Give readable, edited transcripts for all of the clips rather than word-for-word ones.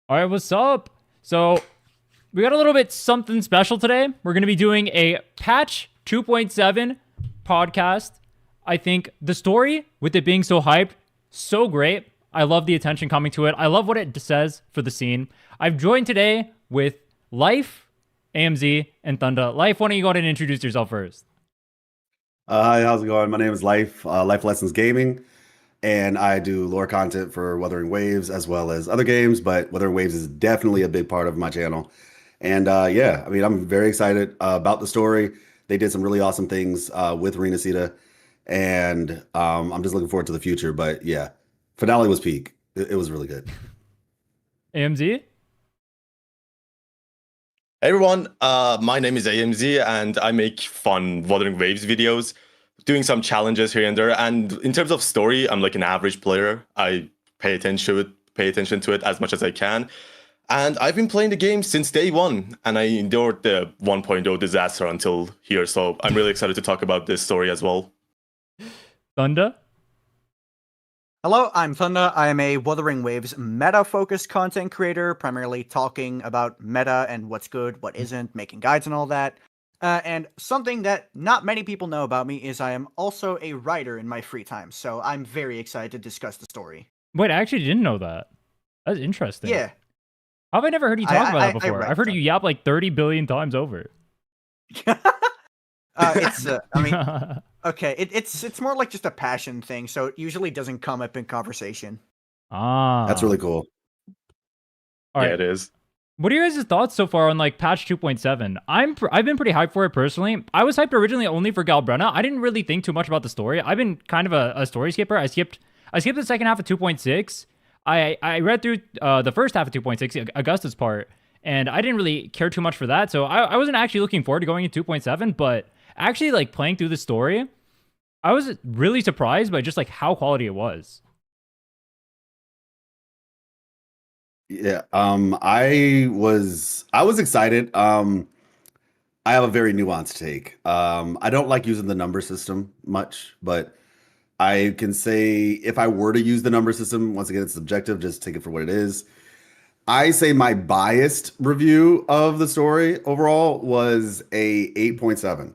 All right, what's up? So, we got a little bit something special today. We're going to be doing a patch 2.7 podcast. I think the story, with it being so hyped, so great. I love the attention coming to it. I love what it says for the scene. I've joined today with Life, AMZ, and Thunder. Life, why don't you go ahead and introduce yourself first? Hi, how's it going? My name is Life Lessons Gaming, and I do lore content for Wuthering Waves as well as other games, but Wuthering Waves is definitely a big part of my channel. And yeah, I mean, I'm very excited about the story. They did some really awesome things with Rhinne, and I'm just looking forward to the future. But yeah, finale was peak. It was really good. AMZ? Hey everyone, my name is AMZ and I make fun Wuthering Waves videos, doing some challenges here and there. And in terms of story, I'm like an average player. I pay attention to it as much as I can. And I've been playing the game since day one, and I endured the 1.0 disaster until here. So I'm really excited to talk about this story as well. Thunder? Hello, I'm Thunder. I am a Wuthering Waves meta-focused content creator, primarily talking about meta and what's good, what isn't, making guides and all that. And something that not many people know about me is I am also a writer in my free time, so I'm very excited to discuss the story. Wait, I actually didn't know that. That's interesting. Yeah. How have I never heard you talk about that I before? read I've heard some. you yap like 30 billion times over. I mean, okay, it's more like just a passion thing, so it usually doesn't come up in conversation. That's really cool. All right. Yeah, it is. What are your guys' thoughts so far on like patch 2.7? I've been pretty hyped for it personally. I was hyped originally only for Galbrenna. I didn't really think too much about the story. I've been kind of a story skipper. I skipped the second half of 2.6. I read through the first half of 2.6, Augusta's part, and I didn't really care too much for that. So I wasn't actually looking forward to going into 2.7, but actually like playing through the story, I was really surprised by just like how quality it was. Yeah, I was excited. I have a very nuanced take. I don't like using the number system much, but I can say if I were to use the number system, once again, it's subjective, just take it for what it is. I say my biased review of the story overall was a 8.7.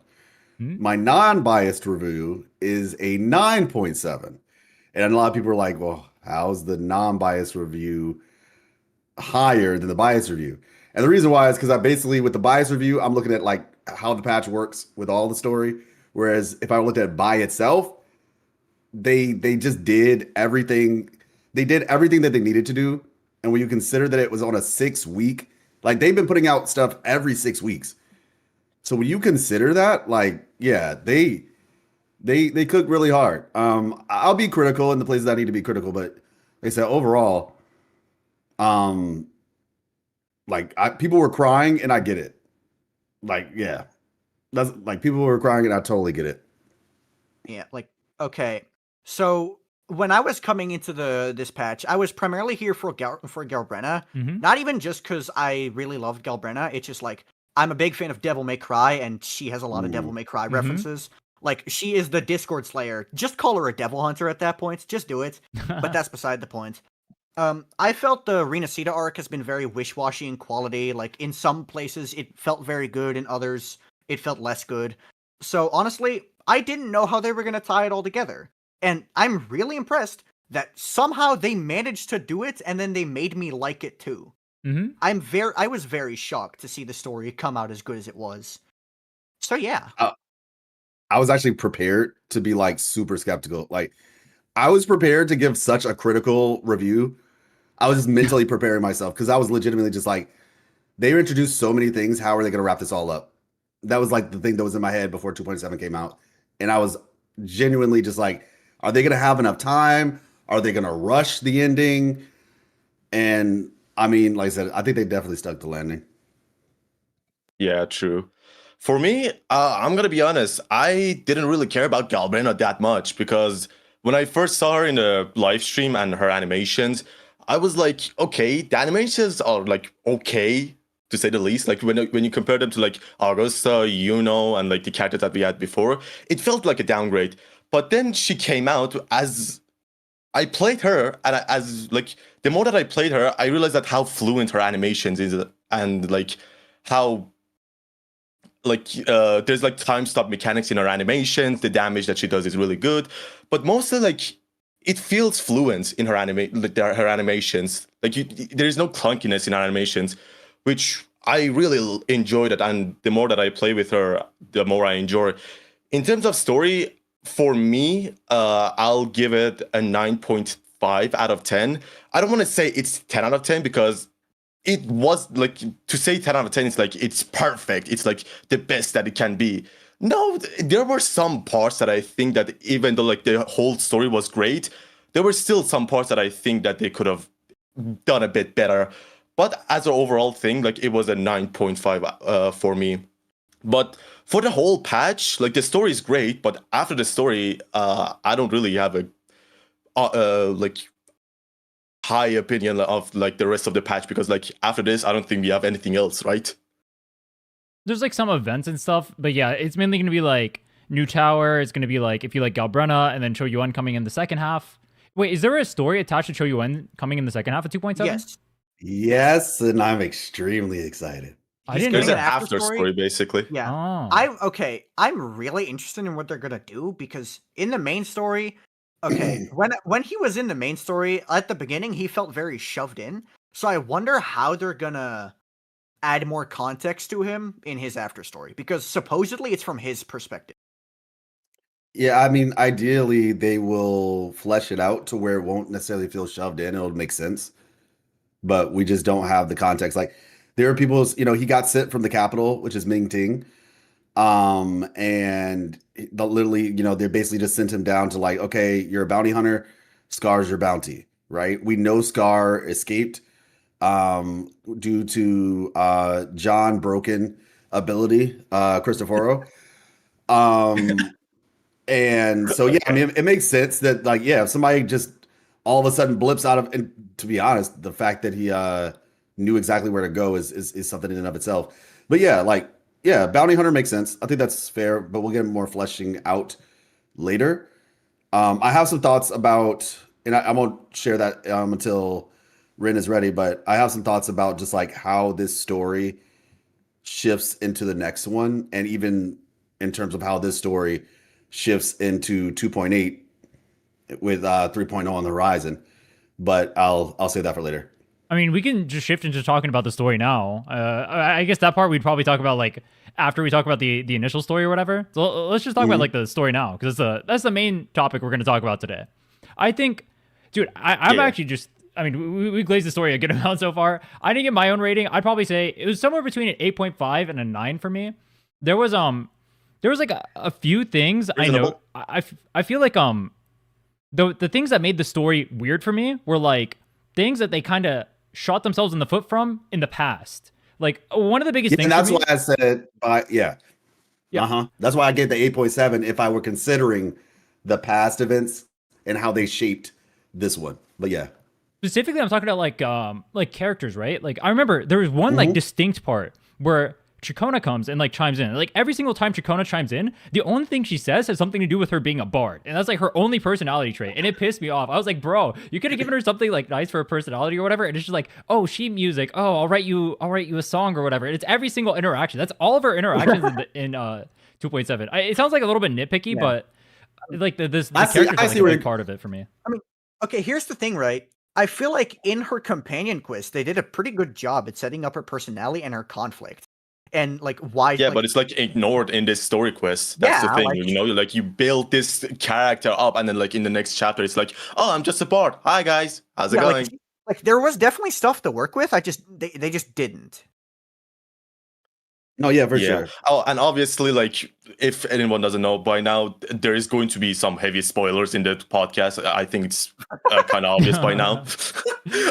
Hmm? My non-biased review is a 9.7. And a lot of people are like, well, how's the non-biased review higher than the bias review? And the reason why is because I basically, with the bias review, I'm looking at like how the patch works with all the story. Whereas if I looked at it by itself, they just did everything. They did everything that they needed to do. And when you consider that it was on a 6 week, like they've been putting out stuff every 6 weeks. So when you consider that, like, yeah, they cook really hard. I'll be critical in the places I need to be critical, but like I said, overall, um, people were crying and I get it. Like, yeah, that's like people were crying and I totally get it. Yeah, like, okay. So when I was coming into this patch, I was primarily here for Galbrenna. Mm-hmm. Not even just because I really loved Galbrenna. It's just like I'm a big fan of Devil May Cry, and she has a lot of Devil May Cry Mhm. references. Like, she is the Discord Slayer. Just call her a Devil Hunter at that point. Just do it. But that's beside the point. I felt the Rhinne arc has been very wish-washy in quality. Like, in some places, it felt very good. In others, it felt less good. So, honestly, I didn't know how they were going to tie it all together. And I'm really impressed that somehow they managed to do it, and then they made me like it too. Mm-hmm. I was very shocked to see the story come out as good as it was. So yeah. I was actually prepared to be like super skeptical. Like, I was prepared to give such a critical review. I was just mentally preparing myself because I was legitimately just like, they introduced so many things. How are they going to wrap this all up? That was like the thing that was in my head before 2.7 came out. And I was genuinely just like, are they going to have enough time? Are they going to rush the ending? And I mean, like I said, I think they definitely stuck the landing. Yeah, true. For me, I'm gonna be honest. I didn't really care about Galbrina that much because when I first saw her in the live stream and her animations, I was like, okay, the animations are like okay to say the least. Like when you compare them to like Augusta, and like the characters that we had before, it felt like a downgrade. But then she came out as I played her, and as like the more that I played her, I realized that how fluent her animations is, and like how there's like time stop mechanics in her animations. The damage that she does is really good, but mostly like it feels fluent in her her animations. Like there is no clunkiness in her animations, which I really enjoyed it. And the more that I play with her, the more I enjoy. In terms of story, for me, I'll give it a 9.5 out of 10. I don't want to say it's 10 out of 10 because it was like, to say 10 out of 10, it's like it's perfect. It's like the best that it can be. No, there were some parts that I think that even though like the whole story was great, there were still some parts that I think that they could have done a bit better. But as an overall thing, like it was a 9.5 for me. But for the whole patch, like the story is great, but after the story, I don't really have a like high opinion of like the rest of the patch, because like after this, I don't think we have anything else, right? There's like some events and stuff, but yeah, it's mainly going to be like new tower. It's going to be like if you like Galbrenna, and then Cho Yuan coming in the second half. Wait, is there a story attached to Cho Yuan coming in the second half of 2.7? Yes. Yes, and I'm extremely excited. I He's didn't There's know an getting that. after story, basically. Yeah. Oh. I'm really interested in what they're gonna do, because in the main story, when he was in the main story at the beginning, he felt very shoved in. So I wonder how they're gonna add more context to him in his after story, because supposedly it's from his perspective. Yeah, I mean, ideally they will flesh it out to where it won't necessarily feel shoved in. It'll make sense, but we just don't have the context. Like there are people, he got sent from the capital, which is Mingting, and literally, they basically just sent him down to like, okay, you're a bounty hunter, Scar's your bounty, right? We know Scar escaped due to John Broken ability, Cristoforo. And so, yeah, I mean, it makes sense that, like, yeah, if somebody just all of a sudden blips out of, and to be honest, the fact that he knew exactly where to go is something in and of itself. But yeah, like, yeah, bounty hunter makes sense. I think that's fair, but we'll get more fleshing out later. I have some thoughts about, and I won't share that until Rhinne is ready, but I have some thoughts about just like how this story shifts into the next one, and even in terms of how this story shifts into 2.8 with 3.0 on the horizon. But I'll save that for later. I mean, we can just shift into talking about the story now. I guess that part we'd probably talk about like after we talk about the initial story or whatever. So let's just talk about like the story now, because that's the main topic we're going to talk about today. I think, dude, I'm actually just. I mean, we glazed the story a good amount so far. I didn't get my own rating. I'd probably say it was somewhere between an 8.5 and a 9 for me. There was like a few things. Reasonable. I know. I feel like the things that made the story weird for me were like things that they kind of shot themselves in the foot from in the past. Like one of the biggest things. And that's for me, why I said, yeah. That's why I gave the 8.7 if I were considering the past events and how they shaped this one. But yeah. Specifically, I'm talking about like characters, right? Like I remember there was one like distinct part where Chikona comes and like chimes in. Like every single time Chikona chimes in, the only thing she says has something to do with her being a bard, and that's like her only personality trait. And it pissed me off. I was like, bro, you could have given her something like nice for her personality or whatever. And it's just like, oh, sheet music. Oh, I'll write you a song or whatever. And it's every single interaction. That's all of her interactions in 2.7. It sounds like a little bit nitpicky, but like the characters are like a big part of it for me. I mean, okay, here's the thing, right? I feel like in her companion quest, they did a pretty good job at setting up her personality and her conflict. And like why? Yeah, but it's like ignored in this story quest. That's the thing, like you build this character up, and then like in the next chapter, it's like, oh, I'm just a bard. Hi guys, how's it going? Like there was definitely stuff to work with. They just didn't. No, yeah, for sure. Oh, and obviously, like if anyone doesn't know by now, there is going to be some heavy spoilers in the podcast. I think it's kind of obvious by now.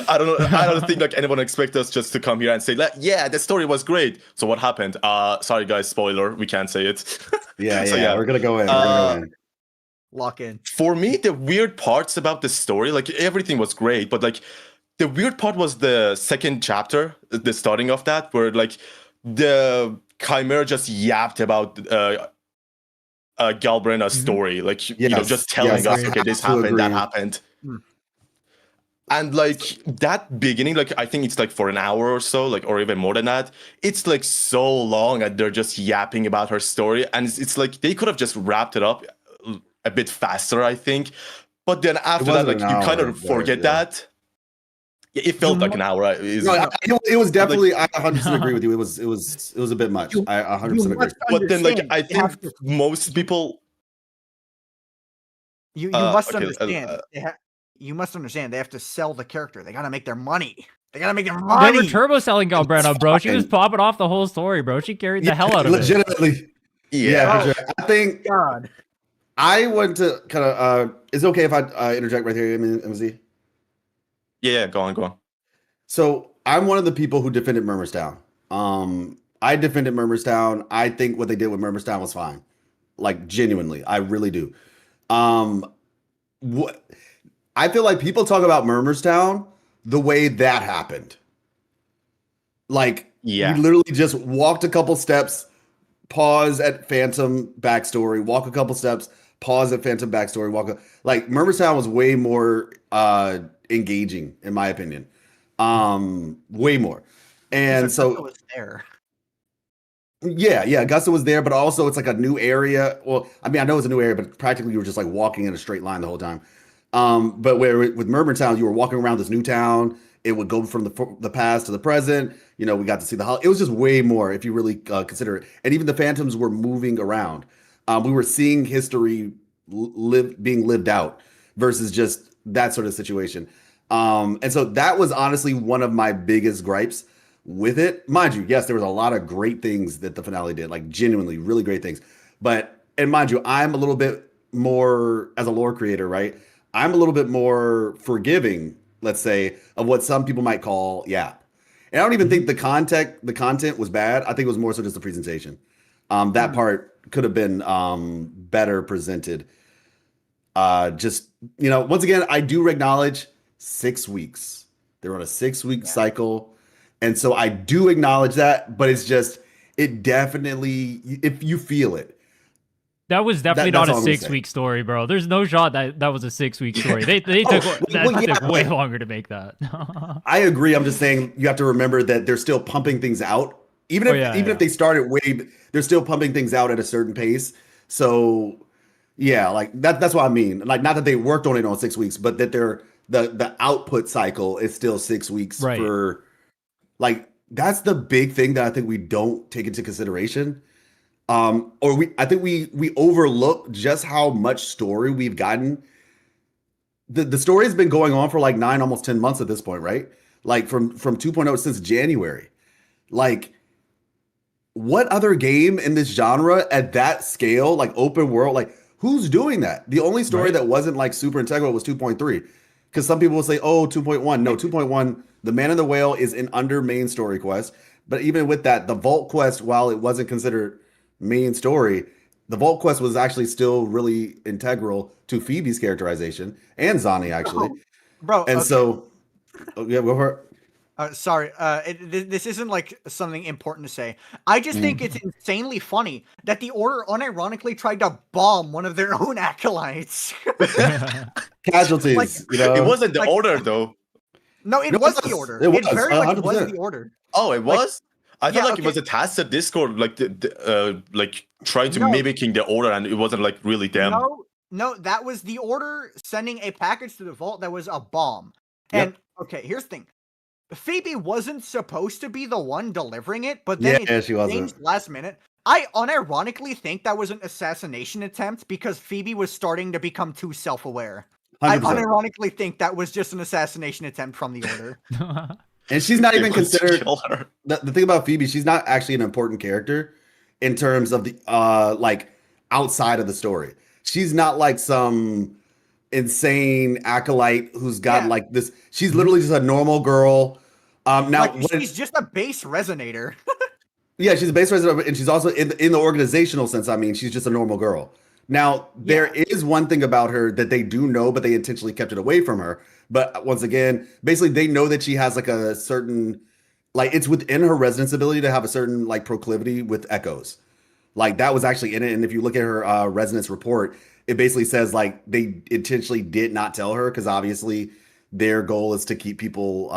I don't think like anyone expects us just to come here and say, like, yeah, the story was great. So what happened? Sorry guys, spoiler. We can't say it. Yeah, we're gonna go in. Lock in. For me, the weird parts about the story, like everything was great, but like the weird part was the second chapter, the starting of that, where like the Chimera just yapped about Galbrenna's story, like just telling us, okay, this happened, that happened. And like that beginning, like I think it's like for an hour or so, like or even more than that. It's like so long, and they're just yapping about her story, and it's like they could have just wrapped it up a bit faster, I think. But then It after that, wasn't like an you kind hour, of but forget yeah. that. Yeah, it You felt like an hour. No, it was definitely. I Like- 100% agree with you. It was a bit much. you, I you 100% agree. must But then, like, understand. I They have think to, most people. you must Okay, understand. You must understand. They have to sell the character. They gotta make their money. They gotta make their They money. were turbo selling Galbrena, bro. She was fine. popping off the whole story, bro. She carried the Yeah, hell out of it. legitimately. Yeah, yeah. for sure. I think God. I want to kind of. Is it okay if I interject right here, MZ? Yeah, go on, go on. So I'm one of the people who defended Murmurstown. I defended Murmurstown. I think what they did with Murmurstown was fine. Like genuinely, I really do. Um, what I feel like people talk about Murmurstown the way that happened. Like Yeah. we literally just walked a couple steps, pause at Phantom backstory, walk a couple steps, pause at Phantom backstory, like Murmurstown was way more engaging in my opinion. Way more. And so so was there. yeah, Augusta was there, but also it's like a new area. Well, I mean, I know it's a new area, but practically you were just like walking in a straight line the whole time. But where with Murmur Town, you were walking around this new town. It would go from the past to the present. You know, we got to see it was just way more if you really consider it. And even the phantoms were moving around. We were seeing history being lived out versus just that sort of situation. And so that was honestly one of my biggest gripes with it. Mind you, yes, there was a lot of great things that the finale did, like genuinely really great things. But, and mind you, I'm a little bit more, as a lore creator, right? I'm a little bit more forgiving, let's say, of what some people might call yap. And I don't even think the content was bad. I think it was more so just the presentation. That part could have been better presented. Just, once again, I do acknowledge 6 weeks. They're on a 6-week cycle. And so I do acknowledge that, but it's just, it definitely, if you feel it. That was definitely That's not all a I'm gonna 6-week story, bro. There's no shot that was a 6-week story. They took way longer to make that. I agree. I'm just saying you have to remember that they're still pumping things out. Even if they started they're still pumping things out at a certain pace. So yeah, like that's what I mean. Like not that they worked on it on 6 weeks, but that the output cycle is still 6 weeks Right. for like that's the big thing that I think we don't take into consideration. I think we overlook just how much story we've gotten. The story has been going on for like 9, almost 10 months at this point, right? Like from 2.0 since January. Like what other game in this genre at that scale, like open world, like who's doing that? The only story that wasn't like super integral was 2.3. Because some people will say, oh, 2.1. No, 2.1, the Man in the Whale is an under main story quest. But even with that, the Vault quest, while it wasn't considered main story, the Vault quest was actually still really integral to Phoebe's characterization and Zani, actually. Bro, And okay. so, yeah, go for it. Sorry, this isn't like something important to say. I just think it's insanely funny that the Order unironically tried to bomb one of their own acolytes. Casualties, Like, It wasn't the like- order though. No, it No, was it the was. Order. It It, was, very much was 100%. the Order. Oh, it was. I yeah, thought it was okay. a task at Discord, like like trying to No. mimicking the order, and it wasn't like really them. No, that was the Order sending a package to the Vault that was a bomb. Yep. And okay, here's the thing. Phoebe wasn't supposed to be the one delivering it, but then Yeah, she it wasn't. changed last minute. I unironically think that was an assassination attempt because Phoebe was starting to become too self-aware. I 100%. unironically think that was just an assassination attempt from the Order. And she's not They even wanted to considered. kill her. The thing about Phoebe, she's not actually an important character in terms of the like outside of the story. She's not like some insane acolyte who's got like this. She's literally just a normal girl. Now Like, she's just a base resonator. yeah, she's a base resident, and she's also in the organizational sense. I mean, she's just a normal girl. Now, there is one thing about her that they do know, but they intentionally kept it away from her. But once again, basically, they know that she has like a certain, like it's within her resonance ability to have a certain like proclivity with echoes. Like that was actually in it. And if you look at her resonance report, it basically says like they intentionally did not tell her because obviously their goal is to keep people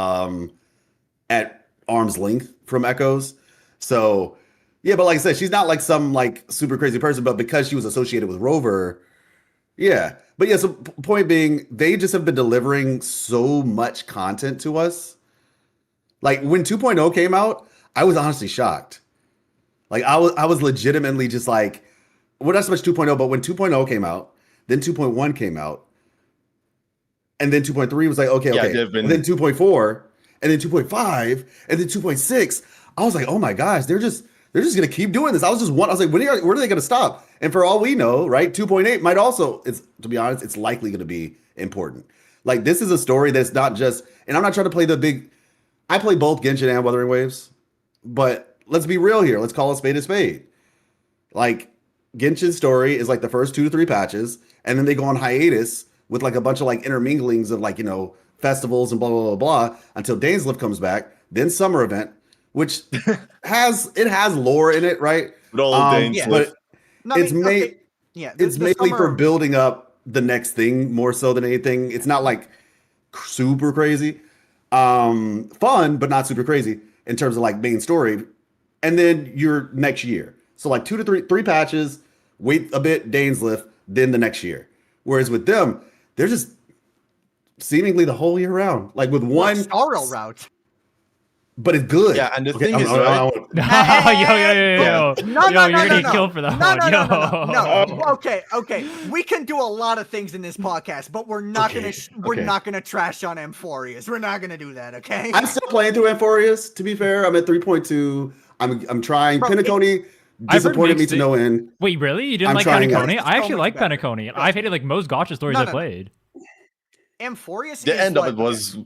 at arm's length from echoes. So yeah, but like I said, she's not like some like super crazy person, but because she was associated with Rover, yeah. But yeah, so point being, they just have been delivering so much content to us. Like when 2.0 came out, I was honestly shocked. Like I was legitimately just like, well, not so much 2.0, but when 2.0 came out, then 2.1 came out, and then 2.3 was like, okay, Yeah, okay. they've been And then 2.4, and then 2.5, and then 2.6. I was like, oh my gosh, they're just gonna keep doing this. I was like, when are they gonna stop? And for all we know, right, 2.8 might also, it's to be honest, it's likely gonna be important. Like this is a story that's not just, and I'm not trying to play the big. I play both Genshin and Wuthering Waves, but let's be real here. Let's call a spade a spade. Like Genshin's story is like the first 2 to 3 patches, and then they go on hiatus with like a bunch of like interminglings of like festivals and blah blah blah blah until Dainslift comes back, then summer event, which has lore in it, right? good old Danes. yeah. But No, I it's mean, made okay, yeah, it's the mainly for summer, building up the next thing more so than anything. It's not like super crazy. Fun, but not super crazy in terms of like main story. And then your next year. So like 2 to 3 patches, wait a bit, Dainslift, then the next year. Whereas with them, they're just seemingly the whole year round. Like with like one, Starro route. but it's good. Yeah, and the Okay, thing is, I right? don't- Yo, No, you're no, gonna no. kill for that No, one. no, no, no, no, Yo. no. Okay. We can do a lot of things in this podcast, but we're not Okay, we're okay. not gonna trash on Amphorius. We're not gonna do that, okay? I'm still playing through Amphorius, to be fair. I'm at 3.2. I'm trying. Bro, Penacony I've heard disappointed me mixed to no end. Wait, really? You didn't I'm like trying it. Penacony? It's I so actually much like better. Penacony. No. I've hated like most gotcha stories I No. played. Amphorius The is end of like, it was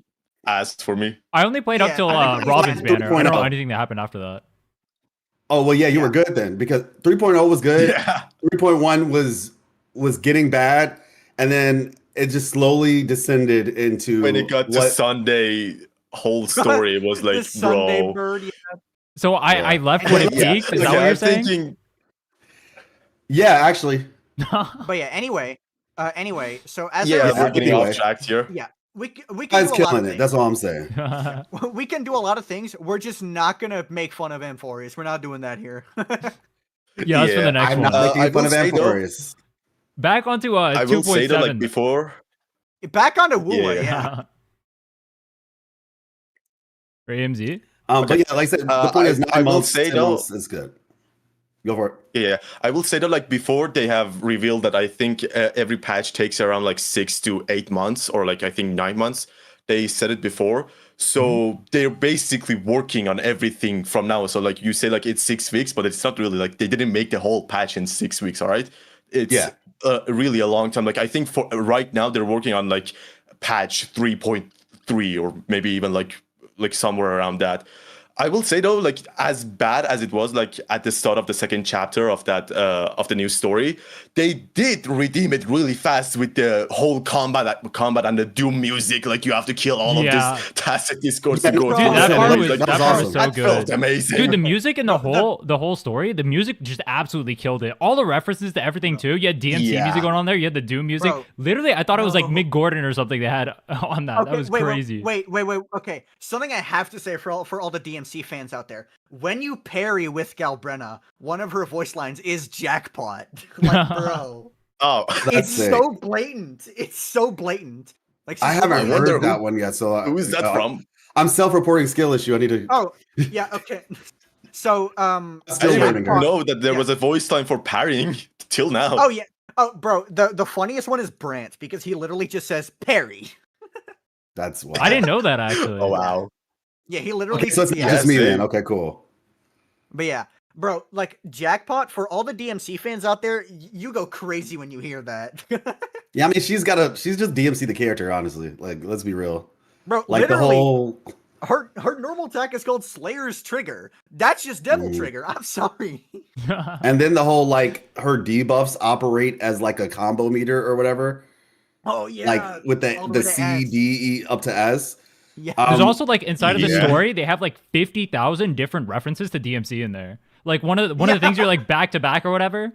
asked for me. I only played up Yeah, till I think it was Robin's like banner. I don't know 3.0. anything that happened after that. Oh well, yeah, you were good then because 3.0 was good. Yeah. 3.1 was getting bad, and then it just slowly descended into When it got to what? Sunday, whole story was the like, Sunday bro. bird. So I Yeah. left when it Yeah, peaked. Is that okay, what you're I'm saying? thinking. Yeah, actually, But yeah, anyway, so as I Yeah, was we're saying, getting anyway. off track here. yeah, we can guys do a lot killing of it. things. That's all I'm saying. We can do a lot of things. We're just not gonna make fun of Amphorius. We're not doing that here. Yeah, that's for the next I'm one. not making I fun will of say, though, Amphorius. Back onto I will say though, like 2.7. before. Back onto wuwa, Yeah. yeah. For AMZ. But yeah, like I said, the Uh, point is I 9 will months, say 10 though- months is good. Go for it. Yeah, I will say that like before they have revealed that I think every patch takes around like 6 to 8 months or like I think 9 months. They said it before. So they're basically working on everything from now. So like you say like it's 6 weeks, but it's not really like they didn't make the whole patch in 6 weeks, all right? It's Yeah. really a long time. Like I think for right now they're working on like patch 3.3 or maybe even like somewhere around that. I will say though, like as bad as it was, like at the start of the second chapter of that of the new story, they did redeem it really fast with the whole combat and the doom music. Like you have to kill all Yeah. of this tacit discourse Yeah, to go dude, through that it. part Like, was- like, that was part was awesome. so that felt good. amazing. Dude, the music and No, the whole story, the music just absolutely killed it. All the references to everything too. You had DMC Yeah. music going on there. You had the Doom music. Bro. Literally, I thought it was like No. Mick Gordon or something they had on that. That was crazy. Wait. Okay, something I have to say for all the DMC fans out there: when you parry with Galbrenna, one of her voice lines is "jackpot." Like, bro, Oh, That's it's sick. so blatant. It's so blatant. Like, I she's haven't literally- wonder heard that who- one yet. So who is that from? I'm self-reporting skill issue. I need to. Oh, yeah. Okay. So, I Still didn't learning even her. know that there Yeah. was a voice line for parrying till now. Oh yeah. Oh, bro, the funniest one is Brant because he literally just says parry. That's what. I didn't know that actually. Oh wow. Yeah, he literally. Okay, so it's not yeah. just me Yeah, then. same. Okay, cool. But yeah, bro, like jackpot for all the DMC fans out there, you go crazy when you hear that. Yeah, I mean, she's just DMC the character, honestly. Like, let's be real. Bro, Like the literally, whole. her normal attack is called Slayer's Trigger. That's just Devil Mm. Trigger. I'm sorry. And then the whole like her debuffs operate as like a combo meter or whatever. Oh yeah, Like with all the way to C, S. D, E up to S. Yeah. There's also like inside of the yeah. story, they have like 50,000 different references to DMC in there. Like one of the things you're like back to back or whatever.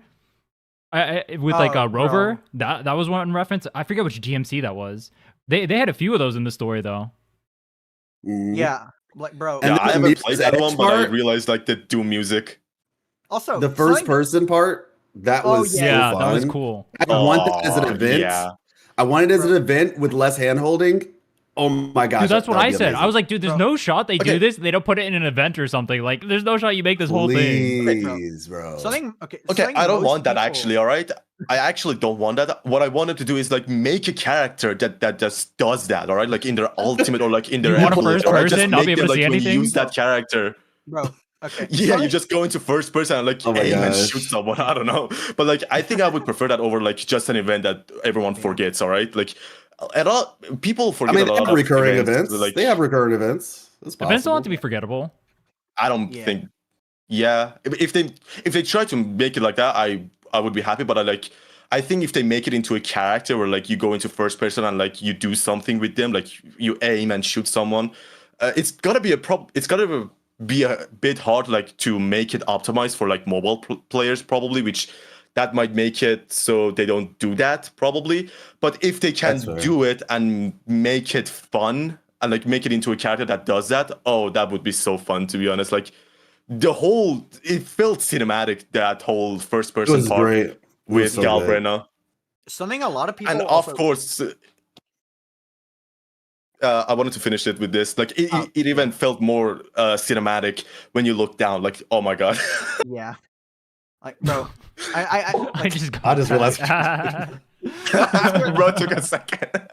With like Oh, Rover, bro. that was one reference. I forget which DMC that was. They had a few of those in the story though. Mhm. Yeah, like bro. And Yeah, then I the haven't Mirror's played that Edge one, but I part- realized like the Doom music. Also, the first something- person part, that Oh, was yeah. so Yeah, fun. that was cool. I want that as an event. Yeah. I want it as an event with less hand holding. Oh my gosh. Dude, that's what that would I be said. amazing. I was like, dude, there's Bro. no shot they do Okay. this. They don't put it in an event or something. Like, there's no shot you make this whole thing. Please, bro. something. Okay, something I don't most want that people- actually, all right? I actually don't want that. What I wanted to do is like make a character that just does that, all right? Like in their ultimate or like in their You want a ability, first all right? Just person, not make be able them, to like, see when you anything? use that character. Bro. Okay. Yeah, you something- just go into first person and like Oh my aim and gosh. shoot someone. I don't know, but like I think I would prefer that over like just an event that everyone forgets. All right, like at all people I forget mean, a they lot have of recurring events. Like They have recurring events. It's Events don't have possible. to be forgettable. I don't Yeah. think. Yeah, if they try to make it like that, I would be happy. But I think if they make it into a character where like you go into first person and like you do something with them, like you aim and shoot someone, it's gotta be it's gotta be a bit hard like to make it optimized for like mobile players probably, which that might make it so they don't do that probably. But if they can That's fair. do it and make it fun and like make it into a character that does that, oh, that would be so fun, to be honest. Like it felt cinematic, that whole first It person was part great. It was with so Gal good. Brenna. something a lot of people And also, of course, I wanted to finish it with this. Like it even felt more cinematic when you look down. Like, oh my god. yeah, like bro, I I like, just got I just realized- Bro, took a second.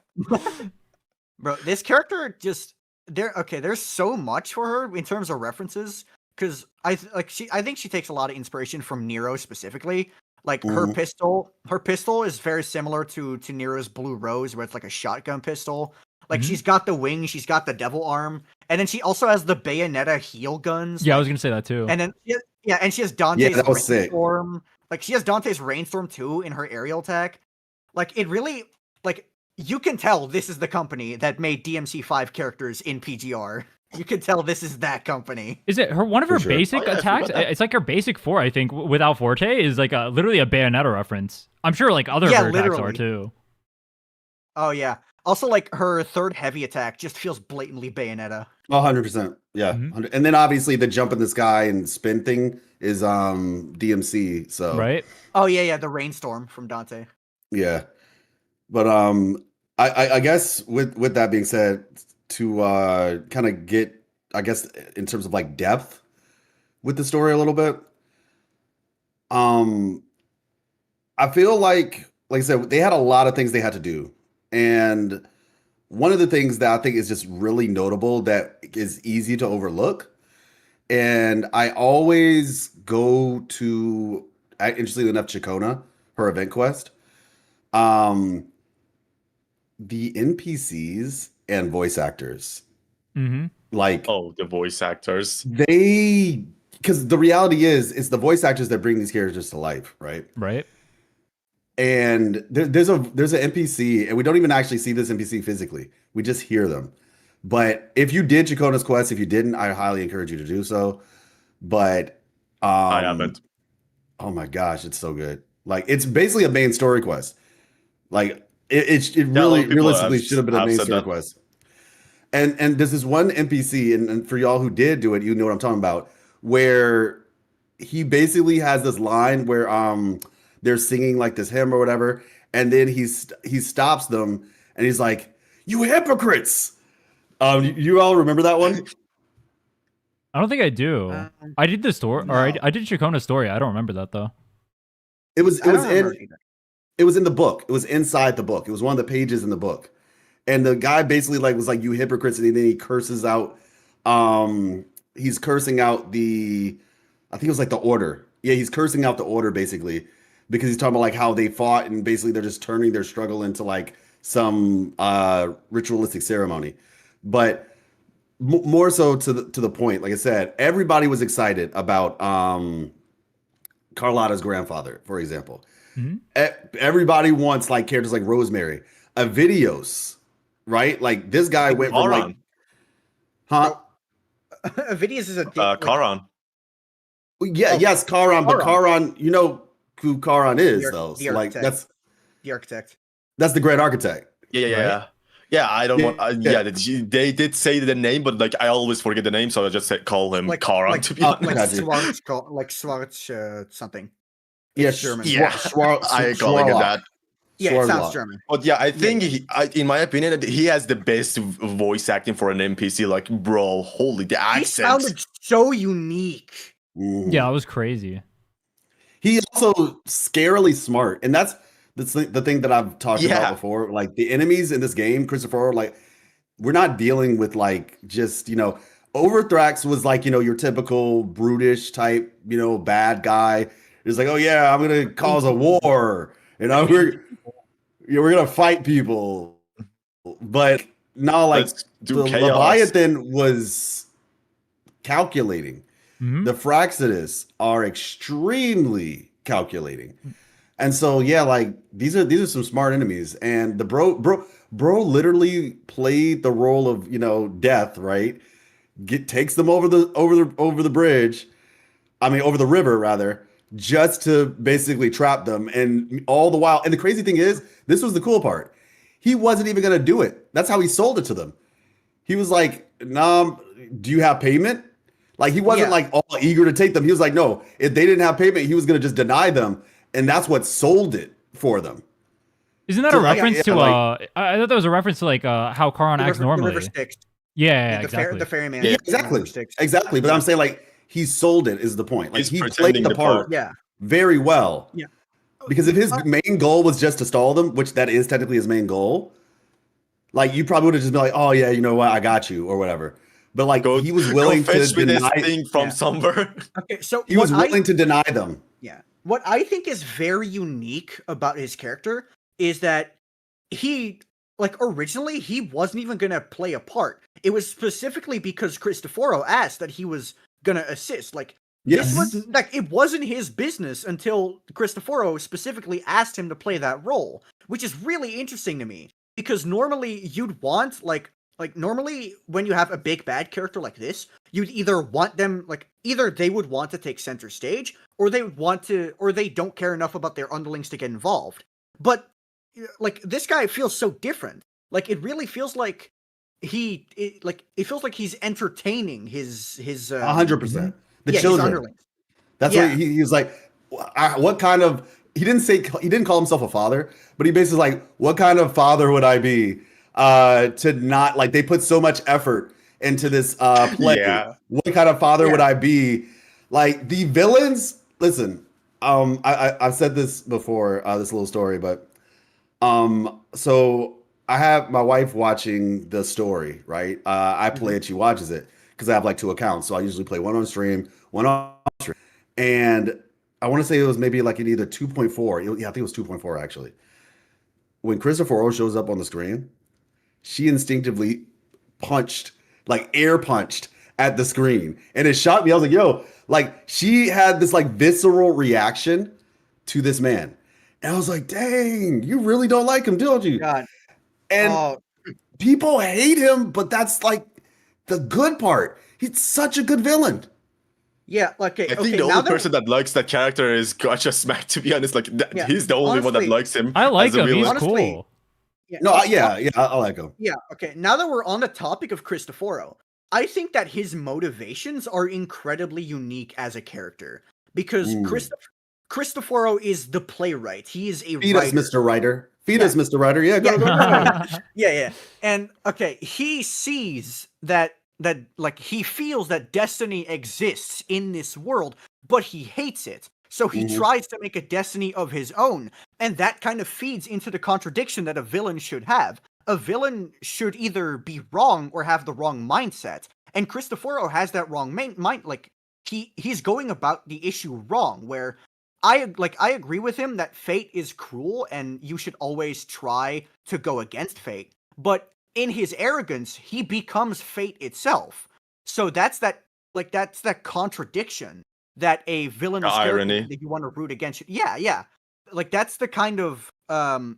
bro, this character just there's so much for her in terms of references, because I think she takes a lot of inspiration from Nero specifically. Like her Mhm. pistol is very similar to Nero's Blue Rose, where it's like a shotgun pistol. Like Mhm. she's got the wing, she's got the devil arm, and then she also has the Bayonetta heel guns. Yeah, I like, was gonna say that too. and then and she has Dante's that was sick. Rainstorm. Like she has Dante's Rainstorm too in her aerial attack. Like it really, like you can tell this is the company that made DMC5 characters in PGR. You can tell this is that company. Is it one of her For sure. basic Oh, yeah, I attacks? forgot that. It's like her basic 4, I think, without Forte is like literally a Bayonetta reference. I'm sure like other of Yeah, her attacks are literally. too. Oh yeah. Also, like her third heavy attack just feels blatantly Bayonetta. 100%. Yeah. Mhm. 100 And then obviously the jump in the sky and spin thing is DMC. So Right? Oh yeah, the Rainstorm from Dante. yeah. But I guess with that being said, to kind of get, I guess, in terms of like depth with the story a little bit, I feel like I said, they had a lot of things they had to do. And one of the things that I think is just really notable that is easy to overlook, and I always go to, interestingly enough, Chacona, her event quest. The NPCs and voice actors, Mm-hmm. like Oh, the voice actors. because the reality is, it's the voice actors that bring these characters to life, right? Right? And there's an NPC, and we don't even actually see this NPC physically. We just hear them. But if you did Chacona's quest, if you didn't, I highly encourage you to do so. But I haven't. oh my gosh, it's so good. Like it's basically a main story quest. Like it a lot really of people realistically have- should have been a have main said story that. quest. And there's this one NPC, and for y'all who did do it, you know what I'm talking about, where he basically has this line where they're singing like this hymn or whatever, and then he stops them and he's like, "You hypocrites!" You all remember that one? I don't think I do. I did the story, or no. I did Chacona's story. I don't remember that though. It was I don't remember in either. it was in the book. It was inside the book. It was one of the pages in the book. And the guy basically was like, "You hypocrites," and then he curses out he's cursing out I think it was like the order. Yeah, he's cursing out the order basically, because he's talking about like how they fought, and basically they're just turning their struggle into like some ritualistic ceremony. But more so to the point, like I said, everybody was excited about Carlotta's grandfather, for example. Mhm. Everybody wants like characters like Rosemary, Avidios, right? Like this guy went from like, huh? Vidius is a Karan. Yeah, Oh, yes, Charon, but Charon. Charon, you know who Charon is, The though. the So, like architect. The architect. that's the great architect. Yeah. Right? Yeah, I don't want. Yeah. They did say the name, but like I always forget the name, so I just call him Karan. To be honest, I got you. Schwarz something. Yeah, It's German. I calling him that. Yeah, it sounds Schwarzenegger. German. But yeah, I think in my opinion, he has the best voice acting for an NPC. Like, bro, holy the He accent. sounded so unique. Mhm. Yeah, it was crazy. He's also scarily smart, and that's the thing that I've talked about before. Like the enemies in this game, Christopher, like we're not dealing with like just Overthrax was like your typical brutish type bad guy. It's like, oh yeah, I'm gonna cause a war, we're gonna fight people, but no, like Let's do the chaos. Leviathan was calculating. Mhm. The Fraxidus are extremely calculating. And so yeah, like these are some smart enemies. And the bro literally played the role of, death, right? Takes them over the bridge. I mean over the river rather, just to basically trap them. And all the while, and the crazy thing is, this was the cool part. He wasn't even gonna do it. That's how he sold it to them. He was like, "Nah, do you have payment?" Like he wasn't like all eager to take them. He was like, no, if they didn't have payment, he was going to just deny them, and that's what sold it for them. Isn't that a reference to I thought that was a reference to like how Karan acts normally. The river Styx. Yeah, the exactly. The ferryman. Yeah, exactly. But I'm saying like he sold it is the point. Like he played the part very well. Yeah. Because if his main goal was just to stall them, which that is technically his main goal, like you probably would have just been like, oh yeah, you know what, I got you or whatever. But like he was willing to deny thing from somewhere. Okay, so he was willing to deny them. Yeah. What I think is very unique about his character is that he originally he wasn't even gonna play a part. It was specifically because Cristoforo asked that he was gonna assist. This was it wasn't his business until Cristoforo specifically asked him to play that role, which is really interesting to me. Because normally you'd want normally when you have a big bad character like this, you'd either want them either they would want to take center stage or they don't care enough about their underlings to get involved. But this guy feels so different. It really feels like it feels like he's entertaining his 100%. The his children. underlings. That's what he was like. What kind of he didn't call himself a father, but he basically like, what kind of father would I be to not like they put so much effort into this play. Yeah. What kind of father would I be? Like the villains, listen, I've said this before, this little story, but so I have my wife watching the story, right? I play it, she watches it because I have like 2 accounts. So I usually play one on stream, one off stream. And I want to say it was maybe like in either 2.4. Yeah, I think it was 2.4 actually. When Christopher shows up on the screen, she instinctively punched, like air punched at the screen. And it shocked me. I was like, yo, like she had this like visceral reaction to this man. And I was like, dang, you really don't like him, don't you? God. And people hate him, but that's like the good part. He's such a good villain. Yeah, I think the only person that likes that character is Gotcha Smack, to be honest. He's the only one that likes him. I like him. He's cool. Yeah, no, I like him. Yeah, okay. Now that we're on the topic of Cristoforo, I think that his motivations are incredibly unique as a character. Because Cristoforo is the playwright. He is a Feed writer. us, Mr. Writer. Feed us, Mr. Writer. Yeah, go. Yeah. And okay, he sees that he feels that destiny exists in this world, but he hates it. So he tries to make a destiny of his own, and that kind of feeds into the contradiction that a villain should have. A villain should either be wrong or have the wrong mindset, and Cristoforo has that wrong mind. He's going about the issue wrong. Where I agree with him that fate is cruel, and you should always try to go against fate. But in his arrogance, he becomes fate itself. So that's that contradiction that a villainous irony that you want to root against. Yeah. That's the kind of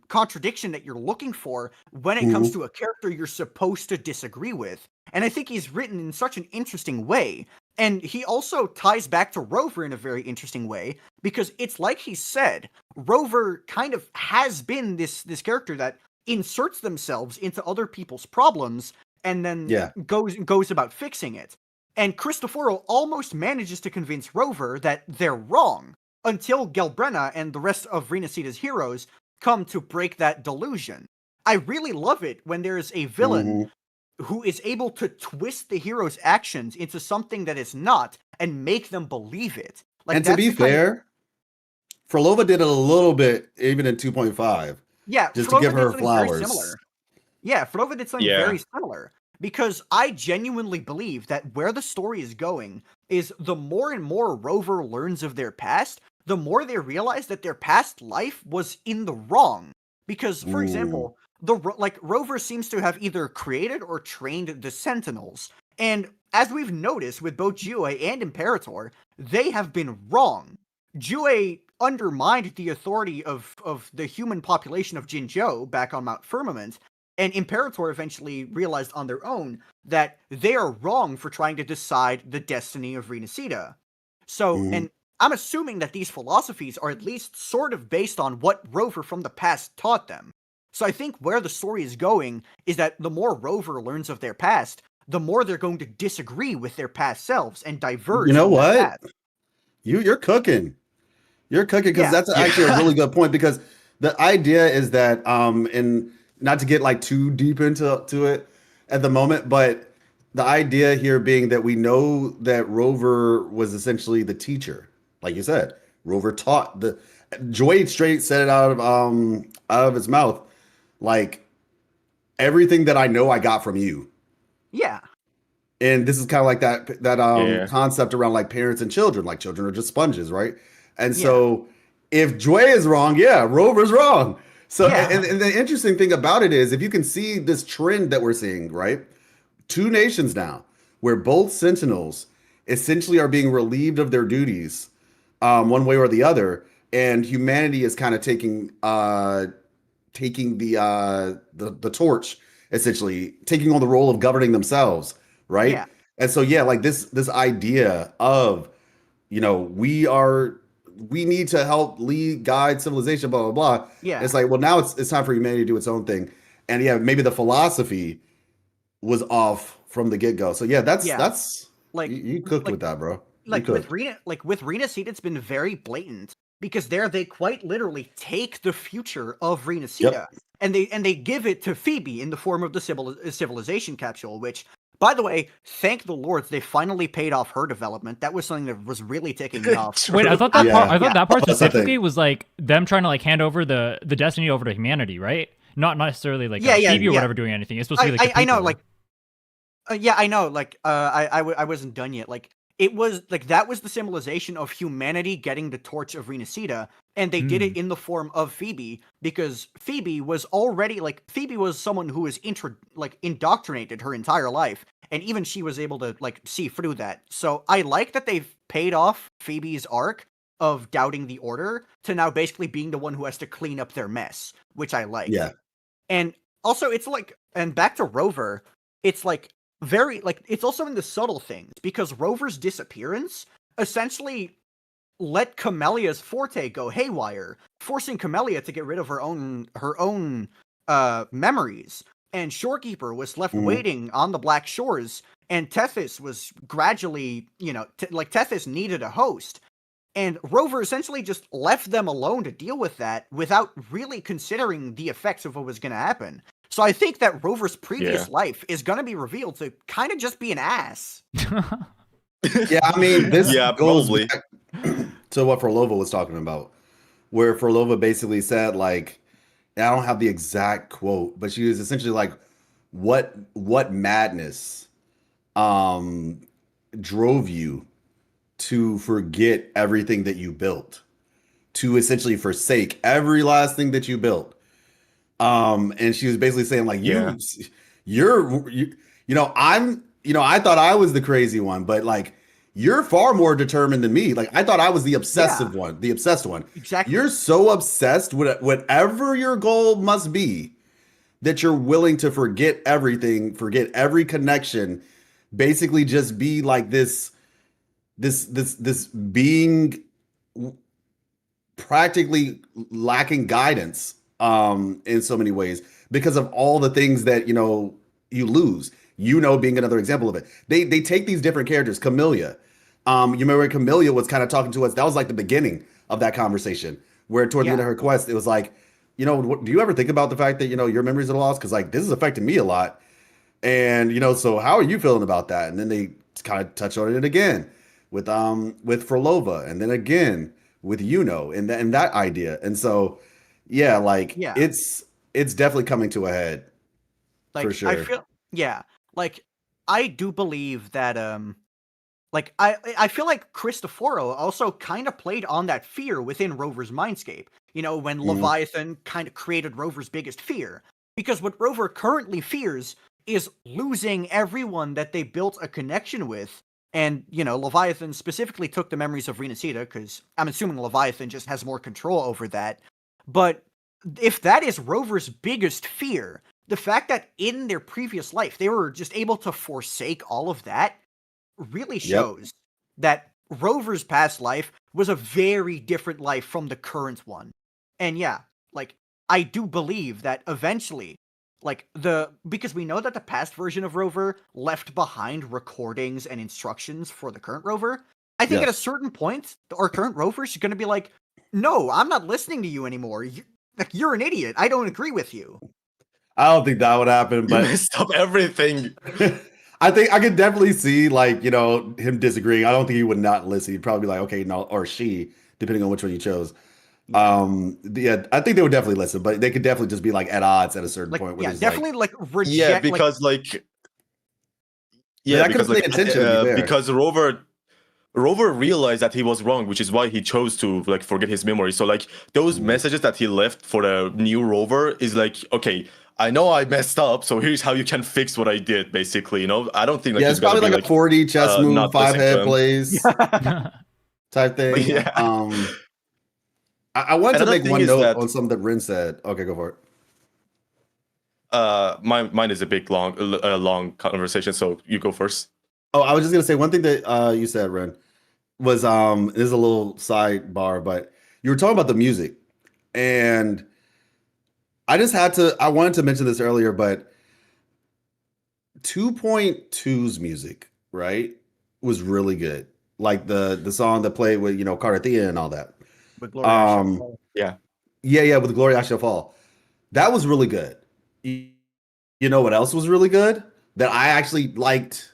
contradiction that you're looking for when it comes to a character you're supposed to disagree with. And I think he's written in such an interesting way. And he also ties back to Rover in a very interesting way, because it's like he said, Rover kind of has been this character that inserts themselves into other people's problems and then Yeah. goes about fixing it. And Cristoforo almost manages to convince Rover that they're wrong until Gelbrenna and the rest of Rhinne heroes come to break that delusion. I really love it when there's a villain who is able to twist the hero's actions into something that is not and make them believe it. Like, And to be fair, Frolova did it a little bit even in 2.5. Yeah, just Frolova to give did her something very flowers. similar. Yeah, Frolova did something very similar. Because I genuinely believe that where the story is going is the more and more Rover learns of their past, the more they realize that their past life was in the wrong. Because, for example, Rover seems to have either created or trained the Sentinels. And as we've noticed with both Jue and Imperator, they have been wrong. Jue undermined the authority of the human population of Jinzhou back on Mount Firmament, and Imperator eventually realized on their own that they are wrong for trying to decide the destiny of Rhinne. So, and I'm assuming that these philosophies are at least sort of based on what Rover from the past taught them. So I think where the story is going is that the more Rover learns of their past, the more they're going to disagree with their past selves and diverge. You know from their what? path. You're cooking. You're cooking, because that's actually a really good point, because the idea is that and not to get like too deep into it at the moment, but the idea here being that we know that Rover was essentially the teacher. Like you said, Rover taught the Joy straight said it out of his mouth, like, everything that I know I got from you. Yeah. And this is kind of like that concept around like parents and children. Like, children are just sponges, right? And so if Joy is wrong, Rover's wrong. So and the interesting thing about it is, if you can see this trend that we're seeing, right? 2 nations now where both Sentinels essentially are being relieved of their duties, one way or the other, and humanity is kind of taking the torch, essentially taking on the role of governing themselves, right? Yeah. And so like this idea of, we need to help lead, guide civilization, blah blah blah. Yeah. It's like, well, now it's time for humanity to do its own thing, and maybe the philosophy was off from the get go. So that's like, you cooked with that, bro. With Rhinne, it's been very blatant, because they quite literally take the future of Rhinne and they give it to Phoebe in the form of the civilization capsule, which, by the way, thank the Lords, they finally paid off her development. That was something that was really ticking me off. Wait, I thought that part specifically was like them trying to like hand over the destiny over to humanity, right? Not necessarily like Phoebe or whatever doing anything. It's supposed to be like I know, like I know, like I wasn't done yet. Like, it was like that was the symbolization of humanity getting the torch of Rhinne, and they did it in the form of Phoebe, because Phoebe was already Phoebe was someone who was indoctrinated her entire life, and even she was able to see through that. So I like that they've paid off Phoebe's arc of doubting the Order to now basically being the one who has to clean up their mess, which I like. Yeah. And also, it's and back to Rover, it's very it's also in the subtle things, because Rover's disappearance essentially let Camelia's forte go haywire, forcing Camelia to get rid of her own memories. And Shorekeeper was left waiting on the Black Shores, and Tethys was gradually, Tethys needed a host. And Rover essentially just left them alone to deal with that without really considering the effects of what was going to happen. So I think that Rover's previous life is going to be revealed to kind of just be an ass. I mean, this goes back to what Frolova was talking about, where Frolova basically said, like, I don't have the exact quote, but she was essentially like, what madness drove you to forget everything that you built, to essentially forsake every last thing that you built. And she was basically saying, like, I thought I was the crazy one, but like, you're far more determined than me. Like, I thought I was the obsessed one. Exactly. You're so obsessed with whatever your goal must be that you're willing to forget everything, forget every connection, basically just be like this being practically lacking guidance in so many ways, because of all the things that you lose. Being another example of it. They take these different characters. Camellia, you remember Camellia was kind of talking to us. That was like the beginning of that conversation, where toward the end of her quest, it was like, do you ever think about the fact that your memories are lost? Because like this is affecting me a lot, and so how are you feeling about that? And then they kind of touch on it again with Frolova, and then again with and that idea. And so yeah, like it's definitely coming to a head Like for sure. I feel like I do believe that like I feel like Cristoforo also kind of played on that fear within Rover's mindscape. When Leviathan kind of created Rover's biggest fear. Because what Rover currently fears is losing everyone that they built a connection with. And, Leviathan specifically took the memories of Rhinne, because I'm assuming Leviathan just has more control over that. But if that is Rover's biggest fear, the fact that in their previous life they were just able to forsake all of that really shows that Rover's past life was a very different life from the current one. And like, I do believe that eventually, like, because we know that the past version of Rover left behind recordings and instructions for the current Rover. I think at a certain point, our current Rover is going to be like, no, I'm not listening to you anymore. You're an idiot. I don't agree with you. I don't think that would happen, but You messed up everything. I think I could definitely see like, him disagreeing. I don't think he would not listen. He'd probably be like, okay, no, or she, depending on which one you chose. I think they would definitely listen, but they could definitely just be like at odds at a certain point. Where definitely like reject. Yeah, because because Rover realized that he was wrong, which is why he chose to like forget his memory. So like those messages that he left for the new Rover is like, okay, I know I messed up, so here's how you can fix what I did. Basically, I don't think like it's probably like a 4D chess move, 5 head plays type thing. Yeah. I want to make one note on something that Rhinne said. Okay, go for it. Mine is a big long conversation, so you go first. Oh, I was just gonna say one thing that you said, Rhinne, was this is a little sidebar, but you were talking about the music, and I wanted to mention this earlier, but 2.2's music, right, was really good. Like the song that played with Carter Thea and all that. With Gloria yeah, with Gloria I Shall Fall. That was really good. You know what else was really good that I actually liked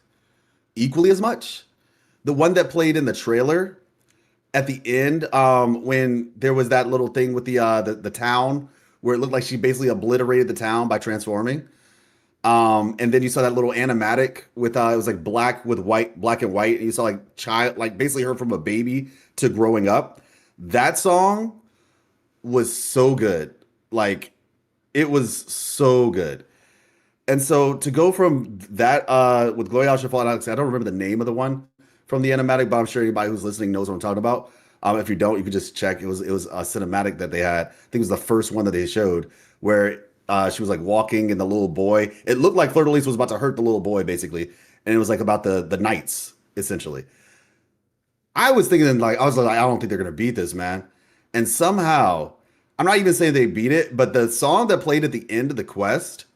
equally as much? The one that played in the trailer at the end, when there was that little thing with the town where it looked like she basically obliterated the town by transforming. And then you saw that little animatic with it was like black and white, and you saw like basically her from a baby to growing up. That song was so good. Like, it was so good. And so to go from that with Gloria Al-Shafal and Alex, I don't remember the name of the one from the animatic, but I'm sure anybody who's listening knows what I'm talking about. If you don't, you could just check. It was a cinematic that they had. I think it was the first one that they showed where she was like walking and the little boy. It looked like Fleur de Lis was about to hurt the little boy, basically. And it was like about the knights, essentially. I was thinking I don't think they're gonna beat this, man. And somehow, I'm not even saying they beat it, but the song that played at the end of the quest,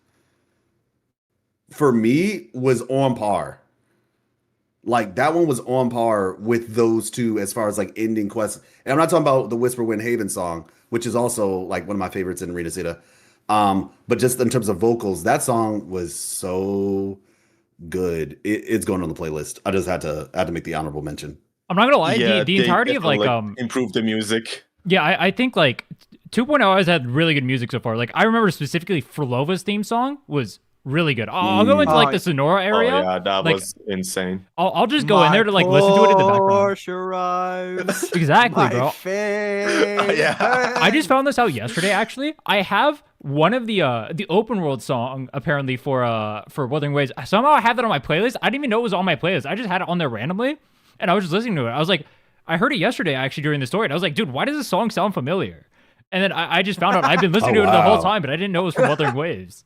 for me, was on par. Like, that one was on par with those two as far as like ending quests. And I'm not talking about the Whisper Wind Haven song, which is also like one of my favorites in Rhinne. But just in terms of vocals, that song was so good. It's going on the playlist. I just had to make the honorable mention. I'm not gonna lie, the entirety of like improve the music. Yeah, I think like 2.0 has had really good music so far. Like, I remember specifically Frolova's theme song was really good. I'll go into like the Sonora area. Oh yeah, that was insane. I'll just go in there to like listen to it in the background. Porsche arrives. Exactly, bro. Yeah. I just found this out yesterday. Actually, I have one of the open world song apparently for Wuthering Waves. Somehow I had that on my playlist. I didn't even know it was on my playlist. I just had it on there randomly, and I was just listening to it. I was like, I heard it yesterday actually during the story, and I was like, dude, why does this song sound familiar? And then I just found out I've been listening to it the whole time, but I didn't know it was from Wuthering Waves.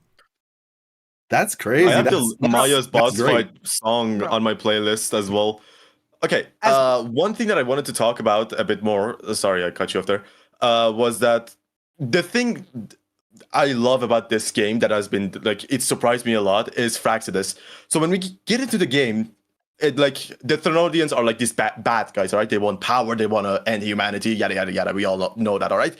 That's crazy. I have the Maya's boss fight song on my playlist as well. Okay, one thing that I wanted to talk about a bit more, sorry I cut you off there, was that the thing I love about this game that has been like it surprised me a lot is Fraxidus. So when we get into the game, like the Thermodians are like these bad guys, all right? They want power, they want to end humanity, yada yada yada. We all know that, all right?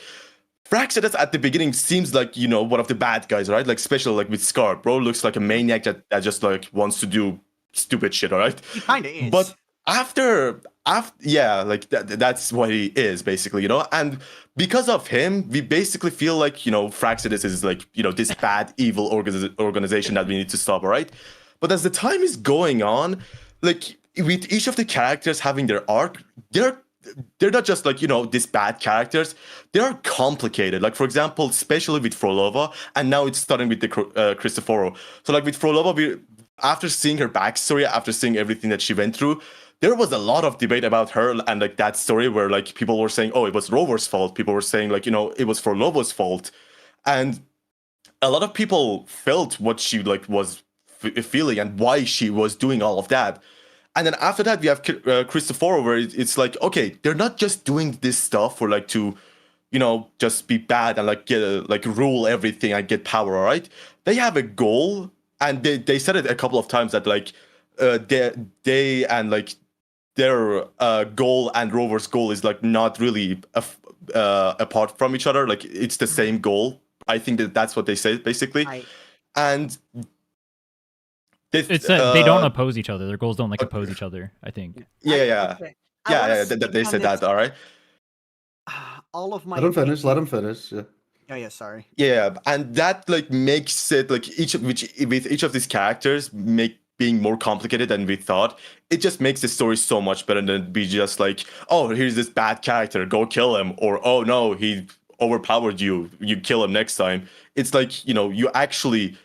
Fraxidus at the beginning seems like one of the bad guys, right? Like especially like with Scar, bro looks like a maniac that just like wants to do stupid shit, all right? He kind of is. But after yeah, like that's what he is basically, and because of him we basically feel like Fraxidus is like this bad evil organization that we need to stop, all right? But as the time is going on, like with each of the characters having their arc, they're not just like these bad characters, they're complicated. Like for example, especially with Frolova, and now it's starting with the Cristoforo. So like with Frolova, after seeing her backstory, after seeing everything that she went through, there was a lot of debate about her and like that story where like people were saying, oh, it was Rover's fault. People were saying like, it was Frolova's fault. And a lot of people felt what she like was feeling and why she was doing all of that. And then after that, we have Cristoforo, where it's like, okay, they're not just doing this stuff for like to, just be bad and like get like rule everything and get power. All right, they have a goal, and they said it a couple of times that like they and like their goal and Rover's goal is like not really apart from each other. Like it's the same goal. I think that's what they say basically. And it's that they don't oppose each other. Their goals don't like oppose each other, I think. Yeah. They said that. All right. All of my. Let him finish. Yeah. Oh yeah, sorry. Yeah, and that like makes it like with each of these characters being more complicated than we thought. It just makes the story so much better than be just like, oh, here's this bad character, go kill him, or oh no, he overpowered you, you kill him next time. It's like you actually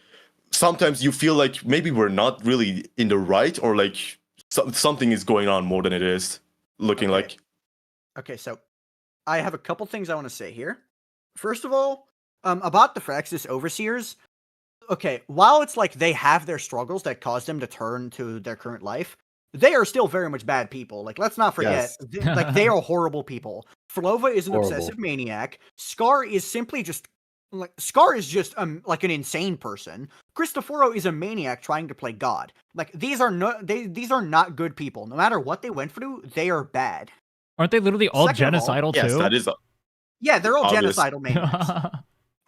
sometimes you feel like maybe we're not really in the right, or like something is going on more than it is looking like. Okay, so I have a couple things I want to say here. First of all, about the Fraxis Overseers, okay, while it's like they have their struggles that cause them to turn to their current life, they are still very much bad people. Like, let's not forget, like they are horrible people. Frolova is an obsessive maniac. Scar is simply just like like an insane person. Cristoforo is a maniac trying to play God. Like these are not good people. No matter what they went through, they are bad. Aren't they literally all genocidal too? Yes, that is. Yeah, they're all genocidal maniacs.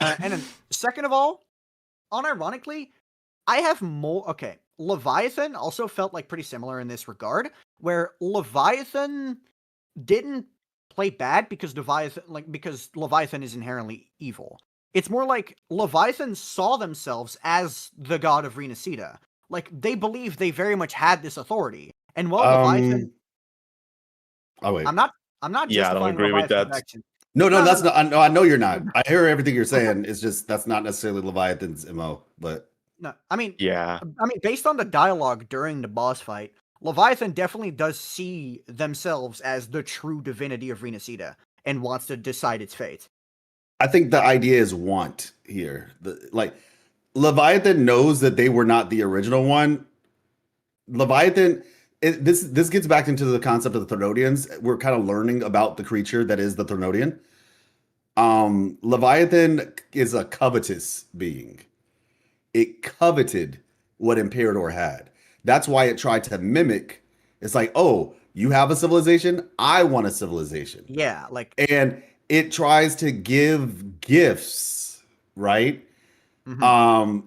And then, second of all, unironically, I have more. Okay, Leviathan also felt like pretty similar in this regard, where Leviathan didn't play bad because Leviathan is inherently evil. It's more like Leviathan saw themselves as the god of Rhinne. Like they believed they very much had this authority, and Leviathan. Oh wait, I'm not. Yeah, I don't agree with that. Action. No, that's not. I know you're not. I hear everything you're saying. It's just that's not necessarily Leviathan's MO. But no, I mean, yeah. I mean, based on the dialogue during the boss fight, Leviathan definitely does see themselves as the true divinity of Rhinne and wants to decide its fate. I think the idea is want here. Like Leviathan knows that they were not the original one. Leviathan. This gets back into the concept of the Thermodians. We're kind of learning about the creature that is the Thermodian. Leviathan is a covetous being. It coveted what Imperador had. That's why it tried to mimic. It's like, oh, you have a civilization, I want a civilization. Yeah, like, and it tries to give gifts, right? In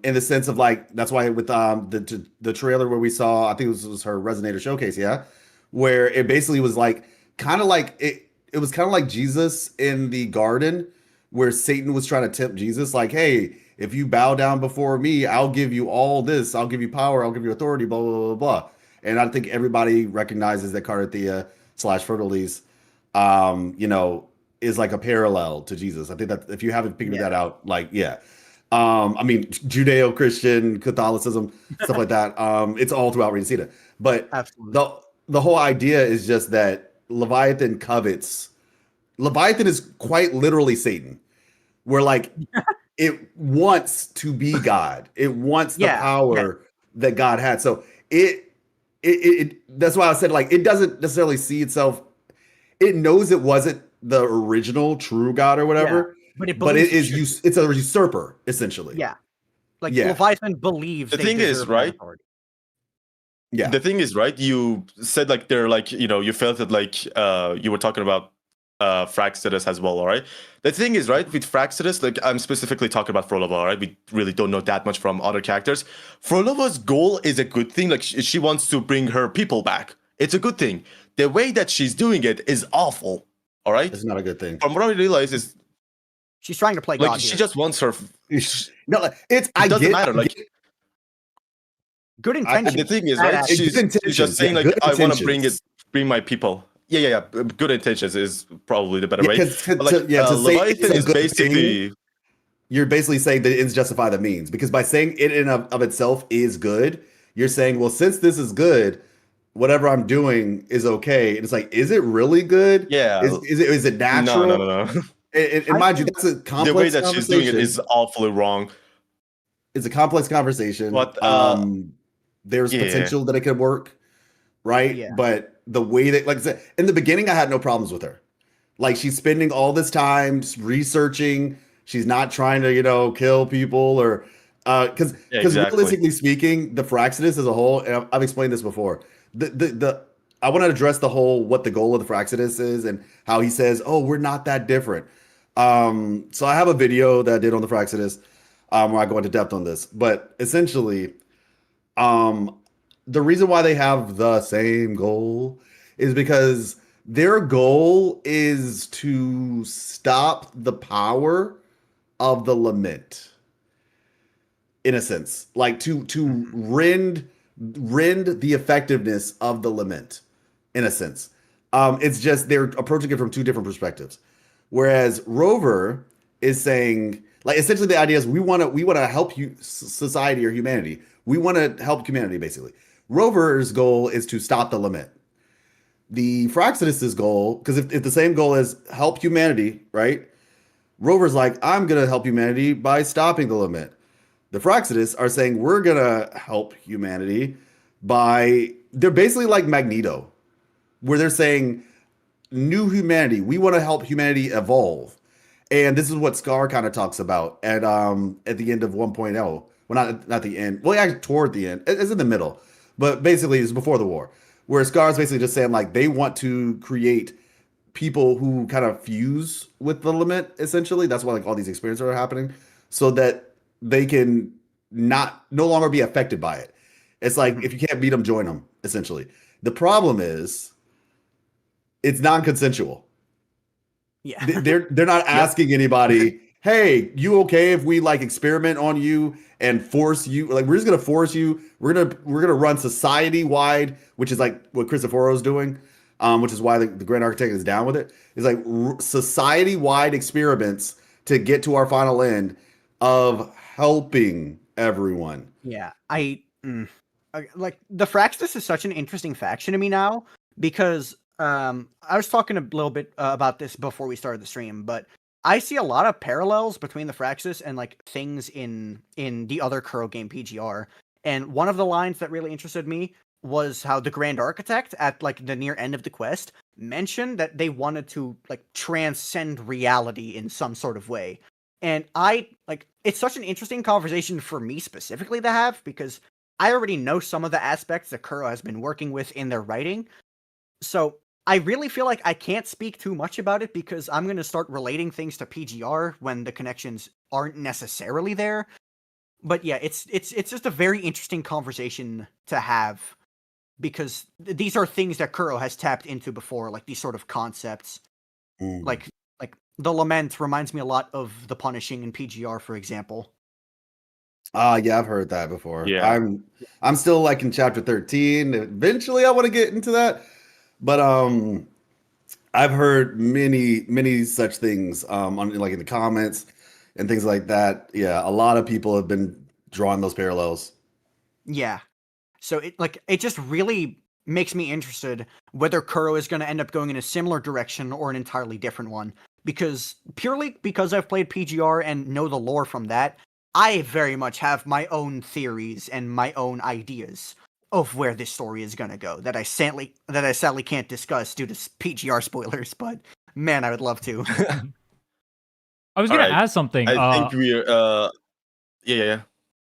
the sense of like, that's why with the trailer where we saw, I think this was her Resonator showcase, yeah, where it basically was like kind of like it was kind of like Jesus in the garden where Satan was trying to tempt Jesus, like, hey, if you bow down before me, I'll give you all this, I'll give you power, I'll give you authority, blah blah blah blah. And I think everybody recognizes that Carthea / Fertiles, is like a parallel to Jesus. I think that if you haven't figured that out, like, yeah. I mean, Judeo-Christian, Catholicism, stuff like that. It's all throughout Rhinne. But the whole idea is just that Leviathan covets. Leviathan is quite literally Satan, where like it wants to be God. It wants the power that God had. So it that's why I said like it doesn't necessarily see itself. It knows it wasn't the original true God or whatever. But it but believes it is should be. it's a usurper essentially. Yeah. Like Yeah. Leviathan believes The they thing is, deserve that right? authority. Yeah. The thing is, right? You said like they're like, you felt it like you were talking about Fraxidus as well, all right? The thing is, right, with Fraxidus, like I'm specifically talking about Frolova, all right? We really don't know that much from other characters. Frolova's goal is a good thing. Like she wants to bring her people back. It's a good thing. The way that she's doing it is awful, all right? It's not a good thing. From what I realize is She's trying to play like God she here. just wants her. No, It doesn't matter. Like Good intentions. the thing is, bad right? actions. She's Good intentions, just saying yeah, like good I want to intentions. bring my people. Yeah. Good intentions is probably the better way. Because But like to say it's Leviathan a is good basically thing, you're basically saying that ends justify the means. Because by saying it in of itself is good, you're saying, well, since this is good, whatever I'm doing is okay. And it's like, is it really good? yeah. Is it natural? No. And I mind you, think that's a The way complex that she's doing it conversation. is awfully wrong. It's a complex conversation. But There's yeah. potential that it could work, right? Yeah. But the way that, like I said, in the beginning, I had no problems with her. Like she's spending all this time researching. She's not trying to, kill people or because Yeah, exactly. realistically speaking, the Fraxidus as a whole, and I've explained this before. The I want to address the whole what the goal of the Fraxidus is and how he says, "Oh, we're not that different." So I have a video that I did on the Fraxidus where I go into depth on this, but essentially, the reason why they have the same goal is because their goal is to stop the power of the lament in a sense, like to rend the effectiveness of the lament in a sense. It's just they're approaching it from two different perspectives. Whereas Rover is saying, like, essentially the idea is we want to help you society or humanity. We want to help humanity basically. Rover's goal is to stop the lament. The Fraxidus's goal, because if the same goal is help humanity, right? Rover's like, I'm gonna help humanity by stopping the lament. The Fraxidus are saying we're gonna help humanity by they're basically like Magneto, where they're saying new humanity. We want to help humanity evolve. And this is what Scar kind of talks about at the end of 1.0. Well, not the end. Well, actually toward the end. It's in the middle. But basically it's before the war. Where Scar's basically just saying like they want to create people who kind of fuse with the lament, essentially. That's why like all these experiences are happening. So that they can no longer be affected by it. It's like if you can't beat them, join them, essentially. The problem is it's non-consensual. Yeah. They're not asking anybody, hey, you okay if we like experiment on you and force you? Like we're just gonna force you. We're gonna run society wide, which is like what Christophero's doing, which is why the Grand Architect is down with it. It's like society wide experiments to get to our final end of helping everyone. Yeah, like the Fraxidus is such an interesting faction to me now because I was talking a little bit about this before we started the stream, but I see a lot of parallels between the Fraxidus and like things in the other Kuro game PGR. And one of the lines that really interested me was how the Grand Architect at like the near end of the quest mentioned that they wanted to like transcend reality in some sort of way. And it's such an interesting conversation for me specifically to have because I already know some of the aspects that Kuro has been working with in their writing. So I really feel like I can't speak too much about it because I'm going to start relating things to PGR when the connections aren't necessarily there. But yeah, it's just a very interesting conversation to have because these are things that Kuro has tapped into before, like these sort of concepts. Like the lament reminds me a lot of the punishing in PGR, for example. Yeah, I've heard that before. Yeah. I'm still like in chapter 13. Eventually I want to get into that. But I've heard many such things on like in the comments and things like that. Yeah, a lot of people have been drawing those parallels. Yeah. So it just really makes me interested whether Kuro is going to end up going in a similar direction or an entirely different one. Purely because I've played PGR and know the lore from that, I very much have my own theories and my own ideas of where this story is going to go that I sadly can't discuss due to PGR spoilers, but man, I would love to. I was gonna Alright. ask something. I think we're yeah. Go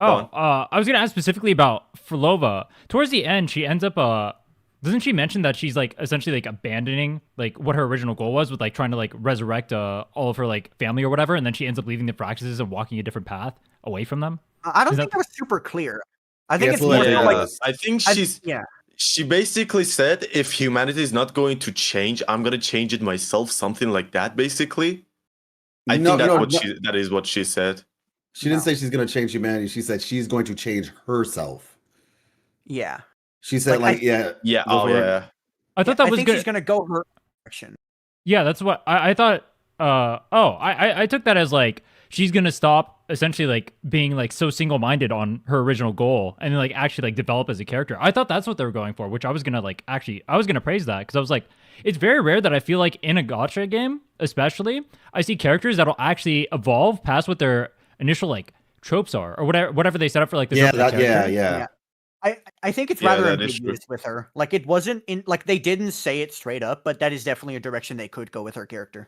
Oh, on. I was gonna ask specifically about Frolova. Towards the end, she ends up doesn't she mention that she's like essentially like abandoning like what her original goal was with like trying to like resurrect all of her like family or whatever, and then she ends up leaving the practices and walking a different path away from them? I don't Is think that- that was super clear. I think Yeah, it's so, more like, so like I think I- she's yeah. she basically said if humanity is not going to change, I'm gonna change it myself, something like that. Basically, I No, think no, that is what she said. she didn't No. say she's going to change humanity. She said she's going to change herself. Yeah. She said, Like, like, yeah, Yeah. go Oh for it. yeah. I thought that I was think good. she's gonna go her direction. Yeah, that's what I thought. I took that as like she's gonna stop essentially like being like so single-minded on her original goal and then like actually like develop as a character. I thought that's what they were going for, which I was gonna like actually I was gonna praise that because I was like, it's very rare that I feel like in a gacha game, especially, I see characters that'll actually evolve past what their initial like tropes are or whatever they set up for like the Yeah, trope of the character. yeah. I think it's Yeah, rather that is true. ambiguous with her. Like it wasn't in like they didn't say it straight up, but that is definitely a direction they could go with her character.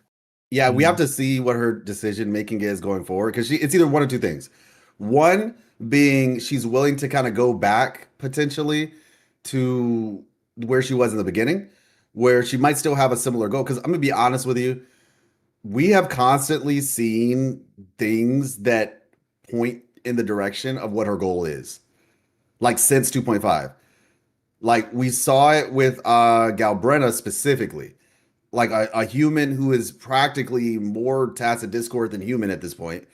Yeah, we Mhm. have to see what her decision making is going forward because it's either one or two things. One being she's willing to kind of go back potentially to where she was in the beginning, where she might still have a similar goal. Because I'm gonna be honest with you, we have constantly seen things that point in the direction of what her goal is, like since 2.5. Like we saw it with Galbrenna specifically, like a human who is practically more tacit discord than human at this point.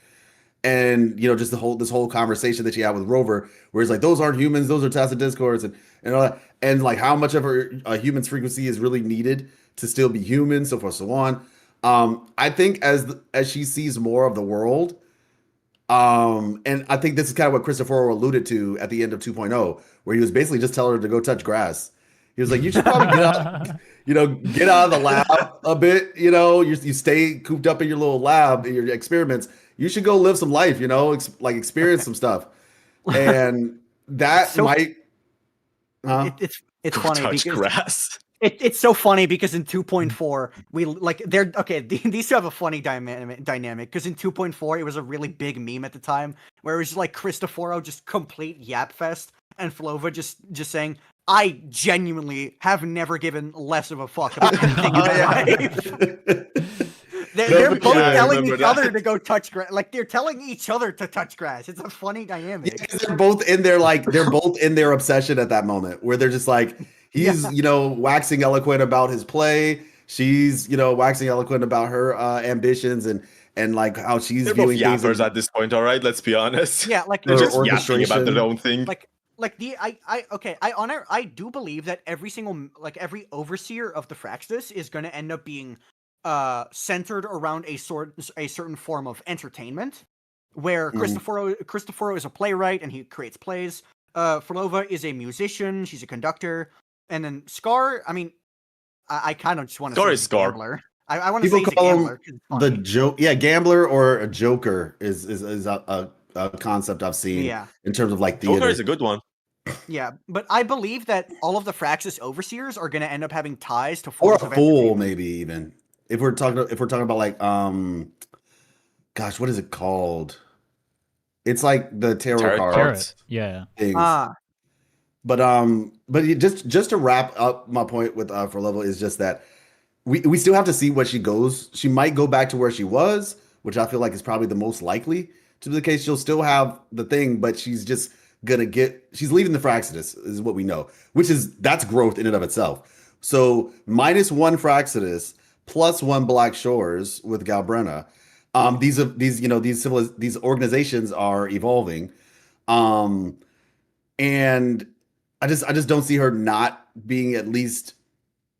And just this whole conversation that she had with Rover, where it's like those aren't humans, those are tacit discords, and all that, and like how much of a human's frequency is really needed to still be human, so forth, so on. I think as she sees more of the world, and I think this is kind of what Christopher alluded to at the end of 2.0, where he was basically just telling her to go touch grass. He was like, you should probably get out of the lab a bit. You stay cooped up in your little lab, in your experiments. You should go live some life, experience some stuff. And that So- might, huh? It's Go funny touch because grass. it's so funny because in 2.4 we like they're okay. These two have a funny dynamic because in 2.4 it was a really big meme at the time where it was just like Cristoforo just complete yap fest and Flova just saying, I genuinely have never given less of a fuck about anything in my life. They're both Yeah, I telling remember each other that. to go touch grass. Like they're telling each other to touch grass. It's a funny dynamic. Yeah, 'cause they're both in their obsession at that moment where they're just like he's waxing eloquent about his play, she's waxing eloquent about her ambitions and like how she's They're both viewing things yappers at this point. All right, let's be honest. Yeah, like They're Or just yapping orchestration. about their own thing. I do believe that every overseer of the Fraxis is going to end up being centered around a certain form of entertainment, where Cristoforo is a playwright and he creates plays. Frolova is a musician, she's a conductor, and then Scar. I mean, I kind of just want to Scar say is he's a Scar. gambler. I want to People say he's a call him gambler. 'cause it's the funny. joke. Yeah, gambler or a joker is a concept I've seen Yeah. in terms of like theater. Joker is a good one. Yeah, but I believe that all of the Fraxis overseers are going to end up having ties to Or forms a of fool, entertainment. maybe even if we're talking about like gosh, what is it called? It's like the tarot Tarot card Carrot. Yeah. things. Ah, Just to wrap up my point with for level is just that we still have to see what she goes. She might go back to where she was, which I feel like is probably the most likely to be the case. She'll still have the thing, but she's just she's leaving the Fraxidus is what we know, that's growth in and of itself. So -1 Fraxidus plus 1 Black Shores with Galbrenna. These organizations are evolving. And I just don't see her not being at least.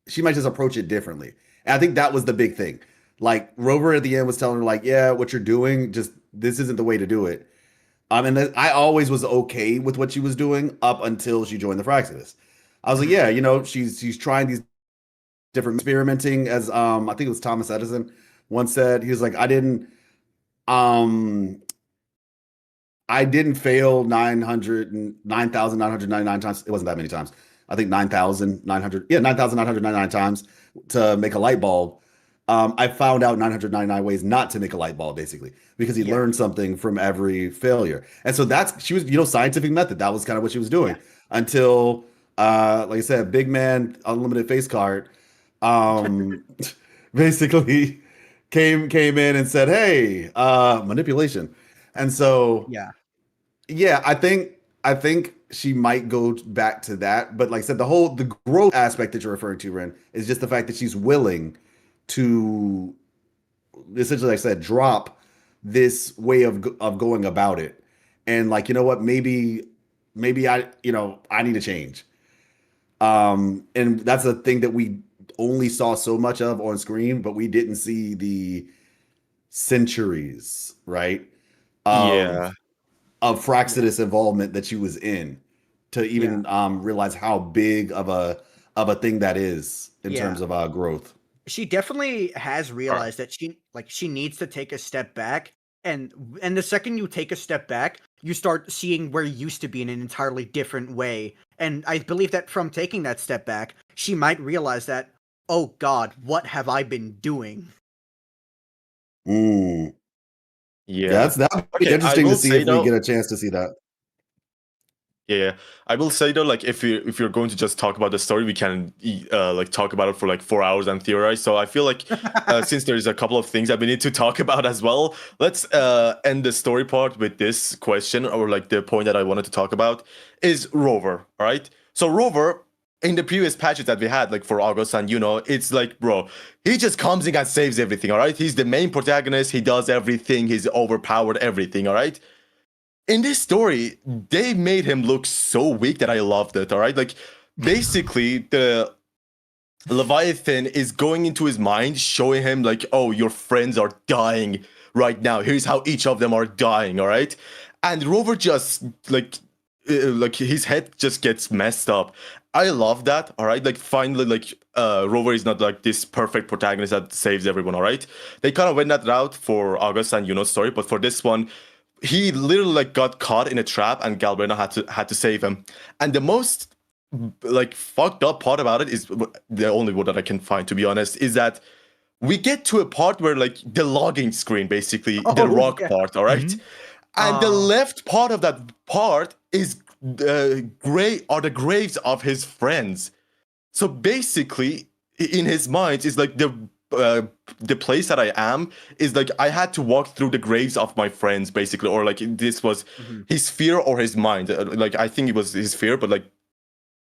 She might just approach it differently. And I think that was the big thing. Like Rover at the end was telling her, like, yeah, what you're doing, just this isn't the way to do it. And I always was okay with what she was doing up until she joined the Fraxidus. I was like, yeah, she's trying these different experimenting, as I think it was Thomas Edison once said. He was like, I didn't fail 9,999 times. It wasn't that many times. I think 9,999 times to make a light bulb. I found out 999 ways not to make a light bulb, basically, because he Yeah. learned something from every failure. And so she was, scientific method. That was kind of what she was doing until, like I said, big man, unlimited face card, um, basically came in and said, "Hey, manipulation." And so, Yeah. yeah, I think she might go back to that. But like I said, the growth aspect that you're referring to, Ren, is just the fact that she's willing to essentially, like I said, drop this way of going about it, and like, you know what, maybe I need to change. And that's a thing that we only saw so much of on screen, but we didn't see the centuries, right? Yeah. Of Fraxidus involvement that she was in to even realize how big of a thing that is in terms of growth. She definitely has realized that she needs to take a step back, and the second you take a step back, you start seeing where you used to be in an entirely different way. And I believe that from taking that step back, she might realize that, oh God, what have I been doing? Mm. Yeah. That'd be Okay, I interesting to will see say if we though, get a chance to see that. yeah, I will say though, like if you're going to just talk about the story, we can like talk about it for like 4 hours and theorize. So I feel like since there's a couple of things that we need to talk about as well, let's end the story part with this question, or like the point that I wanted to talk about is Rover. All right, so Rover, in the previous patches that we had, like for August, and it's like, bro, he just comes in and saves everything. All right, he's the main protagonist. He does everything. He's overpowered everything. All right. In this story, they made him look so weak that I loved it. All right, like basically the Leviathan is going into his mind, showing him like, oh, your friends are dying right now. Here's how each of them are dying. All right, and Rover just like his head just gets messed up. I love that. All right, like finally, like Rover is not like this perfect protagonist that saves everyone. All right, they kind of went that route for August and story, but for this one, he literally like got caught in a trap, and Galbrina had to save him. And the most like fucked up part about it is the only word that I can find, to be honest, is that we get to a part where like the logging screen, basically the rock part, all right? And the left part of that part is the graves of his friends. So basically, in his mind, it's like the place that I am is like I had to walk through the graves of my friends, basically, or like this was his fear or his mind. Like I think it was his fear, but like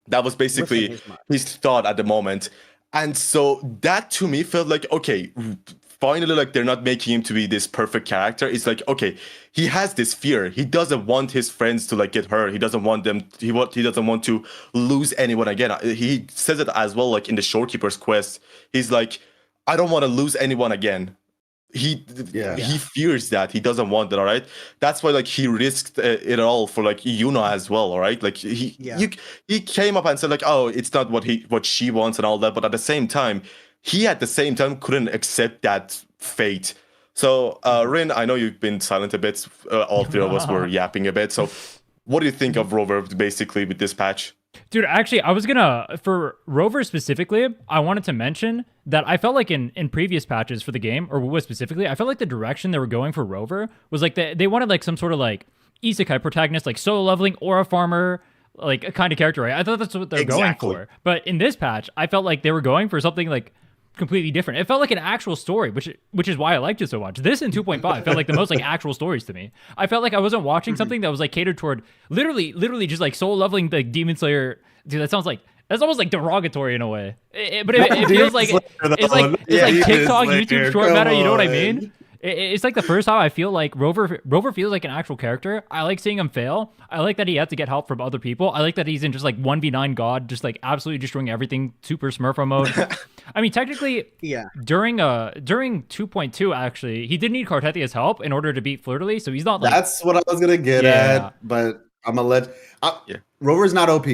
that was basically his thought at the moment. And so that to me felt like, okay, finally, like they're not making him to be this perfect character. It's like, okay, he has this fear. He doesn't want his friends to like get hurt. He doesn't want them. He doesn't want to lose anyone again. He says it as well, like in the Shorekeeper's quest. He's like, I don't want to lose anyone again. He fears that. He doesn't want that. All right. That's why like he risked it all for like Yuna as well. All right. Like he came up and said like, oh, it's not what she wants and all that. But at the same time, he at the same time couldn't accept that fate. So Rhinne, I know you've been silent a bit. All three of us were yapping a bit. So what do you think of Rover basically with this patch? Dude, actually, I was gonna, for Rover specifically, I wanted to mention that I felt like in previous patches for the game, or WoW specifically, I felt like the direction they were going for Rover was like they wanted like some sort of like isekai protagonist, like solo leveling or a farmer, like a kind of character, right? I thought that's what they're going for. But in this patch, I felt like they were going for something like completely different. It felt like an actual story, which is why I liked it so much. This in 2.5 felt like the most like actual stories to me. I felt like I wasn't watching something that was like catered toward literally just like soul leveling the Demon Slayer. Dude, that's almost like derogatory in a a but it feels like it's like TikTok, YouTube short meta. You know what I mean? It's like the first time I feel like Rover feels like an actual character. I like seeing him fail. I like that he had to get help from other people. I like that he's in just like 1v9 god, just like absolutely destroying everything, super Smurf mode. I mean, technically, during 2.2, actually, he did need Cartethia's help in order to beat Flirtily, so he's not like... That's what I was going to get at, but I'm going to let... Rover's not OP.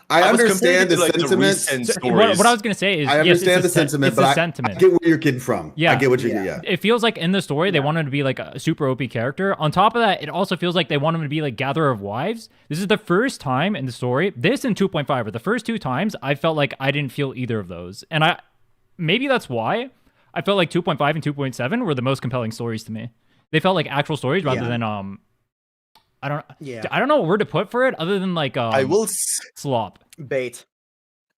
I understand the sentiment. What I was going to say is, I understand the sentiment, but I get where you're getting from. Yeah. I get what you're getting. Yeah. It feels like in the story, they want him to be like a super OP character. On top of that, it also feels like they want him to be like Gatherer of Wives. This is the first time in the story, this and 2.5 are the first two times I felt like I didn't feel either of those. And maybe that's why I felt like 2.5 and 2.7 were the most compelling stories to me. They felt like actual stories rather than I don't know what word to put for it other than like I will slop. Bait.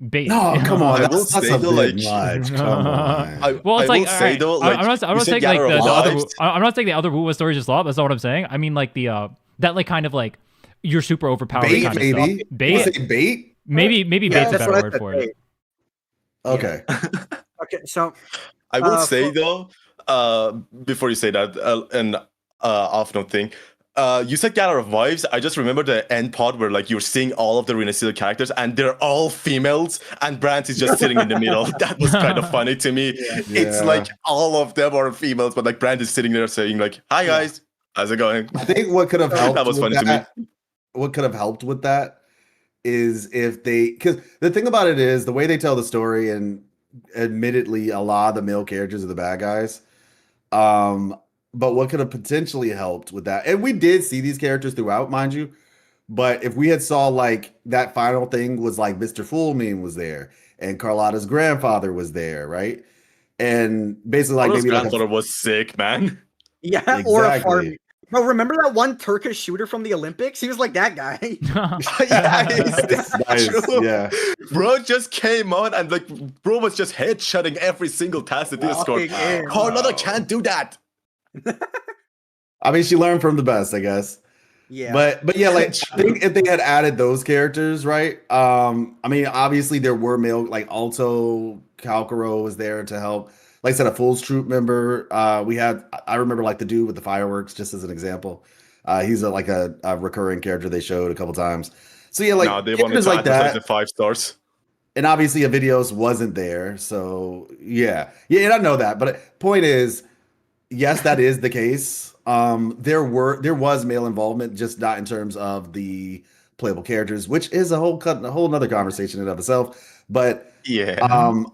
Bait. No, come on. I will That's say a though, bit like much. Come on. Well, it's I like, will say though, like I'm not you saying said like Gather the of other. Lives. I'm not saying the other wuwa stories are slop. That's not what I'm saying. I mean like the that like kind of like you're super overpowered Bait, kind of maybe. stuff. You Bait. say bait? Maybe Yeah, bait's a that's better what I word said, for it. bait. Okay. Okay, so I will say for- though, before you say that, off note thing, you said Gather of Wives. I just remember the end part where like you're seeing all of the Rhinne characters and they're all females, and Brandt is just sitting in the middle. That was kind of funny to me. Yeah. It's Yeah. like all of them are females, but like Brandt is sitting there saying like, "Hi guys, how's it going?" I think what could have helped That was with funny to me. what could have helped with that is if they, because the thing about it is the way they tell the story, and admittedly a lot of the male characters are the bad guys. But what could have potentially helped with that, and we did see these characters throughout, mind you, but if we had saw like that final thing was like Mr. Full Mean was there and Carlotta's grandfather was there, right? And basically like Carlotta's maybe like grandfather was sick, man. yeah, or a Exactly. farm. Bro, remember that one Turkish shooter from the Olympics? He was like that guy. Yeah, it's Nice, true. yeah. Bro just came on and like bro was just headshotting every single task that Discord. Walking in. Carlotta can't do that. I mean, she learned from the best, I guess. Yeah. But yeah, like I think if they had added those characters, right? I mean, obviously there were male, like Alto Calcaro was there to help. Like I said, a Fool's Troop member. I remember like the dude with the fireworks, just as an example. He's like a recurring character they showed a couple times. So yeah, like No, they wanted characters to like advertise that. the 5 stars. And obviously a videos wasn't there. So yeah. Yeah, and I know that. But point is, yes, that is the case. There was male involvement, just not in terms of the playable characters, which is a whole nother conversation in and of itself. But Yeah.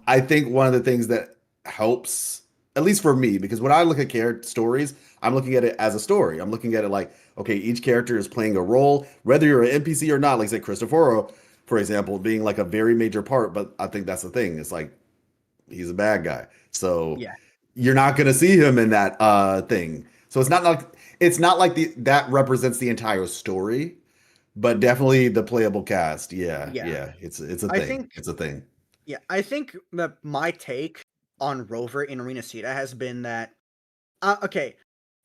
I think one of the things that helps, at least for me, because when I look at character stories, I'm looking at it as a story. I'm looking at it like, okay, each character is playing a role, whether you're an NPC or not. Like say Cristoforo, for example, being like a very major part. But I think that's the thing. It's like he's a bad guy, so Yeah. you're not going to see him in that thing. So it's not like that represents the entire story, but definitely the playable cast. Yeah. It's a thing. It's a thing. Yeah, I think that my take on Rover in Arena Cita has been that, okay,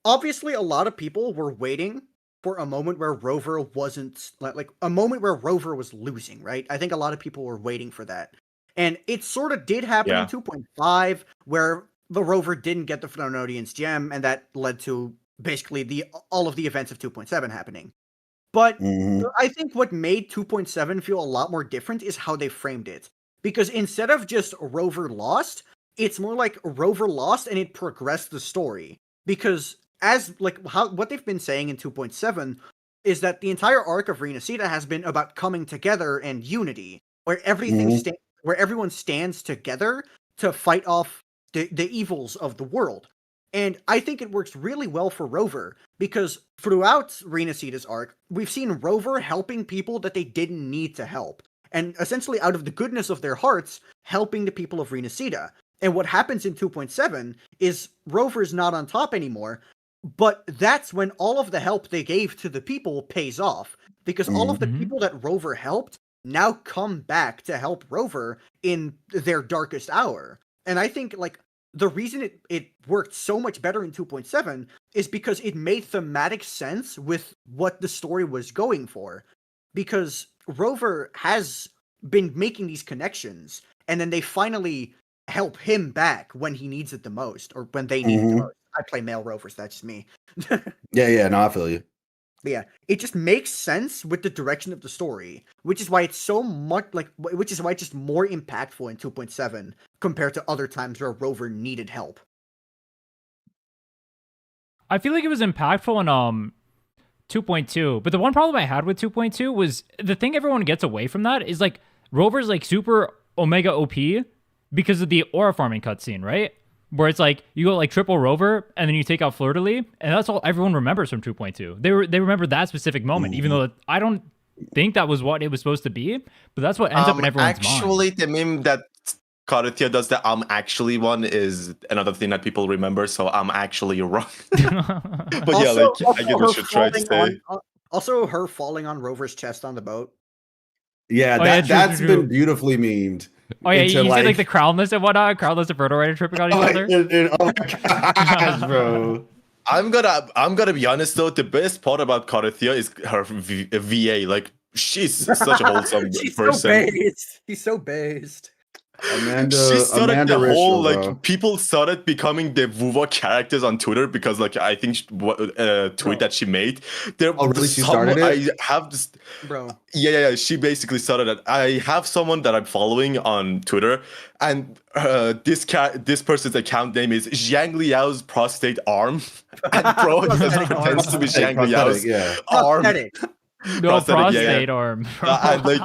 obviously a lot of people were waiting for a moment where Rover wasn't, like a moment where Rover was losing, right? I think a lot of people were waiting for that. And it sort of did happen Yeah. in 2.5, where the Rover didn't get the Fenodian's gem, and that led to basically all of the events of 2.7 happening. But Mhm. I think what made 2.7 feel a lot more different is how they framed it. Because instead of just Rover lost, it's more like Rover lost and it progressed the story. Because what they've been saying in 2.7 is that the entire arc of Rhinne has been about coming together and unity, where where everyone stands together to fight off the evils of the world. And I think it works really well for Rover, because throughout Rhinne arc, we've seen Rover helping people that they didn't need to help. And essentially, out of the goodness of their hearts, helping the people of Rhinne. And what happens in 2.7 is Rover's not on top anymore, but that's when all of the help they gave to the people pays off. Because all of the Mhm. people that Rover helped now come back to help Rover in their darkest hour. And I think, like, the reason it worked so much better in 2.7 is because it made thematic sense with what the story was going for. Because Rover has been making these connections, and then they finally help him back when he needs it the most, or when they need it the Mhm. most. I play male Rovers, that's just me. Yeah. No, I feel you. But yeah, it just makes sense with the direction of the story, which is why it's so much which is why it's just more impactful in 2.7 compared to other times where Rover needed help. I feel like it was impactful in 2.2, but the one problem I had with 2.2 was the thing everyone gets away from that is like Rover's like super Omega OP because of the aura farming cutscene, right? Where it's like you go like triple Rover and then you take out Fleur-de-Lis, and that's all everyone remembers from 2.2. They remember that specific moment, even though I don't think that was what it was supposed to be, but that's what ends up in everyone's mind. Actually, the meme that Karithia does the "I'm actually" one is another thing that people remember. So I'm actually wrong. But yeah, like I guess we her should try to falling say. also her falling on Rover's chest on the boat. Yeah, Oh yeah, true, that's true, been true. beautifully memed Oh yeah, into you said like the like, crownless and whatnot, crownless and Proto Rider tripping on each like, other. oh my gosh, bro. I'm gonna be honest though. The best part about Karithia is her VA. Like she's such a wholesome She's so person. based. He's so based. She started Amanda the whole Rishel, like bro. people started becoming the wuwa characters on Twitter because like I think tweet that she made. There, Oh, really? She started it? I have this. Bro. Yeah. She basically started it. I have someone that I'm following on Twitter, and this person's account name is Zhang Liao's prostate arm, and bro just Prosthetic pretends arm. to be Zhang Prosthetic, Liao's yeah. arm. Prosthetic. No Prosthetic, yeah, prostate arm. And like.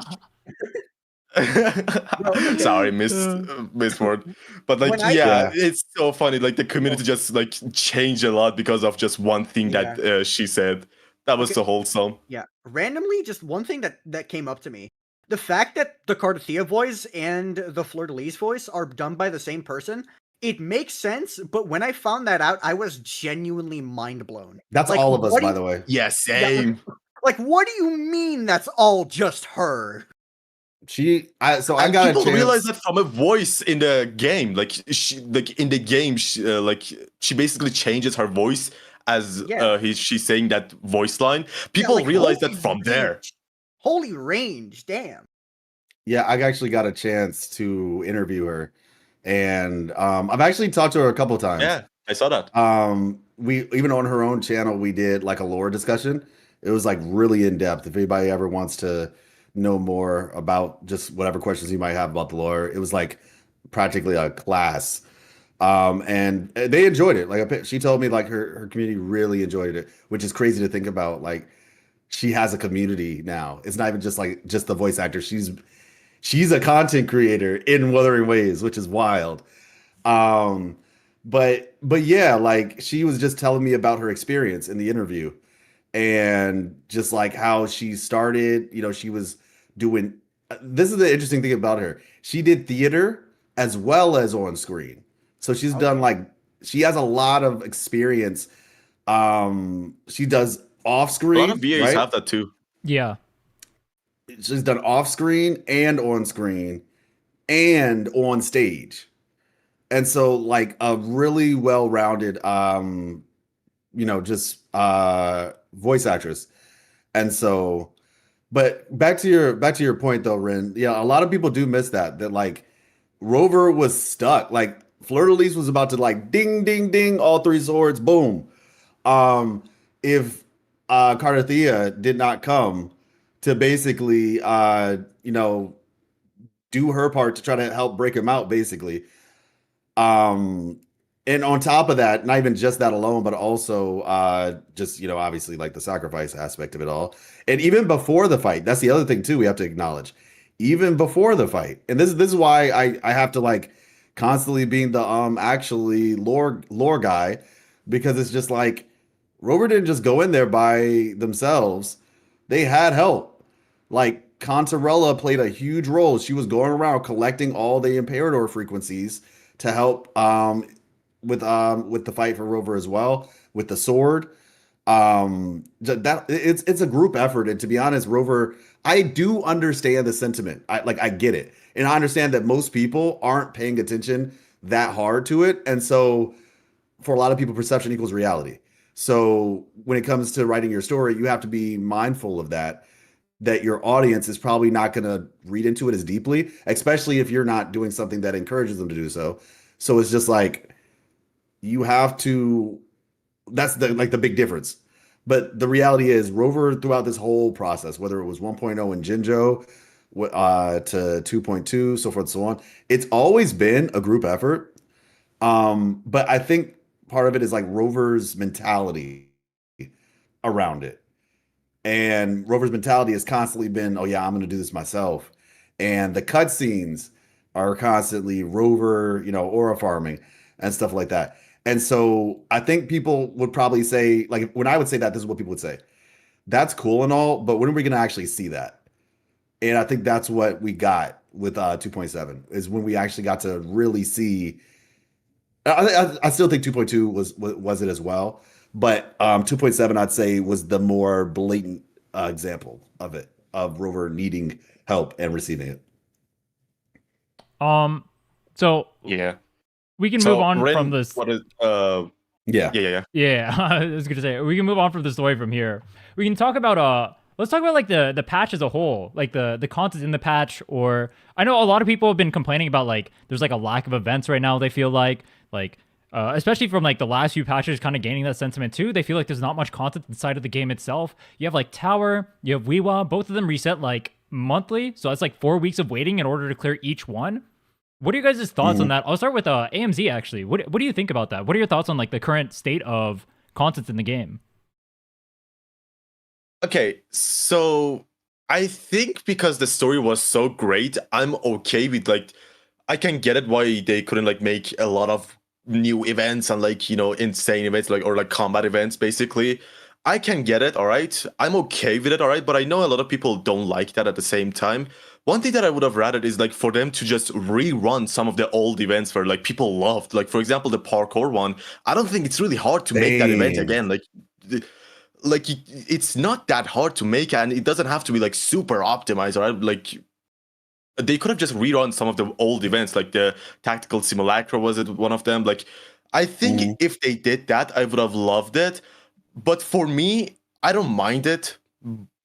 okay. Sorry, miss word, but like When I- yeah, it's so funny. Like the community just like changed a lot because of just one thing Yeah. that she said. That was Okay. so wholesome. Yeah. Randomly, just one thing that came up to me. The fact that the Karithia voice and the Fleur-de-Lis voice are done by the same person, it makes sense, but when I found that out, I was genuinely mind blown. That's Like, all of us, what do by you- the way. Yeah, same. Like, what do you mean that's all just her? I And got a people chance. realize that from a voice in the game. Like in the game, she basically changes her voice as Yeah. she's saying that voice line. Yeah, People like, realize that holy from there. range. Holy range, damn. Yeah, I actually got a chance to interview her, and I've actually talked to her a couple times. Yeah, I saw that. We even on her own channel we did like a lore discussion. It was like really in depth. If anybody ever wants to know more about just whatever questions you might have about the lore, it was like practically a class. And they enjoyed it. Like she told me like her community really enjoyed it, which is crazy to think about. Like she has a community now. It's not even just like just the voice actor. She's a content creator in Wuthering Waves, which is wild. But yeah, like she was just telling me about her experience in the interview and just like how she started, she was doing this is the interesting thing about her. She did theater as well as on screen. So she's done like she has a lot of experience. She does off A screen. lot of VAs right? have that too. Yeah. She's done off screen and on screen and on stage. And so like a really well-rounded just voice actress. And so but back to your point though, Rhinne. Yeah, a lot of people do miss that like Rover was stuck. Like Fleur-de-Lis was about to like ding ding ding all three swords boom. If Karithia did not come to basically do her part to try to help break him out basically. And on top of that, not even just that alone, but also just obviously like the sacrifice aspect of it all. And even before the fight, that's the other thing too we have to acknowledge. Even before the fight. And this is why I have to like constantly being the actually lore guy, because it's just like Rover didn't just go in there by themselves. They had help. Like Contarella played a huge role. She was going around collecting all the Imperador frequencies to help with the fight for Rover as well, with the sword. That it's a group effort, and to be honest, Rover, I do understand the sentiment. I get it, and I understand that most people aren't paying attention that hard to it, and so for a lot of people, perception equals reality. So when it comes to writing your story, you have to be mindful of that your audience is probably not going to read into it as deeply, especially if you're not doing something that encourages them to do so. So it's just like you have to. That's the big difference. But the reality is, Rover throughout this whole process, whether it was 1.0 and Jinjo to 2.2, so forth and so on, it's always been a group effort. But I think part of it is like Rover's mentality around it. And Rover's mentality has constantly been, oh yeah, I'm going to do this myself. And the cutscenes are constantly Rover, aura farming and stuff like that. And so I think people would probably say, like, when I would say that, this is what people would say. That's cool and all, but when are we going to actually see that? And I think that's what we got with 2.7 is when we actually got to really see. I still think 2.2 was it as well, but 2.7 I'd say was the more blatant example of it, of Rover needing help and receiving it. So Yeah. we can So move on Rhinne, from this. what is Yeah. Yeah, I was gonna say we can move on from the story from here. We can talk about let's talk about like the patch as a whole, like the content in the patch. Or I know a lot of people have been complaining about like there's like a lack of events right now. They feel like especially from like the last few patches, kind of gaining that sentiment too. They feel like there's not much content inside of the game itself. You have like Tower, you have wuwa, both of them reset like monthly, so that's like 4 weeks of waiting in order to clear each one. What are you guys' thoughts on that? I'll start with AMZ actually. What do you think about that? What are your thoughts on like the current state of content in the game? Okay, so I think because the story was so great, I'm okay with like I can get it why they couldn't like make a lot of new events and like insane events like or like combat events basically. I can get it, all right. I'm okay with it, all right. But I know a lot of people don't like that at the same time. One thing that I would have rather is like for them to just rerun some of the old events where like people loved. Like for example, the parkour one. I don't think it's really hard to make that event Same. again. Like it's not that hard to make, and it doesn't have to be like super optimized, right? Like they could have just rerun some of the old events, like the tactical simulacra was it one of them. Like I think if they did that, I would have loved it. But for me, I don't mind it.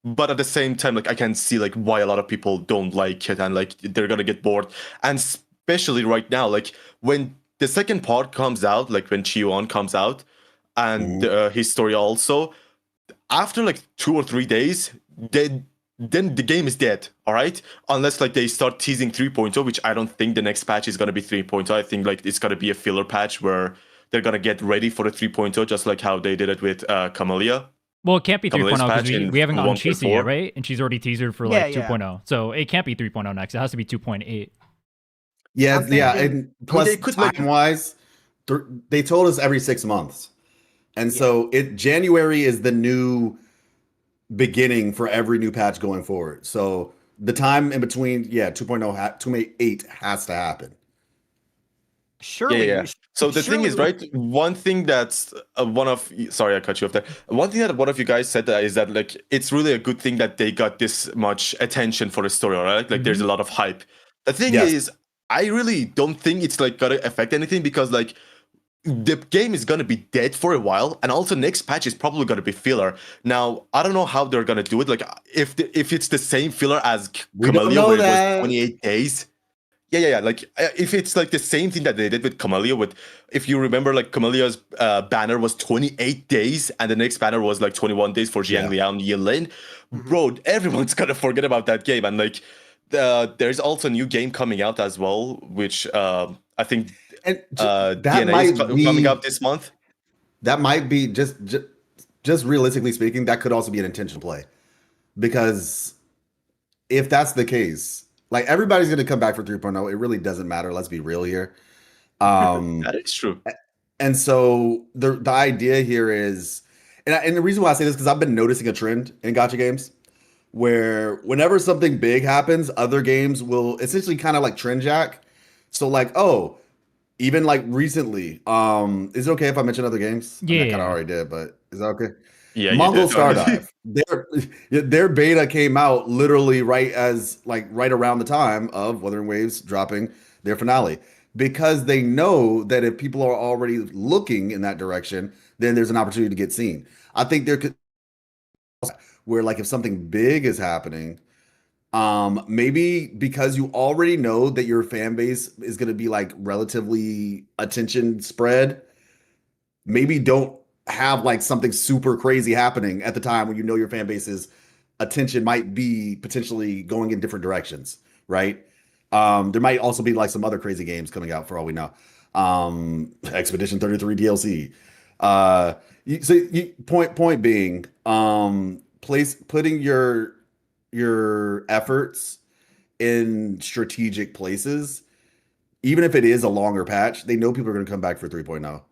But at the same time, like I can see like why a lot of people don't like it and like they're gonna get bored. And especially right now, like when the second part comes out, like when Chiyuan comes out, and his story also, after like 2 or 3 days, then the game is dead, all right? Unless like they start teasing 3.0, which I don't think the next patch is gonna be 3.0. I think like it's gonna be a filler patch where they're gonna get ready for the 3.0, just like how they did it with Camellia. Well, it can't be 3.0 because we haven't gotten Chisa 1.4. yet, right? And she's already teasered for like Yeah, 2.0. So it can't be 3.0 next. It has to be 2.8. Yeah, I'm yeah, thinking- and plus they could, like- time-wise, they told us every 6 months, and so January is the new beginning for every new patch going forward. So the time in between, 2.0, 2.8 has to happen. Surely. Yeah. So the thing is, right? One thing that's sorry, I cut you off there. One thing that one of you guys said is that like it's really a good thing that they got this much attention for the story, right? Like there's a lot of hype. The thing is, I really don't think it's like gonna affect anything because like the game is gonna be dead for a while, and also next patch is probably gonna be filler. Now I don't know how they're gonna do it. Like if it's the same filler as We don't Camellia, know where it that. was 28 days. Yeah. Like if it's like the same thing that they did with Camellia, if you remember, like Camelia's banner was 28 days, and the next banner was like 21 days for Jiang Liao and Yilin. Bro, everyone's gonna forget about that game, and like there's also a new game coming out as well, which I think And that DNA might is be coming out this month. That might be just realistically speaking, that could also be an intentional play, because if that's the case, like everybody's going to come back for 3.0. It really doesn't matter. Let's be real here. That is true. And so the idea here is, and the reason why I say this because I've been noticing a trend in gacha games where whenever something big happens, other games will essentially kind of like trend jack. So like, oh, even like recently, is it okay if I mention other games? Yeah. I kind of already did, but is that okay? Yeah, Mongol you did. Stardive. Their beta came out literally right around the time of Wuthering Waves dropping their finale, because they know that if people are already looking in that direction, then there's an opportunity to get seen. I think there could where like if something big is happening, maybe because you already know that your fan base is going to be like relatively attention spread, maybe don't have like something super crazy happening at the time when you know your fan base's attention might be potentially going in different directions, right? There might also be like some other crazy games coming out for all we know. Expedition 33 DLC. Point being, putting your efforts in strategic places, even if it is a longer patch, they know people are going to come back for 3.0.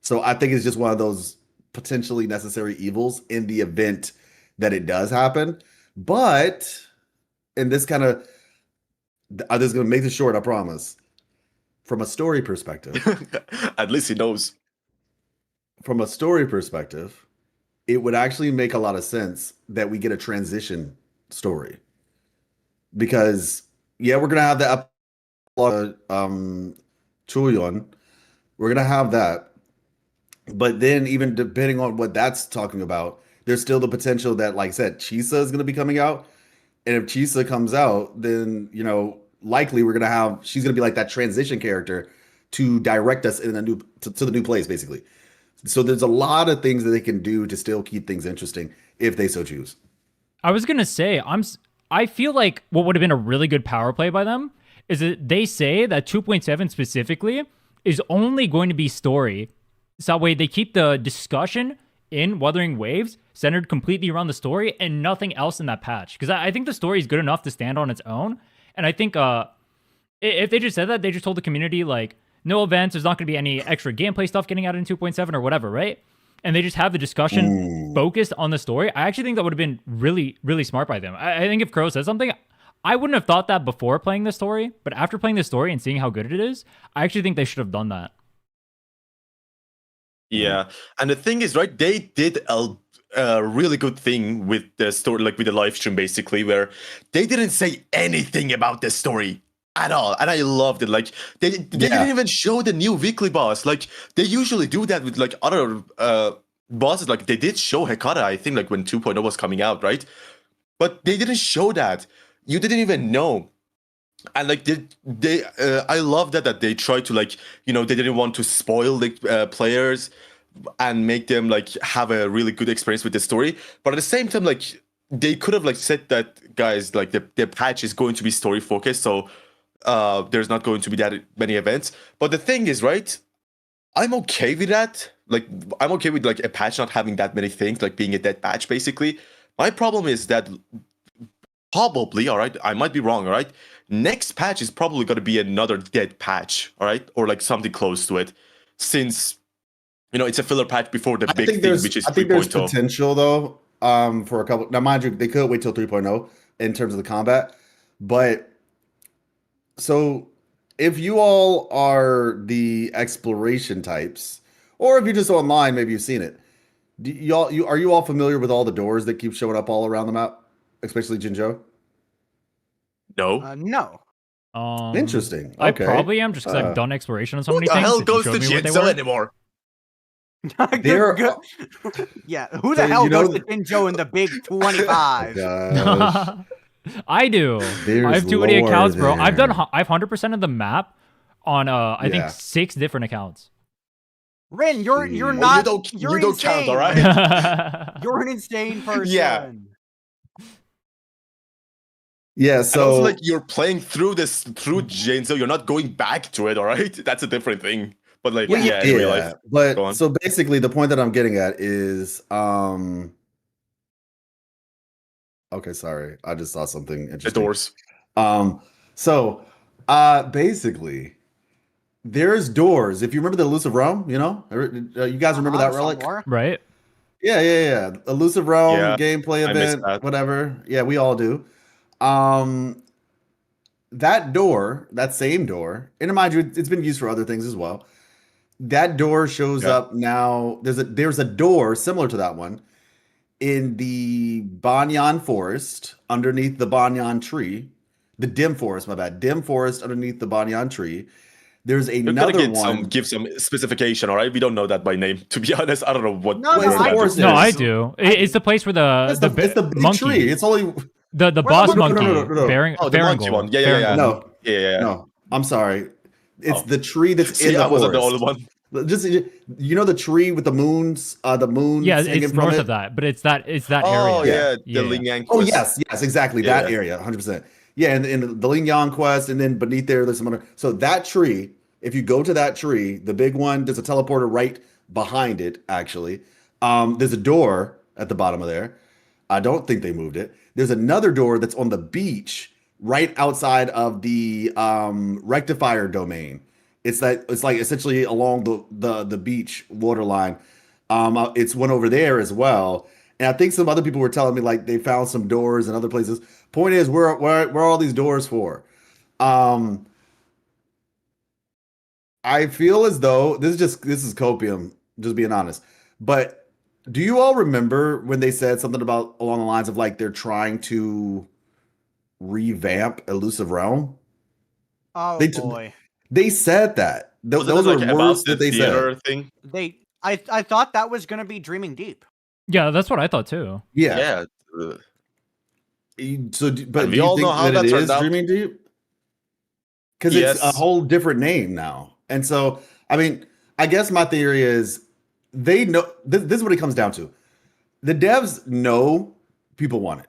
So I think it's just one of those potentially necessary evils in the event that it does happen. But, and this kind of, I'm just gonna make this short, I promise. From a story perspective, At least he knows. from a story perspective, it would actually make a lot of sense that we get a transition story. Because yeah, we're gonna have the Chuyon. We're gonna have that. But then even depending on what that's talking about, there's still the potential that, like I said, Chisa is gonna be coming out. And if Chisa comes out, then likely we're gonna have she's gonna be like that transition character to direct us in a new to the new place, basically. So there's a lot of things that they can do to still keep things interesting if they so choose. I was gonna say I feel like what would have been a really good power play by them is that they say that 2.7 specifically is only going to be story. So that way they keep the discussion in Wuthering Waves centered completely around the story and nothing else in that patch. Because I think the story is good enough to stand on its own. And I think if they just said that, they just told the community like no events, there's not going to be any extra gameplay stuff getting out in 2.7 or whatever, right? And they just have the discussion focused on the story. I actually think that would have been really, really smart by them. I think if Crow says something, I wouldn't have thought that before playing the story, but after playing the story and seeing how good it is, I actually think they should have done that. Yeah, and the thing is, right? They did a really good thing with the story, like with the live stream, basically, where they didn't say anything about the story at all, and I loved it. Like they didn't even show the new weekly boss. Like they usually do that with like other bosses. Like they did show Hekata, I think, like when 2.0 was coming out, right? But they didn't show that. You didn't even know. And like I love that they tried to like they didn't want to spoil the players and make them like have a really good experience with the story, but at the same time like they could have like said that guys like the patch is going to be story focused, so there's not going to be that many events. But the thing is, right, I'm okay with that. Like I'm okay with like a patch not having that many things, like being a dead patch basically. My problem is that probably, all right, I might be wrong, all right, next patch is probably going to be another dead patch, all right, or like something close to it, since it's a filler patch before the big thing, which is 3.0. I think there's potential though, for a couple. Now, mind you, they could wait till 3.0 in terms of the combat, but so if you all are the exploration types, or if you're just online, maybe you've seen it. Are you all familiar with all the doors that keep showing up all around the map, especially Jinzhou? No. No. Interesting. I Okay. probably am just because I've done exploration on so many Who the things. hell that you goes showed to me what they Jinzhou were. anymore? There Good- Yeah, who the So, hell you know- goes to Jinzhou in the big 25? Gosh. I do. There's I have too many lore accounts, bro. I've there. 100% of the map on I think Yeah. 6 different accounts. Rhinne, you're Mm. not. You don't count, insane, all right? Rhinne. You're an insane person. Yeah. Yeah, And so also, like, you're playing through Jinzhou, you're not going back to it, all right? That's a different thing. But like, Well, yeah, in real life. Go but on. so basically the point that I'm getting at is okay, sorry. I just saw something The interesting. doors. So basically there's doors. If you remember the Elusive Realm, you guys remember that relic? Somewhere. Right? Yeah. Elusive Realm Yeah, gameplay I missed event, that. whatever. Yeah, we all do. That door, that same door, and mind you, it's been used for other things as well. That door shows Yeah. up now. There's a door similar to that one in the Banyan Forest underneath the Banyan tree. The Dim Forest, my bad. Dim Forest underneath the Banyan tree. There's You're another gonna one. give some specification, all right? We don't know that by name. To be honest, I don't know what. No, where it's the that forest is. No, I Yes. do. It's the place where the it's the big monkey, tree. It's only the Where boss the- no, monkey, no. Baring, Oh, the monkey Faringal. one. Yeah. Faringal. no, Yeah. no. I'm sorry. It's Oh. the tree that's See, in the I wasn't forest. the only one. Just the tree with the moons, Yeah, hanging it's from north it. of that, but it's that Oh, area. yeah, the Ling Yang Oh quest. yes, exactly Yeah. that area, 100%. Yeah, and in the Ling Yang quest, and then beneath there's some other. So that tree, if you go to that tree, the big one, there's a teleporter right behind it. Actually, there's a door at the bottom of there. I don't think they moved it. There's another door that's on the beach, right outside of the rectifier domain. It's like essentially along the beach waterline. It's one over there as well. And I think some other people were telling me like they found some doors in other places. Point is, where are all these doors for? Um, I feel as though this is copium, just being honest. But do you all remember when they said something about along the lines of like they're trying to revamp Elusive Realm? Oh They t boy. they said that. Wasn't it Those were like about words the that they said. theater thing? I thought that was gonna be Dreaming Deep. Yeah, that's what I thought too. Yeah. Yeah. But And do we you all know think how that it that turned is out. Dreaming Deep? Because it's a Yes. whole different name now. And so, I mean, I guess my theory is they know this is what it comes down to. The devs know people want it.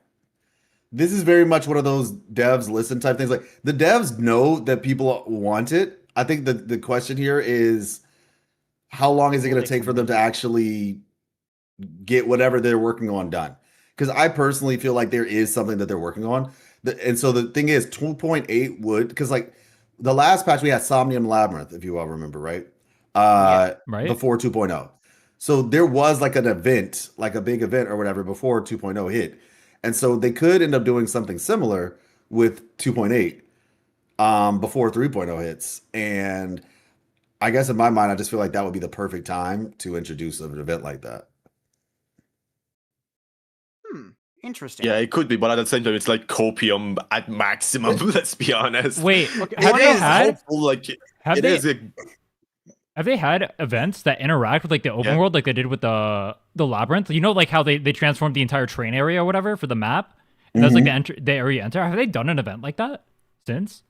This is very much one of those devs listen type things. Like the devs know that people want it. I think the question here is how long is it going to take for them to actually get whatever they're working on done? Because I personally feel like there is something that they're working on. And so the thing is, 2.8 would, because like the last patch we had Somnium Labyrinth, if you all remember, right? Right? Before 2.0. So there was like an event, like a big event or whatever before 2.0 hit. And so they could end up doing something similar with 2.8 before 3.0 hits. And I guess in my mind, I just feel like that would be the perfect time to introduce an event like that. Interesting. Yeah, it could be, but at the same time, it's like copium at maximum. Let's be honest. Wait, Okay, have It they is had hopeful, like have it they is. have they had events that interact with like the open Yeah. world like they did with the labyrinth? You know, like how they transformed the entire train area or whatever for the map, and that's like the area you enter. Have they done an event like that since?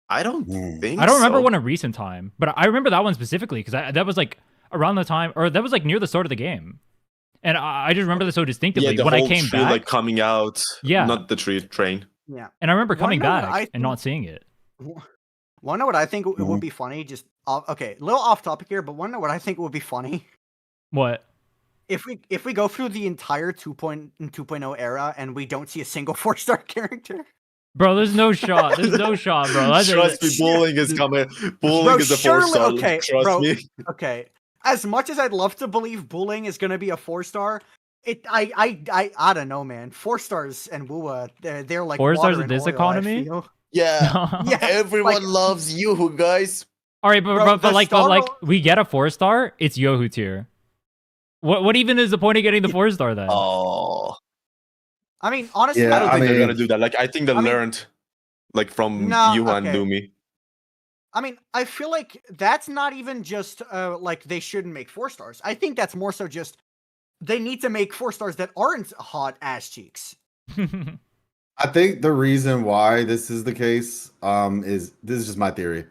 I don't think. I don't remember so. one in recent time, but I remember that one specifically because that was like around the time, or that was like near the start of the game, and I just remember this so distinctively Yeah, the when I whole came tree back. like coming out. Yeah. Not the tree train. Yeah. And I remember Wanna coming know what back I and think? not seeing it. Wanna know what I think it would be funny? Just okay, a little off topic here, but wanna know what I think would be funny? What? If we go through the entire 2.0 era and we don't see a single 4-star character. Bro, there's no shot. There's no shot, bro. Trust me, bullying is coming. Bullying Bro, is a surely- 4-star. okay, Trust bro. me. Okay. As much as I'd love to believe bullying is gonna be a 4-star, I don't know, man. 4-stars and wuwa, they're like 4 stars water in and this oil, I economy? feel. Yeah, Yeah, everyone like- loves you, guys. All right, Bro, but the like star we get a 4-star. It's Yohu tier. What even is the point of getting the 4-star then? Oh, I mean, honestly, Yeah, I don't I think they're mean- gonna do that. Like, I think they I mean- learned, like from No, you and okay. Lumi. I mean, I feel like that's not even just like they shouldn't make 4-stars. I think that's more so just they need to make 4-stars that aren't hot ass cheeks. I think the reason why this is the case is this is just my theory.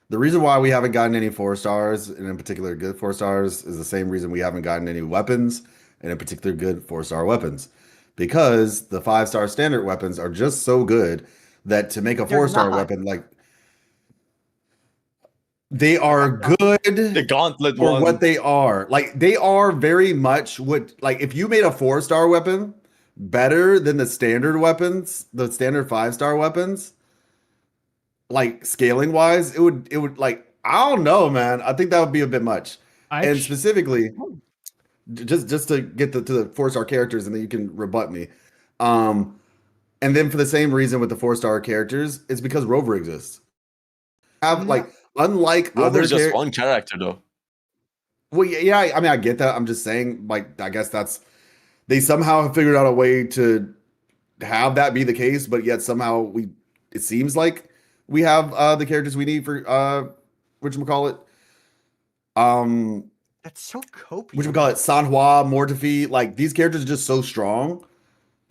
The reason why we haven't gotten any 4-stars, and in particular good 4-stars, is the same reason we haven't gotten any weapons, and in particular good 4-star weapons. Because the 5-star standard weapons are just so good that to make a They're 4-star not. weapon, like they are good The gauntlet for one. what they are. Like they are very much what like if you made a 4-star weapon better than the standard weapons, the standard 5-star weapons, like scaling wise, it would like I don't know, man. I think that would be a bit much. And specifically, just to get to the 4-star characters, and then you can rebut me. And then for the same reason with the 4-star characters, it's because Rover exists. Have like unlike Rover other is just one character, though. well, yeah, I mean, I get that. I'm just saying, like, I guess that's they somehow have figured out a way to have that be the case, but yet somehow it seems like we have the characters we need for whatchamacallit. That's so copious. Whatchamacallit, Sanhua, Mortefi, like these characters are just so strong.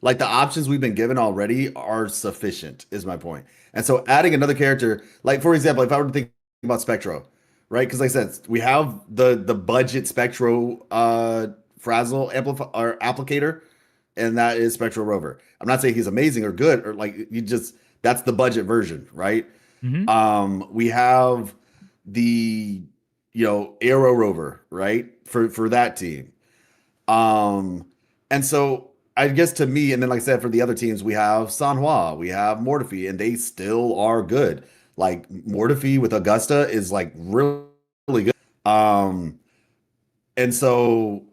Like the options we've been given already are sufficient, is my point. And so adding another character, like for example, if I were to think about Spectro, right? Because like I said, we have the budget Spectro frazzle applicator, and that is Spectro Rover. I'm not saying he's amazing or good or like you just that's the budget version, right? We have the Aero Rover, right? For that team. And so I guess to me, and then like I said, for the other teams, we have Sanhua, we have Mortefi, and they still are good. Like Mortefi with Augusta is like really, really good. And so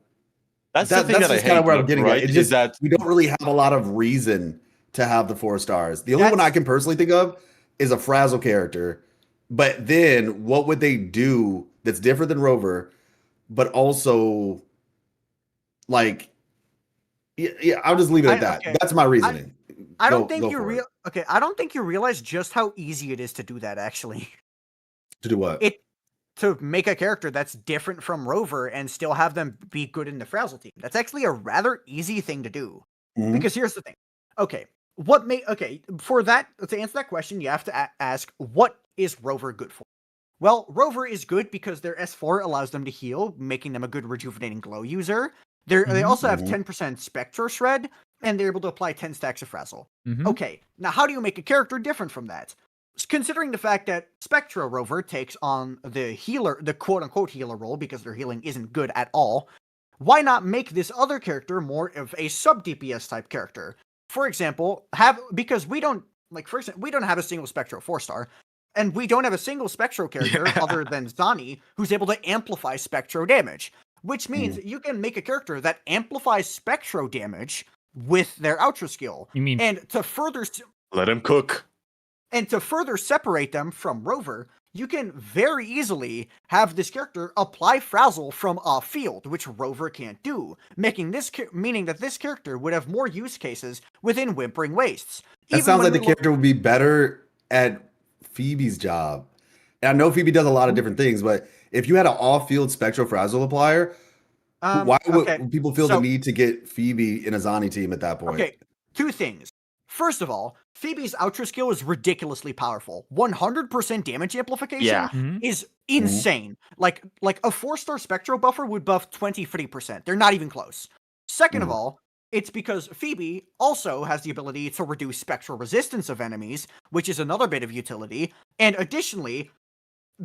That's the thing that I just hate. kind of where I'm getting right? at. It's Is just that we don't really have a lot of reason to have the 4 stars. The only one I can personally think of is a Frazzle character. But then what would they do that's different than Rover, but also like yeah, I'll just leave it at that. Okay. That's my reasoning. I don't think you I don't think you realize just how easy it is to do that actually. To do what? To make a character that's different from Rover and still have them be good in the Frazzle team. That's actually a rather easy thing to do. Mhm. Because here's the thing. Okay, for that, to answer that question, you have to ask, what is Rover good for? Well, Rover is good because their S4 allows them to heal, making them a good rejuvenating glow user. They also have 10% Spectro Shred, and they're able to apply 10 stacks of Frazzle. Okay, now how do you make a character different from that? Considering the fact that Spectro Rover takes on the quote-unquote healer role because their healing isn't good at all, why not make this other character more of a sub-DPS type character? For example, because we don't have a single Spectro 4-star, and we don't have a single Spectro character other than Zani who's able to amplify Spectro damage, which means you can make a character that amplifies Spectro damage with their Ultra skill. You mean Let him cook. And to further separate them from Rover, you can very easily have this character apply Frazzle from off field, which Rover can't do, meaning that this character would have more use cases within Whimpering Wastes. That sounds like the character would be better at Phoebe's job. And I know Phoebe does a lot of different things, but if you had an off-field Spectro Frazzle applier, why would people feel the need to get Phoebe in a Zani team at that point? Okay, 2 things. First of all, Phoebe's Ultra skill is ridiculously powerful. 100% damage amplification is insane. Like a 4-star Spectro buffer would buff 20-30%. They're not even close. Second of all, it's because Phoebe also has the ability to reduce spectral resistance of enemies, which is another bit of utility. And additionally,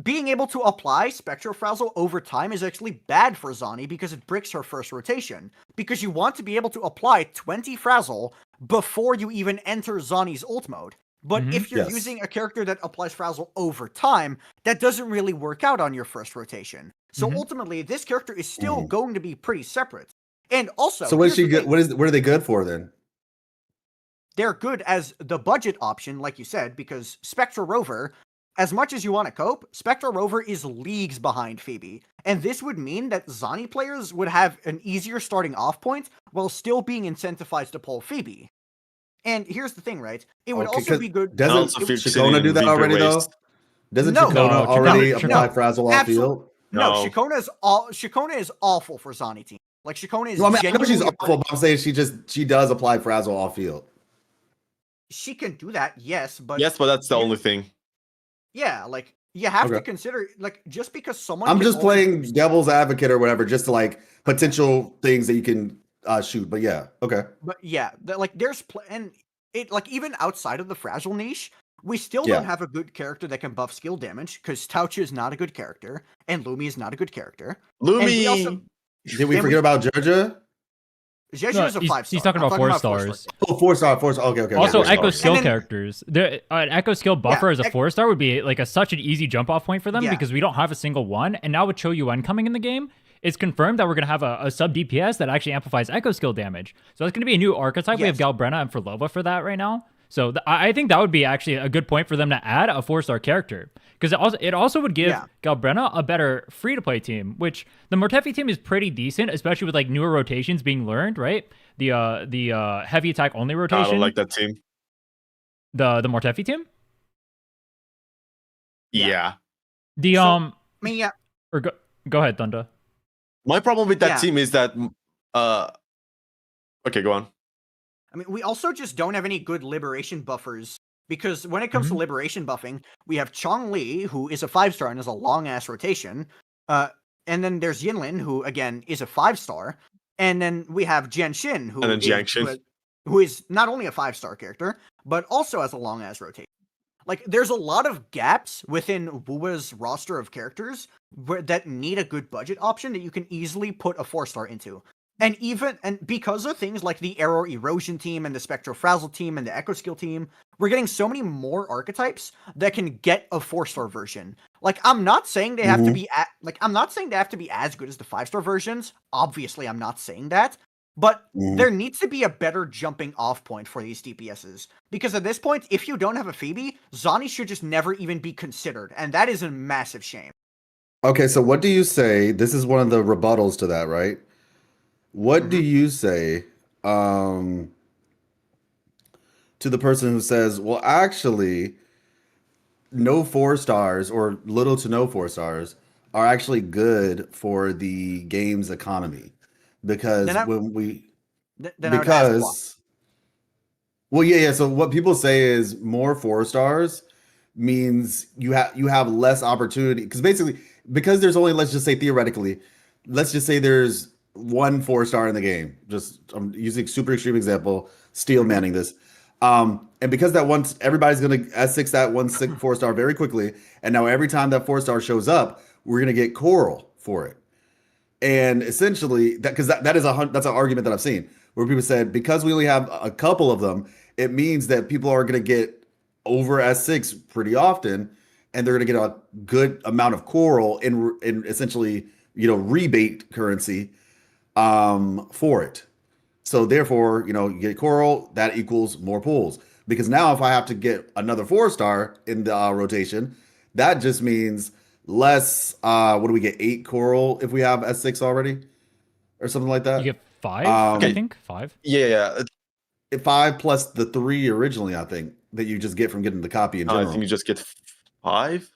being able to apply Spectro Frazzle over time is actually bad for Zani because it bricks her first rotation. Because you want to be able to apply 20 Frazzle before you even enter Zani's ult mode. But if you're using a character that applies Frazzle over time, that doesn't really work out on your first rotation. So ultimately, this character is still going to be pretty separate. And also, so what is she good? What are they good for then? They're good as the budget option, like you said, because Spectra Rover, as much as you want to cope, Spectra Rover is leagues behind Phoebe. And this would mean that Zani players would have an easier starting off point while still being incentivized to pull Phoebe. And here's the thing, right? It would also be good. Doesn't Shikona do that already, though? Doesn't Shikona already apply Frazzle off field? No, Shikona is awful for Zani team. Like, Shikona is I know she's awful, but I'm saying she does apply Frazzle off field. She can do that, yes, but that's the only thing. Yeah, like, you have to consider, like, just because someone... I'm just playing devil's advocate or whatever, just to, like, potential things that you can shoot, but yeah, okay. But yeah, like, there's... and it, like, even outside of the Fragile niche, we still don't have a good character that can buff skill damage, because Tauchi is not a good character, and Lumi is not a good character. Lumi! Did we forget about Jojo? Jeju is a 5-star. He's talking about 4 stars. Oh, 4-star. Okay. Also, okay, Echo skill characters. An Echo skill buffer as a 4-star would be like such an easy jump off point for them because we don't have a single one. And now with Cho Yuen coming in the game, it's confirmed that we're going to have a sub DPS that actually amplifies Echo skill damage. So that's going to be a new archetype. We have Galbrenna and Ferlova for that right now. So I think that would be actually a good point for them to add a 4-star character. Because it also would give Galbrenna a better free-to-play team, which the Mortefi team is pretty decent, especially with like newer rotations being learned, right? The heavy attack only rotation. I don't like that team. The Mortefi team? Yeah. Or go ahead, Thunder. My problem with that team is that okay, go on. I mean, we also just don't have any good liberation buffers, because when it comes to liberation buffing, we have Chong-Li, who is a 5-star and is a long-ass rotation, and then there's Yinlin, who, again, is a 5-star, and then we have Jianshin, who is not only a 5-star character, but also has a long-ass rotation. Like, there's a lot of gaps within wuwa's roster of characters that need a good budget option that you can easily put a 4-star into. And because of things like the Arrow Erosion team and the Spectro Frazzle team and the Echo Skill team, we're getting so many more archetypes that can get a 4-star version. Like, I'm not saying they have to be I'm not saying they have to be as good as the 5-star versions. Obviously, I'm not saying that. But Mhm. there needs to be a better jumping off point for these DPSs. Because at this point, if you don't have a Phoebe, Zani should just never even be considered. And that is a massive shame. Okay, so what do you say? This is one of the rebuttals to that, right? What do you say to the person who says, well, actually, no 4 stars or little to no 4 stars are actually good for the game's economy? Because Then I, when we, then I would ask why. because, well, yeah. So what people say is more 4 stars means you have less opportunity because basically because there's only, let's just say theoretically, let's just say there's one 4 star in the game. Just I'm using super extreme example, steel manning this. And because that one, everybody's gonna S6 that 4 star very quickly, and now every time that 4 star shows up, we're gonna get coral for it. And essentially, that because that is that's an argument that I've seen where people said because we only have a couple of them, it means that people are going to get over S6 pretty often, and they're going to get a good amount of coral in essentially rebate currency for it. So therefore, you get coral that equals more pulls because now if I have to get another 4 star in the rotation, that just means less. What do we get? 8 coral if we have S6 already, or something like that. You get 5, Um, I think 5. Yeah. 5 plus the 3 originally, I think, that you just get from getting the copy in I general. think you just get 5.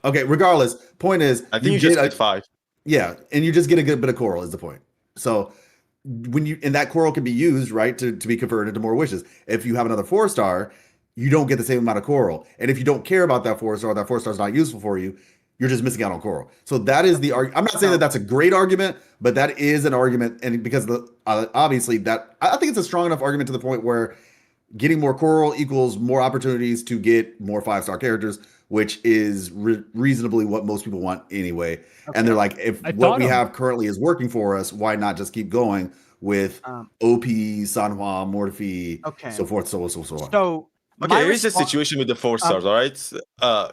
Okay, regardless, point is I think you just get 5. Yeah, and you just get a good bit of coral is the point. So and that coral can be used, right, to be converted to more wishes. If you have another 4 star, you don't get the same amount of coral. And if you don't care about that 4 star, that 4 star is not useful for you, you're just missing out on coral. So that is the argument. I'm not saying that that's a great argument, but that is an argument. And because obviously that, I think it's a strong enough argument to the point where getting more coral equals more opportunities to get more 5 star characters, which is reasonably what most people want anyway. Okay. And they're like, if what we have currently is working for us, why not just keep going with OP, Sanhua, Morphe, so forth, so on. So okay, here's the situation with the 4 stars, all right?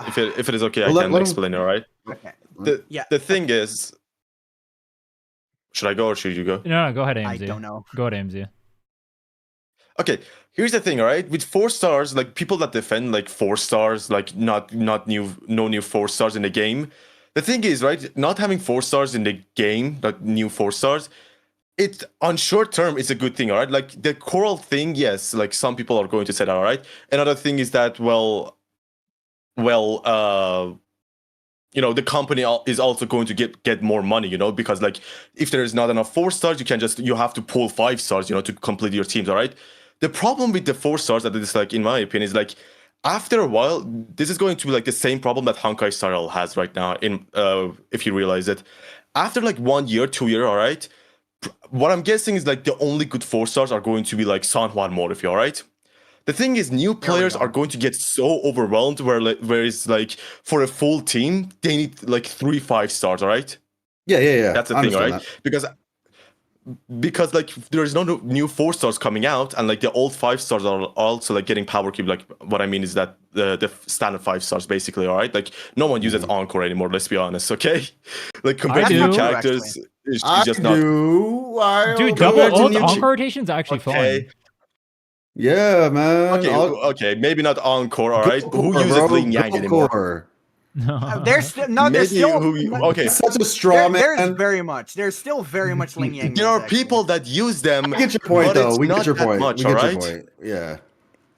If it is okay, I can explain it, all right? Okay. The thing is, should I go or should you go? No, go ahead, AMZ. I don't know. Go ahead, AMZ. Okay, here's the thing, all right? With 4 stars, like people that defend like 4 stars, like no new 4 stars in the game. The thing is, right, not having 4 stars in the game, like new 4 stars, it on short term it's a good thing, all right? Like the coral thing, yes, like some people are going to say that, all right? Another thing is that, the company is also going to get more money, because like if there is not enough 4 stars, you have to pull 5 stars, to complete your teams, all right? The problem with the 4 stars, that is like, in my opinion, is like after a while, this is going to be like the same problem that Honkai Star Rail has right now, if you realize it. After like 1 year, 2 year, all right? What I'm guessing is like the only good 4 stars are going to be like Sanhua and Morphe, all right? The thing is, new players are going to get so overwhelmed where it's like for a full team, they need like 3 5 stars, all right? Yeah. That's the thing, all right? That. Because like there's no new 4 stars coming out, and like the old 5 stars are also like getting power creep. Like what I mean is that the standard 5 stars basically, all right? Like no one uses Encore anymore, let's be honest, okay? Like compared to new characters, it's just not. Dude, double old Encore rotation's actually fun. Yeah, man. Okay, maybe not Encore, all right? Who uses Ling Yang anymore? There's still okay. Such a straw man. There's still very much Ling Yang. There are people that use them. I get your point, though. We get your point. Much, we get right? your point. Yeah.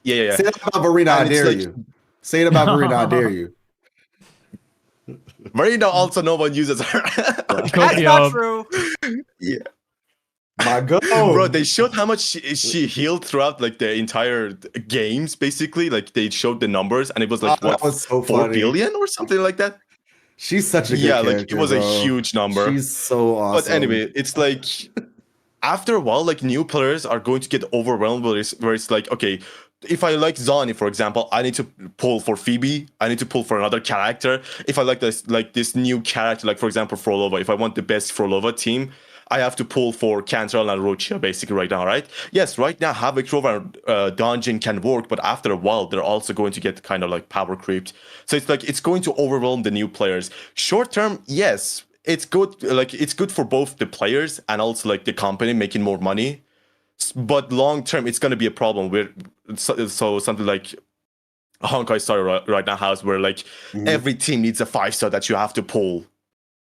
Yeah. Say that about Rhinne, I dare you. Say it about Rhinne, I dare you. Rhinne also no one uses her. That's not true. Yeah. My God, bro! They showed how much she healed throughout like the entire games. Basically, like they showed the numbers, and it was like what, was so 4 billion or something like that. She's such a good character, like it was a huge number. She's so awesome. But anyway, it's like after a while, like new players are going to get overwhelmed where it's like, okay, if I like Zani, for example, I need to pull for Phoebe. I need to pull for another character. If I like this new character, like for example, Frolova, if I want the best Frolova team, I have to pull for Cantrell and Rochia basically right now, right? Yes, right now Havoc Rover Dungeon can work, but after a while, they're also going to get kind of like power creeped. So it's like, it's going to overwhelm the new players. Short term, yes, it's good. Like it's good for both the players and also like the company making more money. But long term, it's gonna be a problem where so something like Honkai Star right now has where like every team needs a 5-star that you have to pull.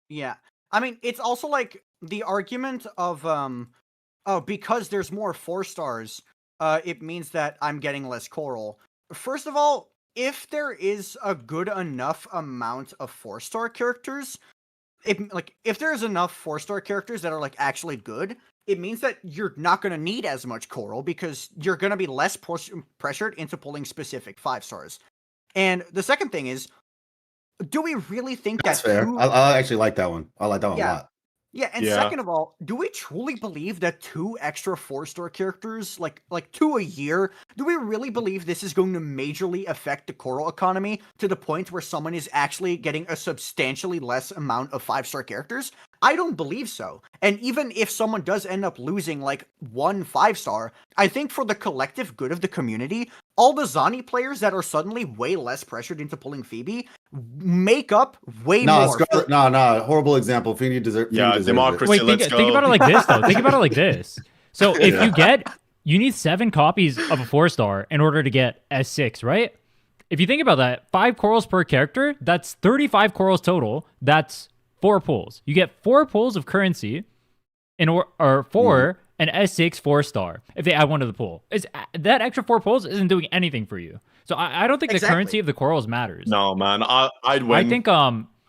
Yeah. I mean, it's also like the argument of oh, because there's more 4-stars, it means that I'm getting less coral. First of all, if there is a good enough amount of 4-star characters, if there's enough 4-star characters that are like actually good, it means that you're not going to need as much coral because you're going to be less pressured into pulling specific 5-stars. And the second thing is, do we really think That's that fair. two... I actually like that one. I like that one a lot. Yeah, and second of all, do we truly believe that 2 extra 4-star characters, like 2 a year, do we really believe this is going to majorly affect the coral economy to the point where someone is actually getting a substantially less amount of 5-star characters? I don't believe so. And even if someone does end up losing like 1 5-star, I think for the collective good of the community, all the Zani players that are suddenly way less pressured into pulling Phoebe make up way more. No, horrible example. Phoebe deserves. Democracy. Wait, Let's think go. about it like this, though. Think about it like this. So if you need 7 copies of a 4-star in order to get S6, right? If you think about that, 5 corals per character, that's 35 corals total. That's 4 pulls. You get 4 pulls of currency for an S6 4-star if they add 1 to the pool. That extra 4 pulls isn't doing anything for you. So I don't think the currency of the corals matters. No, man. I'd win. I think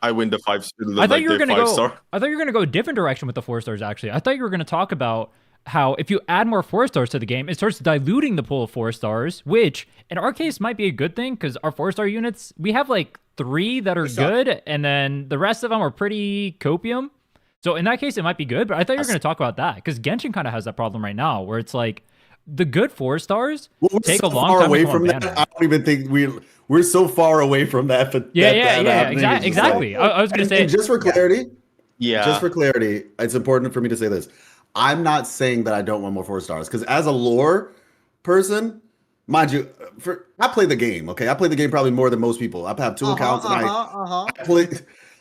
I win the 5. I thought you were gonna 5-star. I thought you were gonna go a different direction with the 4-stars. Actually, I thought you were gonna talk about how if you add more 4-stars to the game, it starts diluting the pool of 4-stars, which in our case might be a good thing because our 4-star units, we have like 3 that are good, and then the rest of them are pretty copium. So in that case, it might be good. But I thought you were going to talk about that because Genshin kind of has that problem right now, where it's like the good 4-stars take a long time away to from that. I don't even think we're so far away from that. Exactly. I was going to say, just for clarity. Yeah. Just for clarity, it's important for me to say this. I'm not saying that I don't want more 4-stars because as a lore person, mind you, I play the game. Okay, I play the game probably more than most people. I have 2 accounts and I play.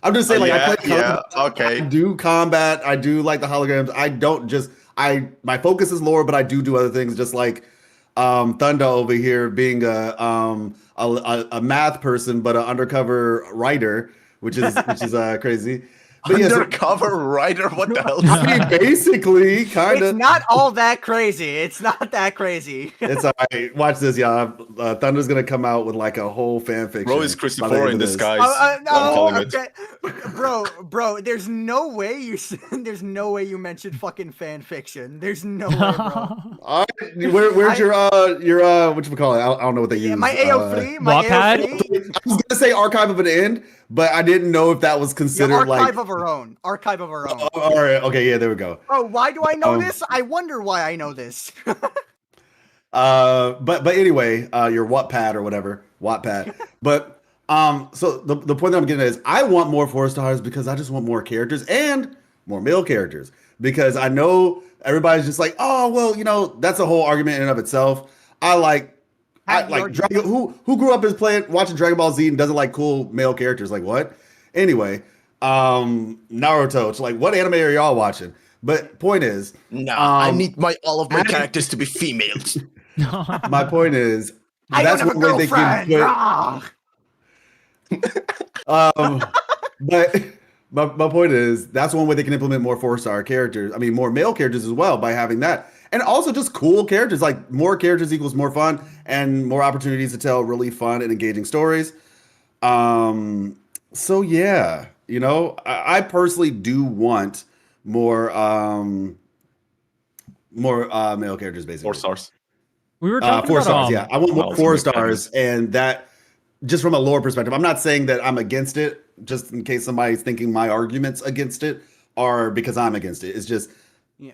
I'm just saying, I play combat. Okay. I do combat. I do like the holograms. I don't just. My focus is lore, but I do other things. Just like Thunder over here being a math person, but an undercover writer, which is crazy. But Undercover writer? What the hell? I mean, basically, kind of. It's not all that crazy. It's not that crazy. It's all right. Watch this, y'all. Thunder's gonna come out with like a whole fan fiction. Bro is Christopher in disguise. Okay. Bro, there's no way you mentioned fucking fan fiction. There's no way, bro. All right. Where's your what you call it? I don't know what they use. My AO3, Wattpad? I was gonna say Archive of an End, but I didn't know if that was considered Archive of our own. All right. Okay. Yeah. There we go. Oh, why do I know this? I wonder why I know this. But anyway, your Wattpad or whatever, Wattpad. But so the point that I'm getting at is I want more 4-stars because I just want more characters and more male characters because I know everybody's just like, oh well, that's a whole argument in and of itself. I like Dragon. Who grew up watching Dragon Ball Z and doesn't like cool male characters? Like what? Anyway, Naruto. It's like what anime are y'all watching? But point is, I need all of my characters to be females. My point is, that's one way they can put. But my point is, that's one way they can implement more 4-star characters. I mean, more male characters as well by having that, and also just cool characters. Like more characters equals more fun and more opportunities to tell really fun and engaging stories. So yeah, I personally do want more male characters, basically. 4 stars. We were talking 4 about, stars. Yeah, I want more 4-stars, and that just from a lore perspective. I'm not saying that I'm against it, just in case somebody's thinking my arguments against it are because I'm against it. It's just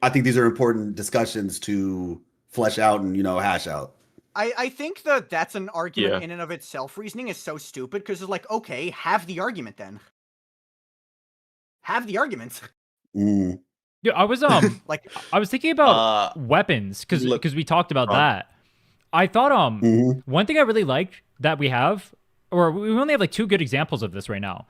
I think these are important discussions to flesh out and hash out. I think that's an argument in and of itself. Reasoning is so stupid because it's like, okay, have the argument then. Have the argument. Mm. Yeah, I was I was thinking about weapons because we talked about that. I thought one thing I really liked that we have, or we only have like 2 good examples of this right now.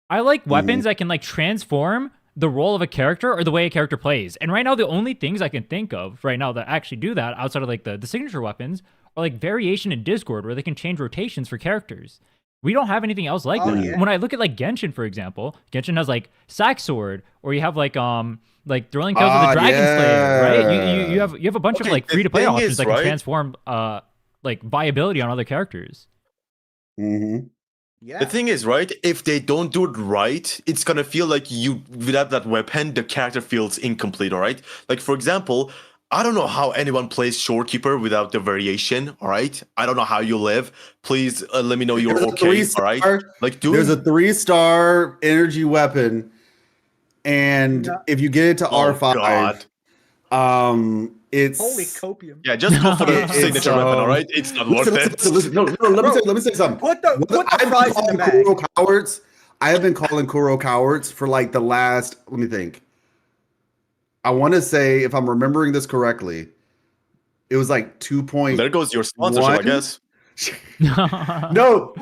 I like weapons that can like transform the role of a character or the way a character plays. And right now, the only things I can think of right now that actually do that outside of like the signature weapons are like variation in Discord where they can change rotations for characters. We don't have anything else like that. Yeah. When I look at like Genshin, for example, Genshin has like Sack Sword, or you have like Thrilling Tales of the Dragon Slayer, right? You have a bunch of like free to play thing options is, that can right? transform like viability on other characters. Mm-hmm. Yeah. The thing is, right, if they don't do it right, it's gonna feel like you, without that weapon, the character feels incomplete, all right? Like, for example, I don't know how anyone plays Shorekeeper without the variation, all right? I don't know how you live. Please let me know you're okay, all right? Like, There's a 3-star energy weapon, and if you get it to R5, it's Holy copium. Yeah, just go for the It's, signature weapon, all right? It's not worth it. listen, no, let me say something. Put the I've fries been in the calling bag. Kuro cowards. I have been calling Kuro cowards for like the last, let me think. I want to say, if I'm remembering this correctly, it was like 2.1. There goes your sponsorship, I guess. No.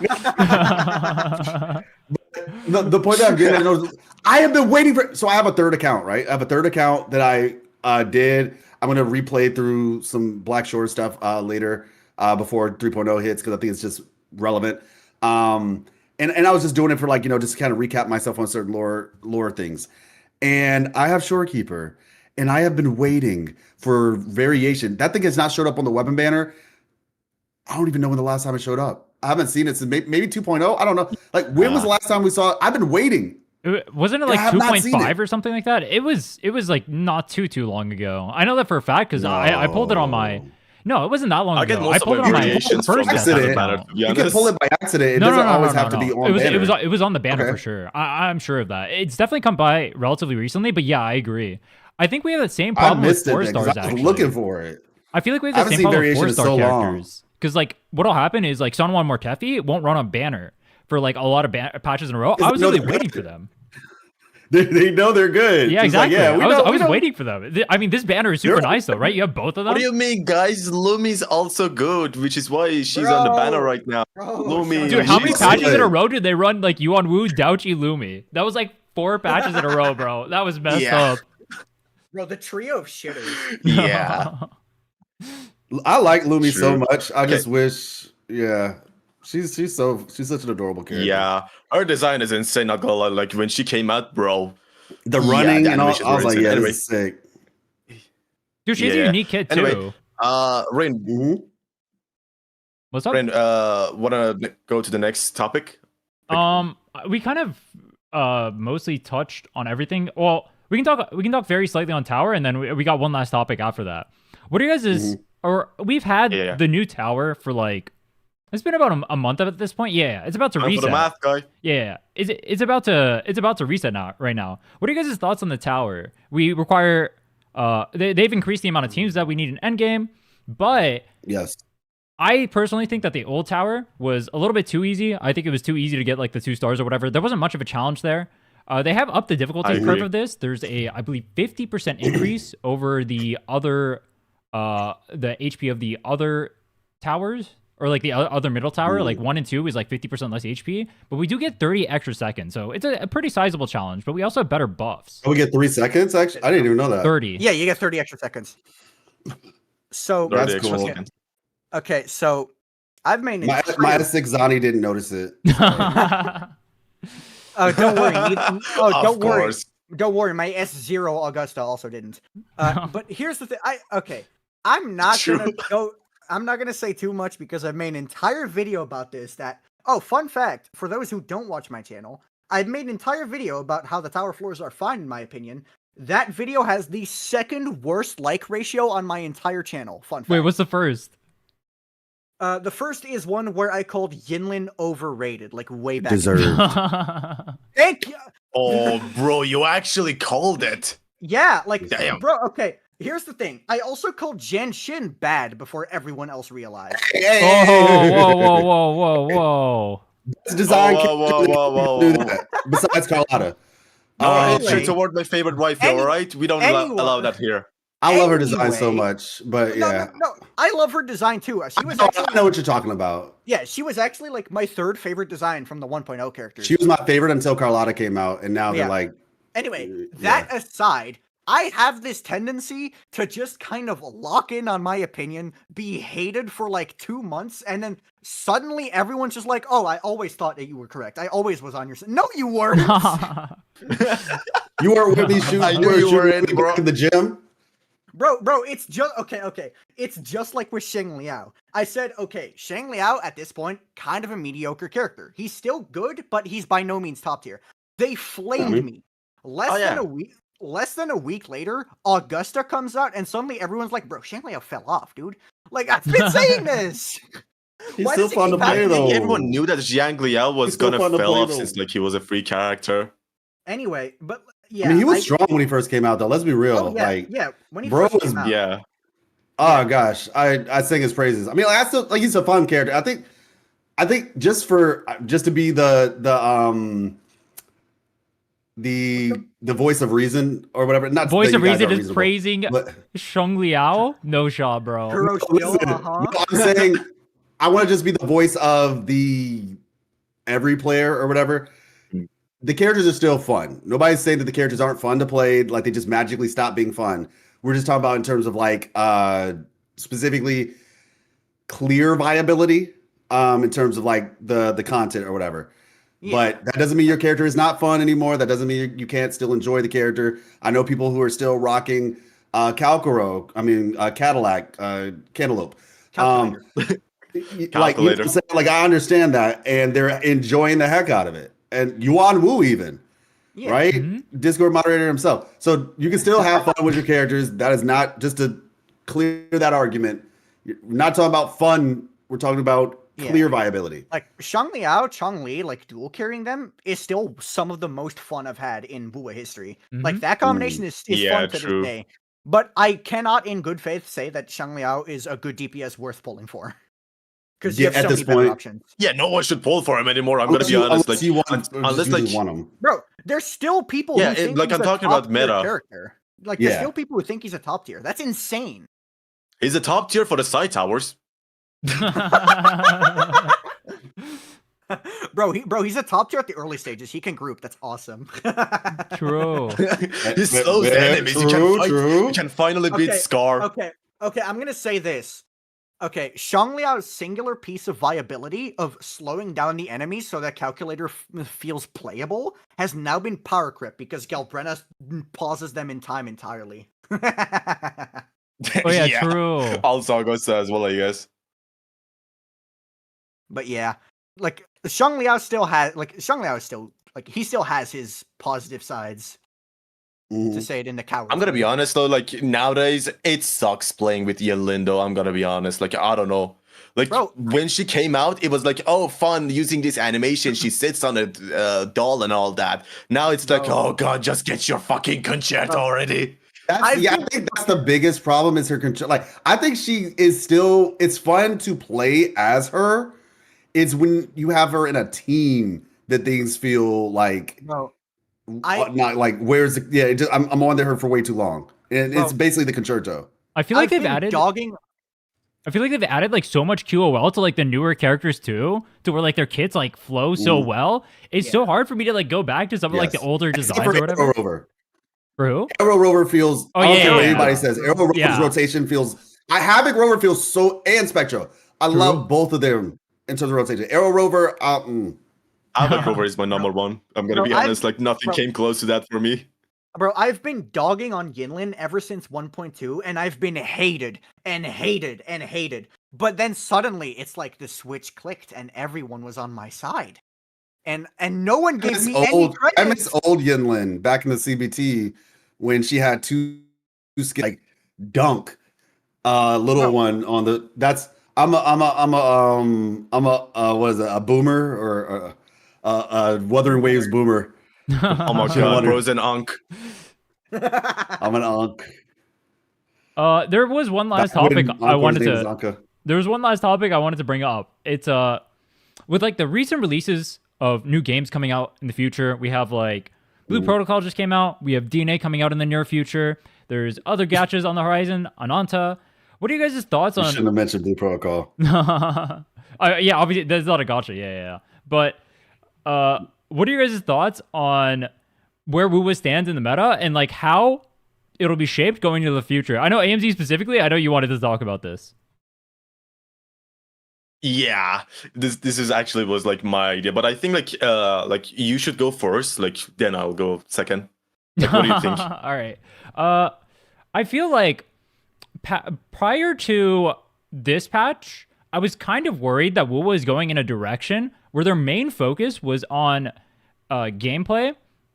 The point that I'm getting at is I have been waiting for. So I have a third account, right? I have a third account that I did. I'm going to replay through some Black Shore stuff later before 3.0 hits because I think it's just relevant. And I was just doing it for like, just to kind of recap myself on certain lore things. And I have Shorekeeper, and I have been waiting for variation. That thing has not showed up on the weapon banner. I don't even know when the last time it showed up. I haven't seen it since maybe 2.0. I don't know. Like, when was the last time we saw it? I've been waiting. Wasn't it like I have not seen 2.5 it. or something like that? It was like not too long ago. I know that for a fact because I pulled it on my. No, it wasn't that long I get ago. most I of pulled it my on my variations from first the accident. banner, to be You can honest. pull it by accident. It No, doesn't no, always no, have to no. be on banner. It was on the banner Okay. for sure. I'm sure of that. It's definitely come by relatively recently, but yeah, I agree. I think we have the same I problem with missed it 4 then, 'cause stars. I was Actually, looking for it. I feel like we I have the haven't same seen problem with variation in 4-star so long. characters. Because like what'll happen is like Sunwan Mortefi won't run on banner for like a lot of patches in a row. I was No, really they're waiting good. for them. They know they're good. Yeah, It's like, exactly. yeah, we I was know. waiting for them. I mean, this banner is super They're- nice though, right? You have both of them. What do you mean, guys? Lumi's also good, which is why she's on the Bro. banner right now. Bro, Lumi, Dude, how many Jesus. patches in a row did they run like Yuan Wu, Daochi, Lumi? That was like 4 patches in a row, bro. That was messed Yeah. up. Bro, the trio of shitters. Yeah. I like Lumi so True. much. I just wish, yeah, she's such an adorable character. Yeah. Her design is insane, not gonna lie. Like, when she came out, bro. The Yeah, running the and all. animations I was were like, insane. yeah, Anyway. this is sick. Dude, she's a Yeah. unique kid too. Anyway, Rhinne, hmm What's up? Rhinne, wanna go to the next topic? We kind of mostly touched on everything. Well, we can talk very slightly on tower, and then we got one last topic after that. What are you guys is or we've had Yeah. the new tower for like it's been about a month at this point. Yeah, it's about to Time for reset. the math guy. Yeah, it's about to reset now right now. What are you guys' thoughts on the tower? We require they've increased the amount of teams that we need in endgame, but Yes. I personally think that the old tower was a little bit too easy. I think it was too easy to get like the 2 stars or whatever. There wasn't much of a challenge there. They have upped the difficulty I curve agree. of this. There's I believe 50% increase over the other the HP of the other towers, or like the other middle tower. Like 1 and 2 is like 50% less HP, but we do get 30 extra seconds. So it's a pretty sizable challenge, but we also have better buffs. Oh, we get 3 seconds. Actually, I didn't even know that. 30. Yeah, you get 30 extra seconons. So, That's 30 extra cool. seconds. okay, so I've made an My S6 Zani didn't notice it. Oh, don't worry. Of Don't worry. course. Don't worry. My S0 Augusta also didn't. But here's the thing. I'm not True. gonna go. I'm not gonna say too much because I've made an entire video about this. Fun fact for those who don't watch my channel, I've made an entire video about how the tower floors are fine in my opinion. That video has the second worst like ratio on my entire channel. Fun fact. Wait, what's the first? The first is one where I called Yinlin overrated, like way back. Deserved. Thank you. Oh, bro, you actually called it. Yeah, like, Damn. bro, okay, here's the thing. I also called Jen Shin bad before everyone else realized. Oh, whoa. Best design Whoa. character do that. Besides Carlotta. No Anyway. hatred toward my favorite wife, Any- all right? We don't anyone- allow that here. I love her design so Anyway, much, but No, yeah. no, no. I love her design too. She was I actually, know what you're talking about. yeah, she was actually like my third favorite design from the 1.0 characters. She was my favorite until Carlotta came out, and now they're Yeah. like, Anyway, yeah. that aside, I have this tendency to just kind of lock in on my opinion, be hated for like 2 months, and then suddenly everyone's just like, "Oh, I always thought that you were correct. I always was on your side." No, you weren't. You weren't with me shooting. I knew you were in, bro. In the gym. Bro, it's just okay. It's just like with Shang Liao. I said, okay, Shang Liao at this point, kind of a mediocre character. He's still good, but he's by no means top tier. They flamed me. Less than a week later, Augusta comes out, and suddenly everyone's like, bro, Shang Liao fell off, dude. Like, I've been saying this. He's Why still does he fun to keep play I happening? think though. everyone knew that Zhang Liao was He's still gonna fun to fell play, off though. since like he was a free character. Anyway, but yeah. I mean, he was strong when he first came out, though. Let's be real. Oh, yeah, like, yeah, when he bro first was- came out. Yeah. oh gosh, I sing his praises. I mean, like, I still like he's a fun character. I think just to be the voice of reason or whatever. Not Voice that of you guys reason are is reasonable, praising but Shang Liao. No shot, bro. Kuroshio, listen, no, I'm saying I want to just be the voice of the every player or whatever. The characters are still fun. Nobody's saying that the characters aren't fun to play, like they just magically stop being fun. We're just talking about in terms of like specifically clear viability, in terms of like the content or whatever. Yeah. But that doesn't mean your character is not fun anymore. That doesn't mean you can't still enjoy the character. I know people who are still rocking Calcaro, Cadillac, Cantaloupe. Calculator. Like, you know Calculator. what I'm saying? Like, I understand that, and they're enjoying the heck out of it. And Yuan Wu even, Yeah. right? Mhm. Discord moderator himself. So you can still have fun with your characters. That is not, just to clear that argument. We're not talking about fun. We're talking about clear viability. Like Shang Liao, Chong Li, like dual carrying them is still some of the most fun I've had in wuwa history. Like that combination is Yeah, fun to true. this day. But I cannot, in good faith, say that Shang Liao is a good DPS worth pulling for. Because you Yeah, have at so this many better point- options. Yeah, no one should pull for him anymore. I'm gonna be honest. Like, unless like want him. Bro, there's still people Yeah, who think like, he's I'm a talking about top-tier meta. character. Like there's Yeah. still people who think he's a top tier. That's insane. he's a top tier for the side towers. Bro, he's a top tier at the early stages. He can group. That's awesome. True. He slows the enemies. You can fight. You can finally beat Okay, Scar. Okay, I'm gonna say this. Okay, Shang Liao's singular piece of viability of slowing down the enemies so that Calculator feels playable has now been power creep because Galbrenna pauses them in time entirely. Oh yeah, true. Also goes as well, I guess. But yeah, like Shang Liao still has he still has his positive sides. To say it in the coward. I'm gonna be honest though, like nowadays it sucks playing with Yelindo. I'm gonna be honest. Like I don't know. Like Bro. when she came out, it was like, oh, fun using this animation. She sits on a doll and all that. Now it's like, Bro. oh god, just get your fucking concerto already. I think that's the biggest problem is her control. Like, I think she is still, it's fun to play as her. It's when you have her in a team that things feel like, Bro, not like, where's the, yeah, I'm on to her for way too long. And it's Bro. basically the concerto. I feel like I've they've been added. dogging. I feel like they've added like so much QOL to like the newer characters too, to where like their kits like flow so well. It's so hard for me to like go back to some of like the Yes. older Except designs for or whatever. Arrow Rover. For who? Arrow Rover feels, Oh, I don't yeah, care what yeah, anybody yeah. says. Arrow Rover's Yeah. rotation feels, Havoc Rover feels so, and Spectro. I True. love both of them in terms of rotation. Arrow Rover, Havoc Rover is my number one. I'm gonna Bro, be honest. Like nothing bro. came close to that for me. Bro, I've been dogging on Yinlin ever since 1.2, and I've been hated and hated and hated. But then suddenly, it's like the switch clicked, and everyone was on my side, and no one gave me any credit. I miss old Yinlin back in the CBT when she had two skills, like dunk, little Bro. one on the. That's I'm a what is it, a boomer or a Wuthering Waves boomer. Oh my I god, wonder- bro's an unk. I'm an unk. There was one last Back when topic I Ankor's wanted name was to. Anka. There was one last topic I wanted to bring up. It's with like the recent releases of new games coming out in the future. We have like Blue Protocol just came out. We have DNA coming out in the near future. There's other gachas on the horizon. Ananta. What are you guys' thoughts You on? shouldn't have mentioned Blue Protocol. Yeah, obviously there's a lot of gacha. Yeah. But what are your guys' thoughts on where wuwa stands in the meta and like how it'll be shaped going into the future? I know AMZ specifically. I know you wanted to talk about this. Yeah, this is actually was like my idea, but I think like you should go first, like then I'll go second. Like, what do you think? All right. I feel like prior to this patch, I was kind of worried that wuwa is going in a direction where their main focus was on gameplay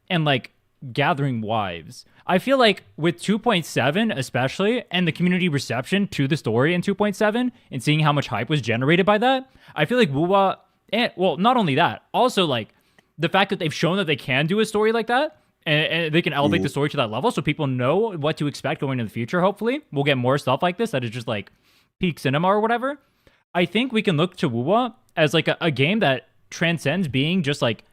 and like gathering wives. I feel like with 2.7 especially, and the community reception to the story in 2.7 and seeing how much hype was generated by that, I feel like wuwa, and well, not only that, also like the fact that they've shown that they can do a story like that, and they can elevate the story to that level so people know what to expect going into the future. Hopefully we'll get more stuff like this that is just like peak cinema or whatever. I think we can look to wuwa as like a game that transcends being just like,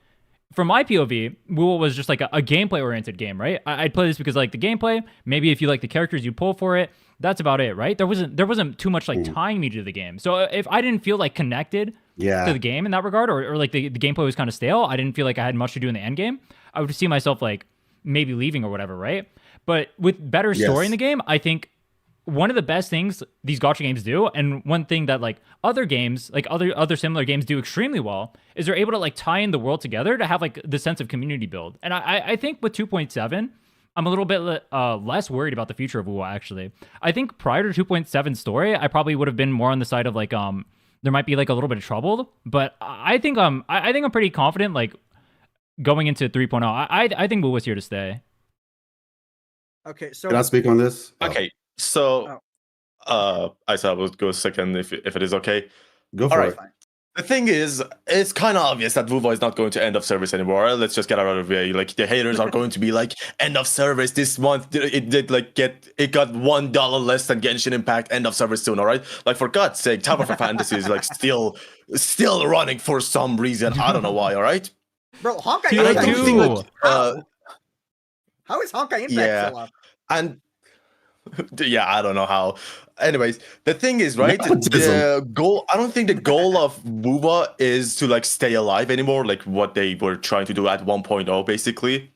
from my POV, wuwa was just like a gameplay oriented game, right? I'd play this because I like the gameplay. Maybe if you like the characters, you pull for it. That's about it, right? There wasn't too much like tying me to the game. So if I didn't feel like connected to the game in that regard, or like the gameplay was kind of stale, I didn't feel like I had much to do in the end game, I would see myself like maybe leaving or whatever, right? But with better story in the game, I think one of the best things these gacha games do, and one thing that like other games, like other similar games do extremely well, is they're able to like tie in the world together to have like the sense of community build. And I think with 2.7, I'm a little bit less worried about the future of wuwa actually. I think prior to 2.7 story, I probably would have been more on the side of like there might be like a little bit of trouble, but I think I'm pretty confident like going into 3.0. I think wuwa's here to stay. Okay, so Can I speak on this? Okay, so I said I would go second if it is okay. Go for it. Fine. The thing is, it's kind of obvious that wuwa is not going to end of service anymore. Let's just get out of the way. Like the haters are going to be like, end of service this month. It got $1 less than Genshin Impact. End of service soon. All right. Like for God's sake, Tower of Fantasy is like still running for some reason. I don't know why. All right. Bro, Honkai Tier Impact. two. How is Honkai Impact Yeah. still up? And yeah, I don't know how. Anyways, the thing is, right? Nepotism. The goal. I don't think the goal of wuwa is to like stay alive anymore, like what they were trying to do at 1.0, basically.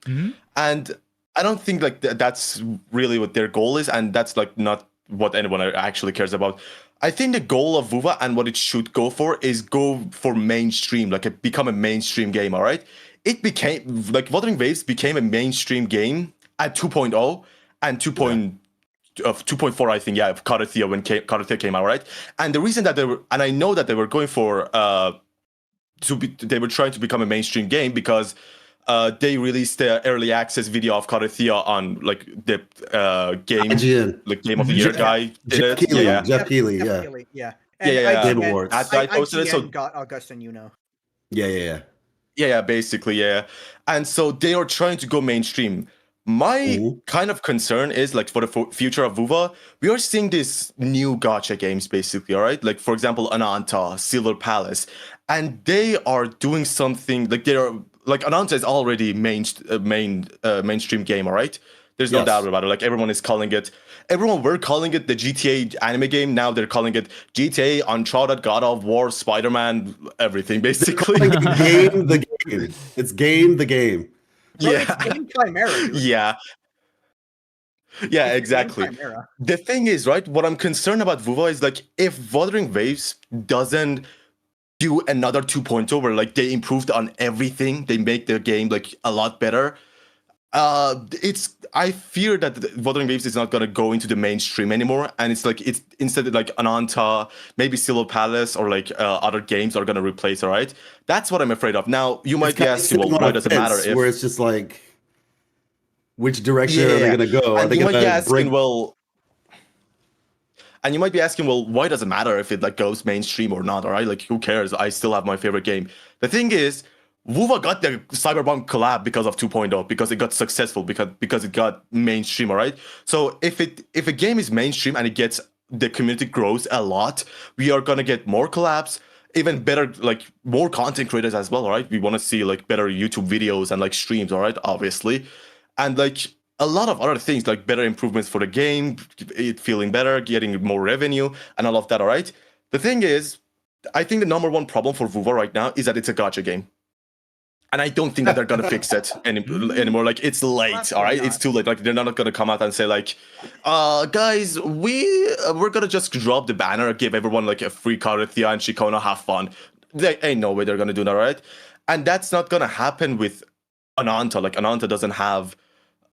And I don't think like that's really what their goal is, and that's like not what anyone actually cares about. I think the goal of wuwa and what it should go for is go for mainstream, like become a mainstream game. All right, it became like Wuthering Waves became a mainstream game at 2.0 and 2.4, I think, yeah, of Karathea when Karathea came out, right? And the reason that they were, and I know that they were going for they were trying to become a mainstream game because they released the early access video of Karathea on like the game, IGN. like Game of the Year guy did it. Keighley, Yeah, Jeff Keighley, Jeff yeah. Keighley, yeah. yeah. Game Awards. That guy posted it. So got Augustin, you know. Yeah. yeah, basically, yeah. And so they are trying to go mainstream. My kind of concern is like for the future of wuwa, we are seeing these new gacha games basically, all right? Like for example, Ananta, Silver Palace, and they are doing something like they're like Ananta is already mainstream game, all right? There's no doubt about it. Like everyone were calling it the GTA anime game. Now they're calling it GTA, Uncharted, God of War, Spider-Man, everything basically. Game the game. It's game the game. Bro, Yeah. it's Game Chimera, dude. Yeah, It's Game exactly. Chimera. The thing is, right, what I'm concerned about wuwa is like if Wuthering Waves doesn't do another 2.0 where like they improved on everything, they make their game like a lot better. I fear that Wuthering Waves is not gonna go into the mainstream anymore, and it's instead of like Ananta, maybe Silver Palace or like other games are gonna replace. All right, that's what I'm afraid of. Now you might be asking, well, why does it matter if? Where it's just like, which direction are they gonna go? Are And they you might be gonna asking, break? well, and you might be asking, well, why does it matter if it like goes mainstream or not? All right, like who cares? I still have my favorite game. The thing is, wuwa got the Cyberpunk collab because of 2.0, because it got successful, because it got mainstream, all right? So if a game is mainstream and the community grows a lot, we are gonna get more collabs. even better, like more content creators as well, right? We want to see like better YouTube videos and like streams, all right, obviously, and like a lot of other things, like better improvements for the game, it feeling better, getting more revenue, and all of that, all right. The thing is, I think the number one problem for wuwa right now is that it's a gacha game. And I don't think that they're gonna fix it anymore. Like it's late, all Absolutely right. not. It's too late. Like they're not gonna come out and say like, guys, we're gonna just drop the banner, give everyone like a free card with Thea and Shikona, have fun. There ain't no way they're gonna do that, right? And that's not gonna happen with Ananta. Like Ananta doesn't have,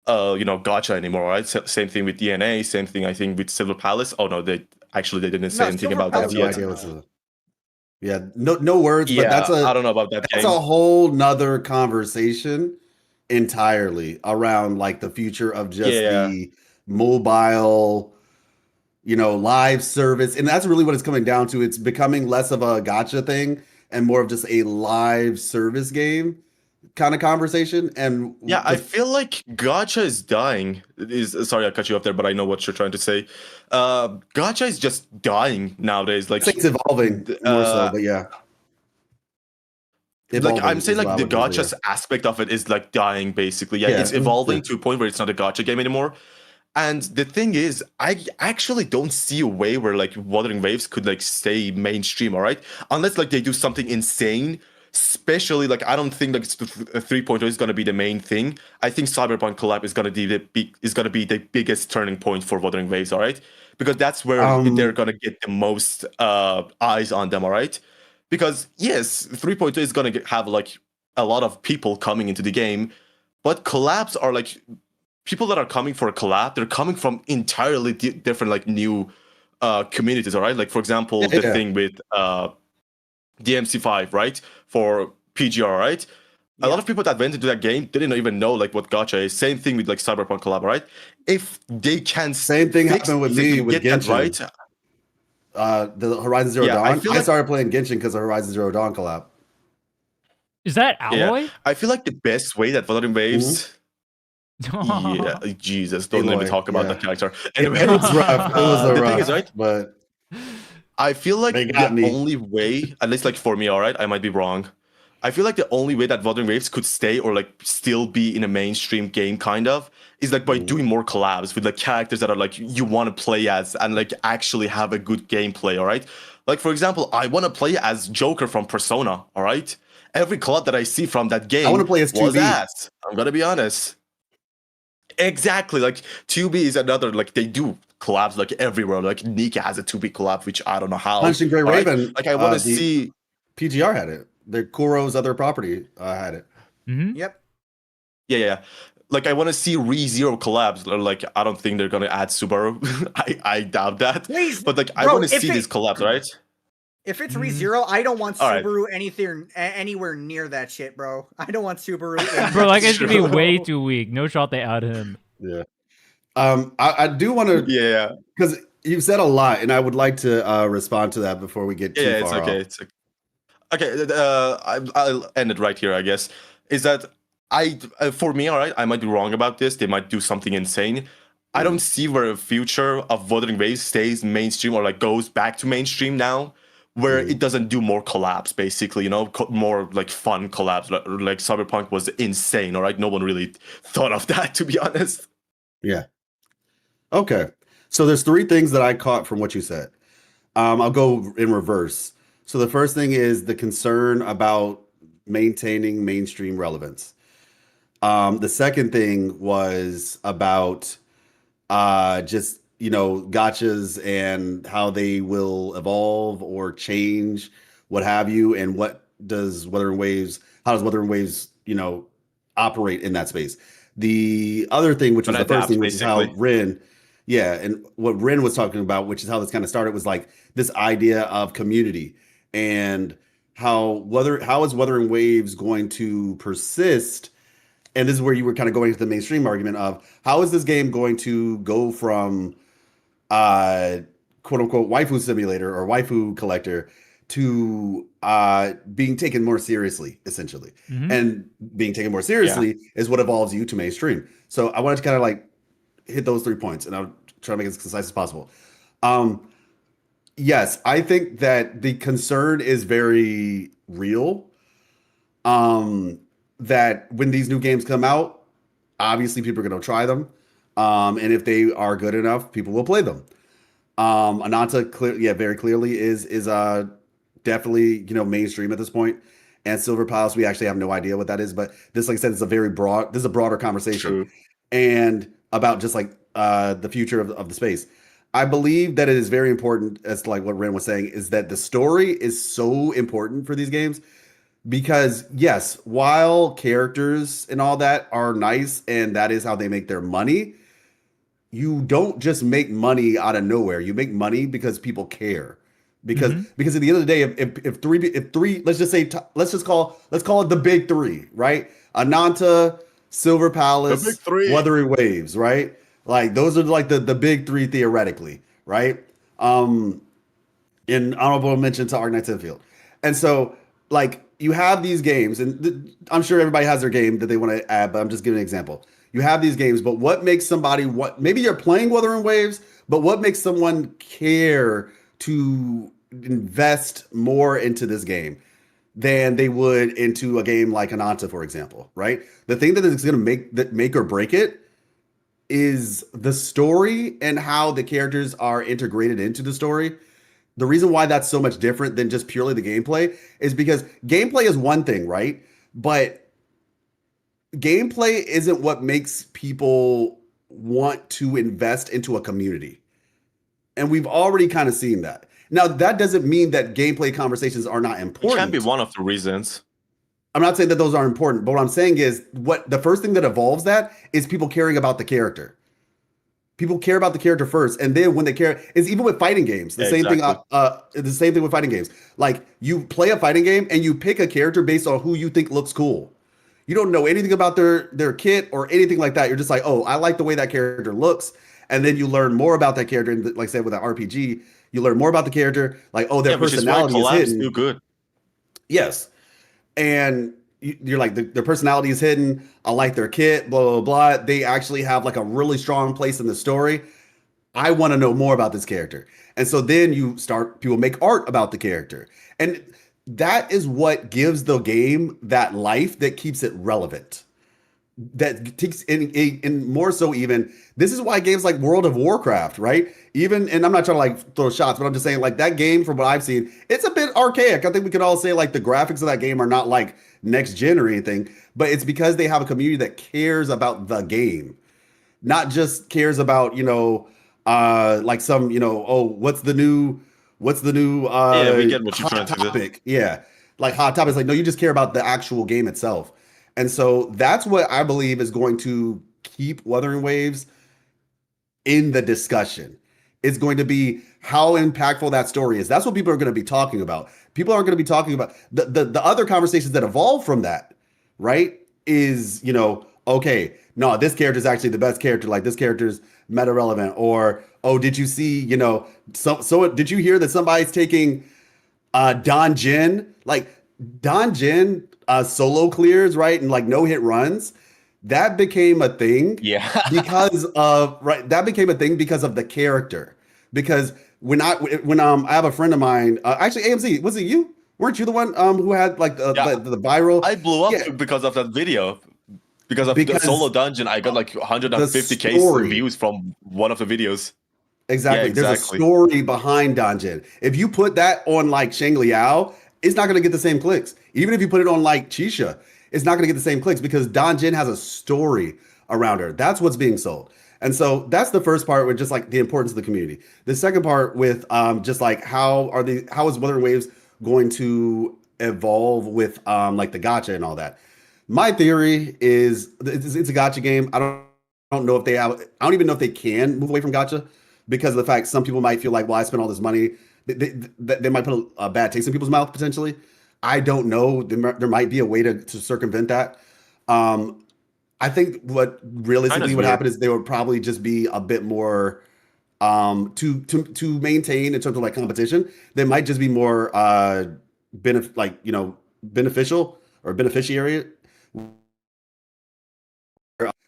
gacha anymore, right? Same thing with DNA. Same thing I think with Silver Palace. Oh no, they didn't say No, anything Silver about I that have Palace no yet. idea what's yeah, no words, but Yeah, I don't know about that that's game. a whole nother conversation entirely around like the future of just Yeah. the mobile, live service. And that's really what it's coming down to. It's becoming less of a gotcha thing and more of just a live service game kind of conversation. And Yeah, I feel like gacha is dying. Sorry, I cut you off there, but I know what you're trying to say. Gacha is just dying nowadays. I think it's evolving more so, but yeah. Like I'm Evolving saying, is what like I the would use, but gacha aspect of it is like dying, basically. Yeah, yeah. it's evolving to a point where it's not a gacha game anymore. And the thing is, I actually don't see a way where like Wuthering Waves could like stay mainstream, all right? Unless like they do something insane. Especially like I don't think like 3.0 is gonna be the main thing. I think Cyberpunk collab is gonna be the biggest turning point for Wuthering Waves, all right? Because that's where they're gonna get the most eyes on them, all right? Because yes, 3.0 is gonna have like a lot of people coming into the game, but collabs are like people that are coming for a collab. They're coming from entirely different like new communities, all right? Like for example, the Yeah. thing with DMC5, right? For PGR, right? A lot of people that went into that game didn't even know like what gacha is. Same thing with like Cyberpunk collab, right? If they can Same thing fix happened with things me to with get that Genshin. right. The Horizon Zero Yeah, I Dawn. feel I like- started playing Genshin because of Horizon Zero Dawn collab. Is that Alloy? Yeah, I feel like the best way that Wuthering Waves. Yeah, Jesus, don't let me Aloy, talk about yeah. that character. It was rough. It was the rough. thing is, right? But I feel like They got the me. only way, at least like for me, all right, I might be wrong. I feel like the only way that Wuthering Waves could stay or like still be in a mainstream game, kind of, is like by doing more collabs with like characters that are like you want to play as and like actually have a good gameplay, all right? Like for example, I want to play as Joker from Persona, all right? Every collab that I see from that game I wanna play as was 2B. ass. I'm gonna be honest. Exactly, like 2B is another, like they do collabs like everywhere. Like Nika has a 2B collab, which I don't know how. Punch and Grey all right? Raven. Like I want to the see. PGR had it. The Kuro's other property had it. Mm-hmm. Yep. Yeah. Like I want to see ReZero collabs. Like I don't think they're gonna add Subaru. I doubt that. Please, But like I bro, want to if see they- these collabs, right? If it's Mm. ReZero, I don't want All right. Subaru anywhere near that shit, bro. I don't want Subaru. in Bro, like it's True. gonna be way too weak. No shot they add him. Yeah. I do want to, Yeah. because you've said a lot, and I would like to respond to that before we get too Yeah, it's far okay. off. It's okay. I'll end it right here, I guess. Is that for me, all right, I might be wrong about this. They might do something insane. I don't see where a future of Wuthering Waves stays mainstream or like goes back to mainstream now, where it doesn't do more collabs, basically, more like fun collabs. Like Cyberpunk was insane, all right? No one really thought of that, to be honest. Yeah. Okay. So there's three things that I caught from what you said. I'll go in reverse. So the first thing is the concern about maintaining mainstream relevance. The second thing was about just gotchas and how they will evolve or change, what have you, and how does Wuthering Waves operate in that space. The other thing, which was Gonna the first adapt, thing, which is how basically. Rhinne, yeah, and what Rhinne was talking about, which is how this kind of started, was like this idea of community and how is Wuthering Waves going to persist. And this is where you were kind of going into the mainstream argument of how is this game going to go from quote unquote waifu simulator or waifu collector to being taken more seriously, essentially. Mhm. And being taken more seriously is what evolves you to mainstream. So I wanted to kind of like hit those 3 points, and I'll try to make it as concise as possible. yes, I think that the concern is very real. That when these new games come out, obviously people are going to try them. And if they are good enough, people will play them. Ananta, yeah, very clearly is definitely mainstream at this point. And Silver Palace, we actually have no idea what that is, but this, like I said, is a very broad. This is a broader conversation, True. and about just like the future of the space. I believe that it is very important, as to like what Rhinne was saying, is that the story is so important for these games because yes, while characters and all that are nice and that is how they make their money, you don't just make money out of nowhere. You make money because people care. Because at the end of the day, if three let's call it the big three, right? Ananta, Silver The big Palace, three. Wuthering Waves, right? Like those are like the big three theoretically, right? In honorable mention to Arknights Enfield. And so, like, you have these games, and I'm sure everybody has their game that they want to add, but I'm just giving an example. You have these games, but what makes somebody what maybe you're playing Wuthering Waves, but what makes someone care to invest more into this game than they would into a game like Ananta, for example, right? The thing that is going to make or break it is the story and how the characters are integrated into the story. The reason why that's so much different than just purely the gameplay is because gameplay is one thing, right? But gameplay isn't what makes people want to invest into a community. And we've already kind of seen that. Now, that doesn't mean that gameplay conversations are not It can be important. one of the reasons. I'm not saying that those aren't important, but what I'm saying is what the first thing that evolves that is people caring about the character. People care about the character first, and then when they care, it's even with fighting games. The Yeah, same thing. exactly. The same thing with fighting games. Like you play a fighting game and you pick a character based on who you think looks cool. You don't know anything about their kit or anything like that. You're just like, oh, I like the way that character looks, and then you learn more about that character. And like I said, with an RPG, you learn more about the character. Like, oh, their Yeah, which is why personality is collabs hidden. do good. Yes, and you're like their personality is hidden. I like their kit. Blah blah blah. They actually have like a really strong place in the story. I want to know more about this character. And so then people make art about the character. And that is what gives the game that life that keeps it relevant. That takes in more so even this is why games like World of Warcraft, right? Even and I'm not trying to like throw shots, but I'm just saying like that game from what I've seen, it's a bit archaic. I think we could all say like the graphics of that game are not like next gen or anything, but it's because they have a community that cares about the game, not just cares about like some oh what's the new Yeah, we get what you're trying hot to do. topic, yeah, like hot topics, like no, you just care about the actual game itself. And so that's what I believe is going to keep Wuthering Waves in the discussion. It's going to be how impactful that story is. That's what people are going to be talking about. People aren't going to be talking about the other conversations that evolve from that, right? Is okay, no, this character is actually the best character. Like this character's meta relevant, or oh, did you see so did you hear that somebody's taking Don Jin, like Don Jin solo clears, right? And like no hit runs. That became a thing Yeah. that became a thing because of the character. Because when I have a friend of mine, actually AMZ, was it you? Weren't you the one who had like Yeah. the viral? I blew up Yeah, because of that video. Because of the because solo dungeon, I got like the 150k story. views from one of the videos. Exactly. Yeah, There's a exactly. story behind Donjin. If you put that on like Shang Liao, it's not going to get the same clicks. Even if you put it on like Chisha, it's not going to get the same clicks because Donjin has a story around her. That's what's being sold. And so that's the first part with just like the importance of the community. The second part with just like how is Wuthering Waves going to evolve with like the gacha and all that. My theory is it's a gacha game. I don't know if they have. I don't even know if they can move away from gacha because of the fact some people might feel like, well, I spent all this money. They might put a bad taste in people's mouth potentially. I don't know. There might be a way to circumvent that. I think what realistically would weird. happen is they would probably just be a bit more to maintain in terms of like competition. They might just be more beneficial or beneficiary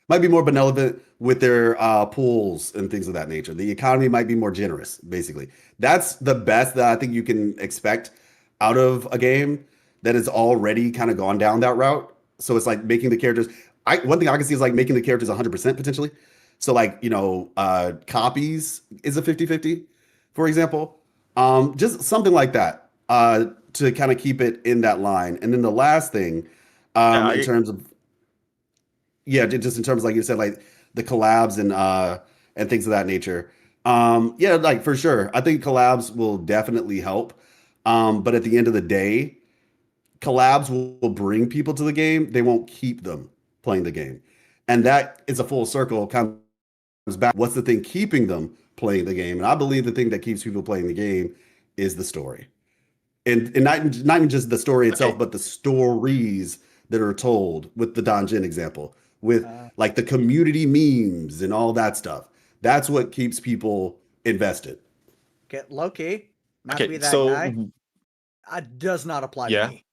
might be more benevolent with their pools and things of that nature. The economy might be more generous, basically. That's the best that I think you can expect out of a game that has already kind of gone down that route. So it's like making the characters. One thing I can see is like making the characters 100% potentially. So like, copies is a 50-50, for example. Just something like that to kind of keep it in that line. And then the last thing, in terms of, just in terms of, like you said, like the collabs and things of that nature. Like for sure, I think collabs will definitely help. But at the end of the day, collabs will bring people to the game. They won't keep them playing the game. And that is a full circle, comes back. What's the thing keeping them playing the game? And I believe the thing that keeps people playing the game is the story. And not even just the story itself, but the stories that are told, with the Donjin example, with like the community memes and all that stuff. That's what keeps people invested. Get Loki. Not Okay, to be that so guy. Does not apply to me.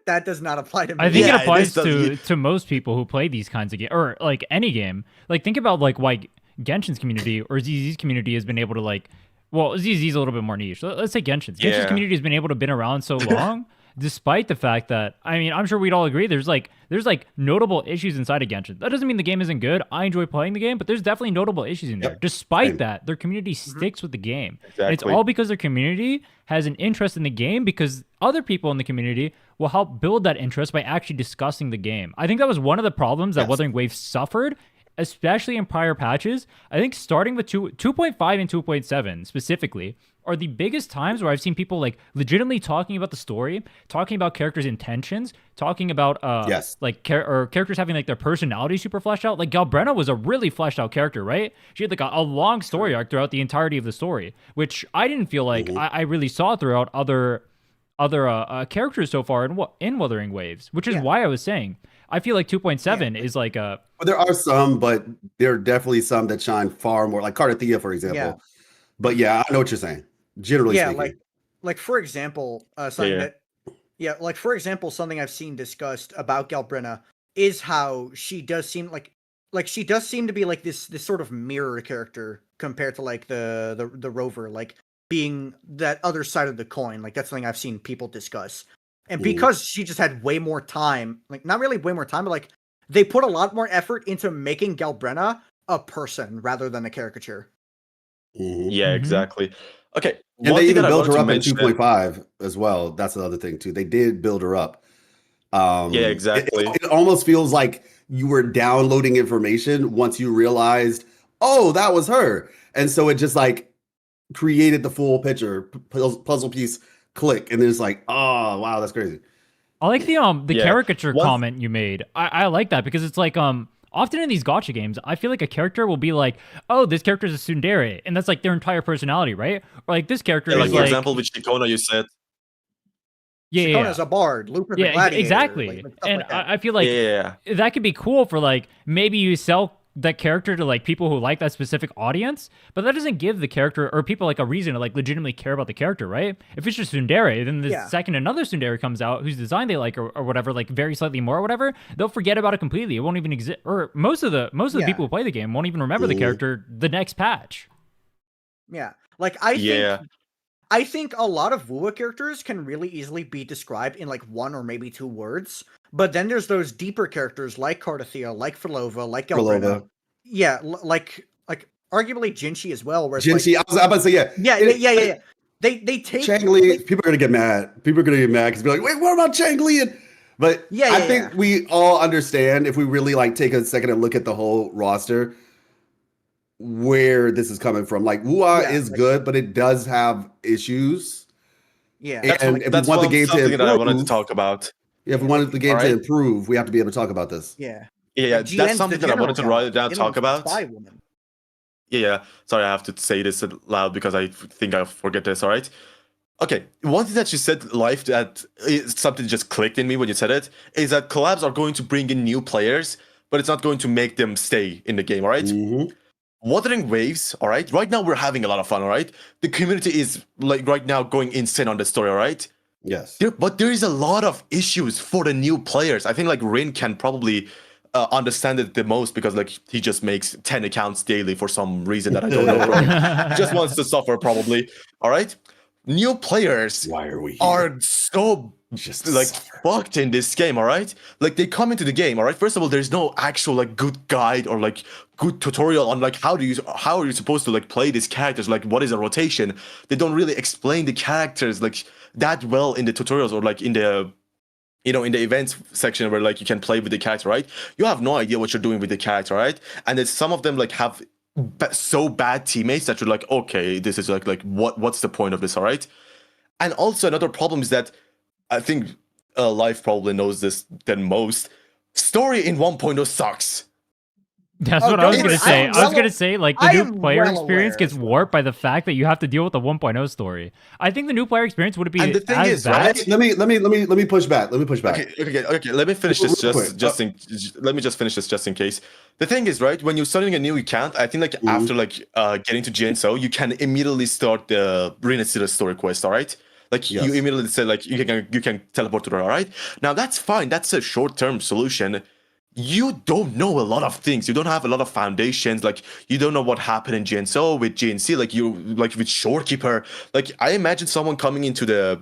That does not apply to me. I think Yeah, it applies this to most people who play these kinds of games, or like any game. Like think about like why Genshin's community or ZZ's community has been able to like, well, ZZ's a little bit more niche. Let's say Genshin's. Genshin's Yeah. community has been able to been around so long, despite the fact that, I mean, I'm sure we'd all agree there's like notable issues inside of Genshin. That doesn't mean the game isn't good. I enjoy playing the game, but there's definitely notable issues in there. Yep. Despite Same. that, their community sticks with the game. And it's Exactly. all because their community has an interest in the game, because other people in the community will help build that interest by actually discussing the game. I think that was one of the problems that Yes. Wuthering Waves suffered, especially in prior patches. I think starting with 2.5 and 2.7 specifically are the biggest times where I've seen people like legitimately talking about the story, talking about characters' intentions, talking about Yes. like characters having like their personality super fleshed out. Like Galbrenna was a really fleshed out character, right? She had like a long story arc throughout the entirety of the story, which I didn't feel like I really saw throughout other characters so far in Wuthering Waves, which is why I was saying I feel like 2.7 is like a. But there are some, but there are definitely some that shine far more, like Cardathea, for example. Yeah. But yeah, I know what you're saying. Generally Yeah, speaking. like for example, something Yeah. like for example, something I've seen discussed about Galbrenna is how she does seem like she does seem to be like this sort of mirror character compared to like the rover, like being that other side of the coin. Like that's something I've seen people discuss. And because she just had way more time, like not really way more time, but like they put a lot more effort into making Galbrenna a person rather than a caricature. Mhm. Yeah, Mhm. exactly. Okay. And one they thing even that I built wanted her to up in mention- 2.5 as well. That's another thing too. They did build her up. Yeah, exactly. It almost feels like you were downloading information once you realized, oh, that was her. And so it just like created the full picture, puzzle piece, click, and then it's like, oh wow, that's crazy. I like the Yeah. caricature One- comment you made. I like that because it's like often in these gacha games, I feel like a character will be like, oh, this character is a tsundere, and that's like their entire personality, right? Or like this character Yeah, is like for like, example, with Shikona, you said. Shikona's a bard, Looper the yeah, gladiator. exactly. Like, stuff And like that. I feel like Yeah. that could be cool for like maybe you sell that character to like people who like that specific audience, but that doesn't give the character or people like a reason to like legitimately care about the character, right? If it's just tsundere, then the second another tsundere comes out whose design they like or whatever, like very slightly more or whatever, they'll forget about it completely. It won't even exist, or most of the people who play the game won't even remember the character the next patch. Yeah. Like I think a lot of wuwa characters can really easily be described in like one or maybe two words. But then there's those deeper characters like Cardathea, like Filova, like Galbrenna. Filova. Yeah, like arguably Jinshi as well. Where it's Jinshi, like, I was about to say, yeah. They take Chang Li. People are gonna get mad. People are gonna get mad because be like, wait, what about Chang Li? But I think we all understand if we really like take a second and look at the whole roster where this is coming from. Like wuwa is good, but it does have issues. Yeah, And if we want the game to something improve, that I wanted to talk about. Yeah, if we wanted the game to Alright. improve, we have to be able to talk about this. Yeah. Yeah, Like, that's GN's something the that I wanted to general write down, guy. talk about. Spy woman. Yeah. Sorry, I have to say this loud because I think I forget this. All right. Okay. One thing that you said live that something just clicked in me when you said it is that collabs are going to bring in new players, but it's not going to make them stay in the game. All right. Mhm. Wuthering Waves. All right. Right now we're having a lot of fun. All right. The community is like right now going insane on the story. All right. Yes. But there is a lot of issues for the new players. I think like Rhinne can probably understand it the most because like he just makes 10 accounts daily for some reason that I don't know. He just wants to suffer probably. All right. New players Why are we here? are so Just like suffer. fucked in this game, all right? Like they come into the game, all right? First of all, there's no actual like good guide or like good tutorial on like how are you supposed to like play these characters, like what is a rotation. They don't really explain the characters like that well in the tutorials or like in the in the events section where like you can play with the character, right? You have no idea what you're doing with the character, right? And then some of them like have so bad teammates that you're like, okay, this is like what's the point of this, all right? And also another problem is that I think Life probably knows this than most. Story in 1.0 sucks. That's Oh, what I was don't gonna worry, say. I am I was well- gonna say, like, the I new am player well experience aware gets as well. warped by the fact that you have to deal with the 1.0 story. I think the new player experience would be And the thing as is, bad. right? Let me push back. Let me push back. Okay. Let me finish this Real quick. let me just finish this just in case. The thing is, right, when you're starting a new account, I think like after like getting to GNSO, you can immediately start the Rhinne story quest, all right? Like Yes. you immediately say like you can teleport to her, all right? Now that's fine. That's a short-term solution. You don't know a lot of things. You don't have a lot of foundations. Like you don't know what happened in GNSO with GNC. Like you like with Shorekeeper. Like I imagine someone coming into the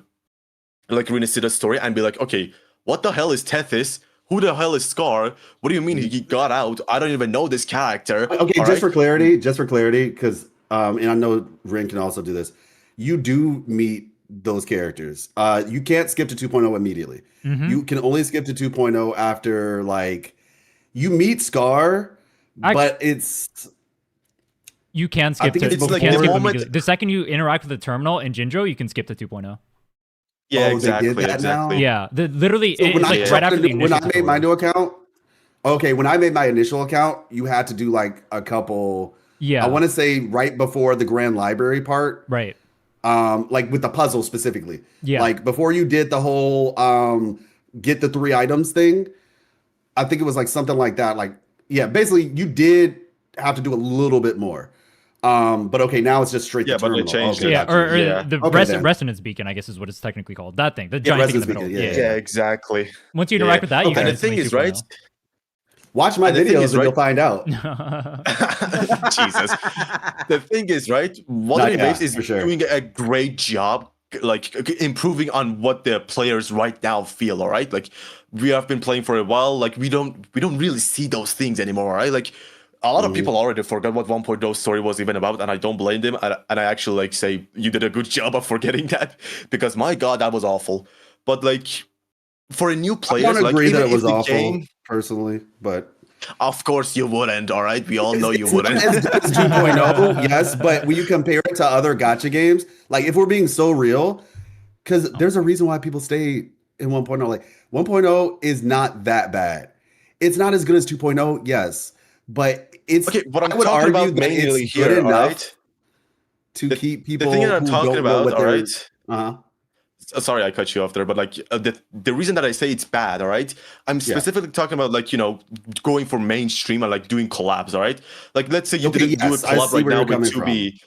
like Rhinne story and be like, okay, what the hell is Tethys? Who the hell is Scar? What do you mean he got out? I don't even know this character. Okay, All just right? for clarity, because and I know Rhinne can also do this. You do meet those characters. You can't skip to 2.0 immediately. Mhm. You can only skip to 2.0 after like you meet Scar, I- but it's You can I skip think to. it's You like can the skip moment- immediately. The second you interact with the terminal in Jinjo, you can skip to 2.0. Yeah, Oh, they exactly. did that now? Exactly. Yeah, literally, so it's when I like yeah. right tried after to the do- initial when I made my tutorial. new account. Okay, when I made my initial account, you had to do like a couple. Yeah, I want to say right before the Grand Library part. right. Like with the puzzle specifically. Yeah. Like before you did the whole get the 3 items thing, I think it was like something like that. Like, yeah, basically you did have to do a little bit more. But okay, now it's just straight Yeah, to but they terminal. changed Okay, it. Yeah, gotcha. or Yeah. the Okay, then. resonance beacon, I guess is what it's technically called. That thing, the Yeah, giant thing in the resonance middle. beacon, Yeah. yeah. Exactly. Once you interact with that, you Okay. can And the thing instantly is, right? 2.0. Watch my And the thing videos is, and right- you'll find out. Jesus. The thing is, right? Nah, Wuthering yeah, Waves is for sure. doing a great job, like improving on what the players right now feel. All right, like we have been playing for a while. Like we don't really see those things anymore. Right? Like a lot of people already forgot what 1.0 story was even about, and I don't blame them. And I actually like say you did a good job of forgetting that because my God, that was awful. But like for a new I player, don't like agree even that it if was the awful game, personally, but of course you wouldn't. All right, we all know you it's not wouldn't. as good as 2.0, yes, but when you compare it to other gacha games, like if we're being so real, because there's a reason why people stay in 1.0. Like 1.0 is not that bad. It's not as good as 2.0, yes, but it's Okay, what I'm I would talking argue about that mainly it's good here, all enough right? to keep The people thing that I'm who talking don't know about, what all they're right? uh-huh. Sorry, I cut you off there, but like the reason that I say it's bad, all right? I'm Yeah. specifically talking about like going for mainstream and like doing collabs, all right? Like let's say you Okay, didn't do a yes, I collab see right where now you're with coming 2B,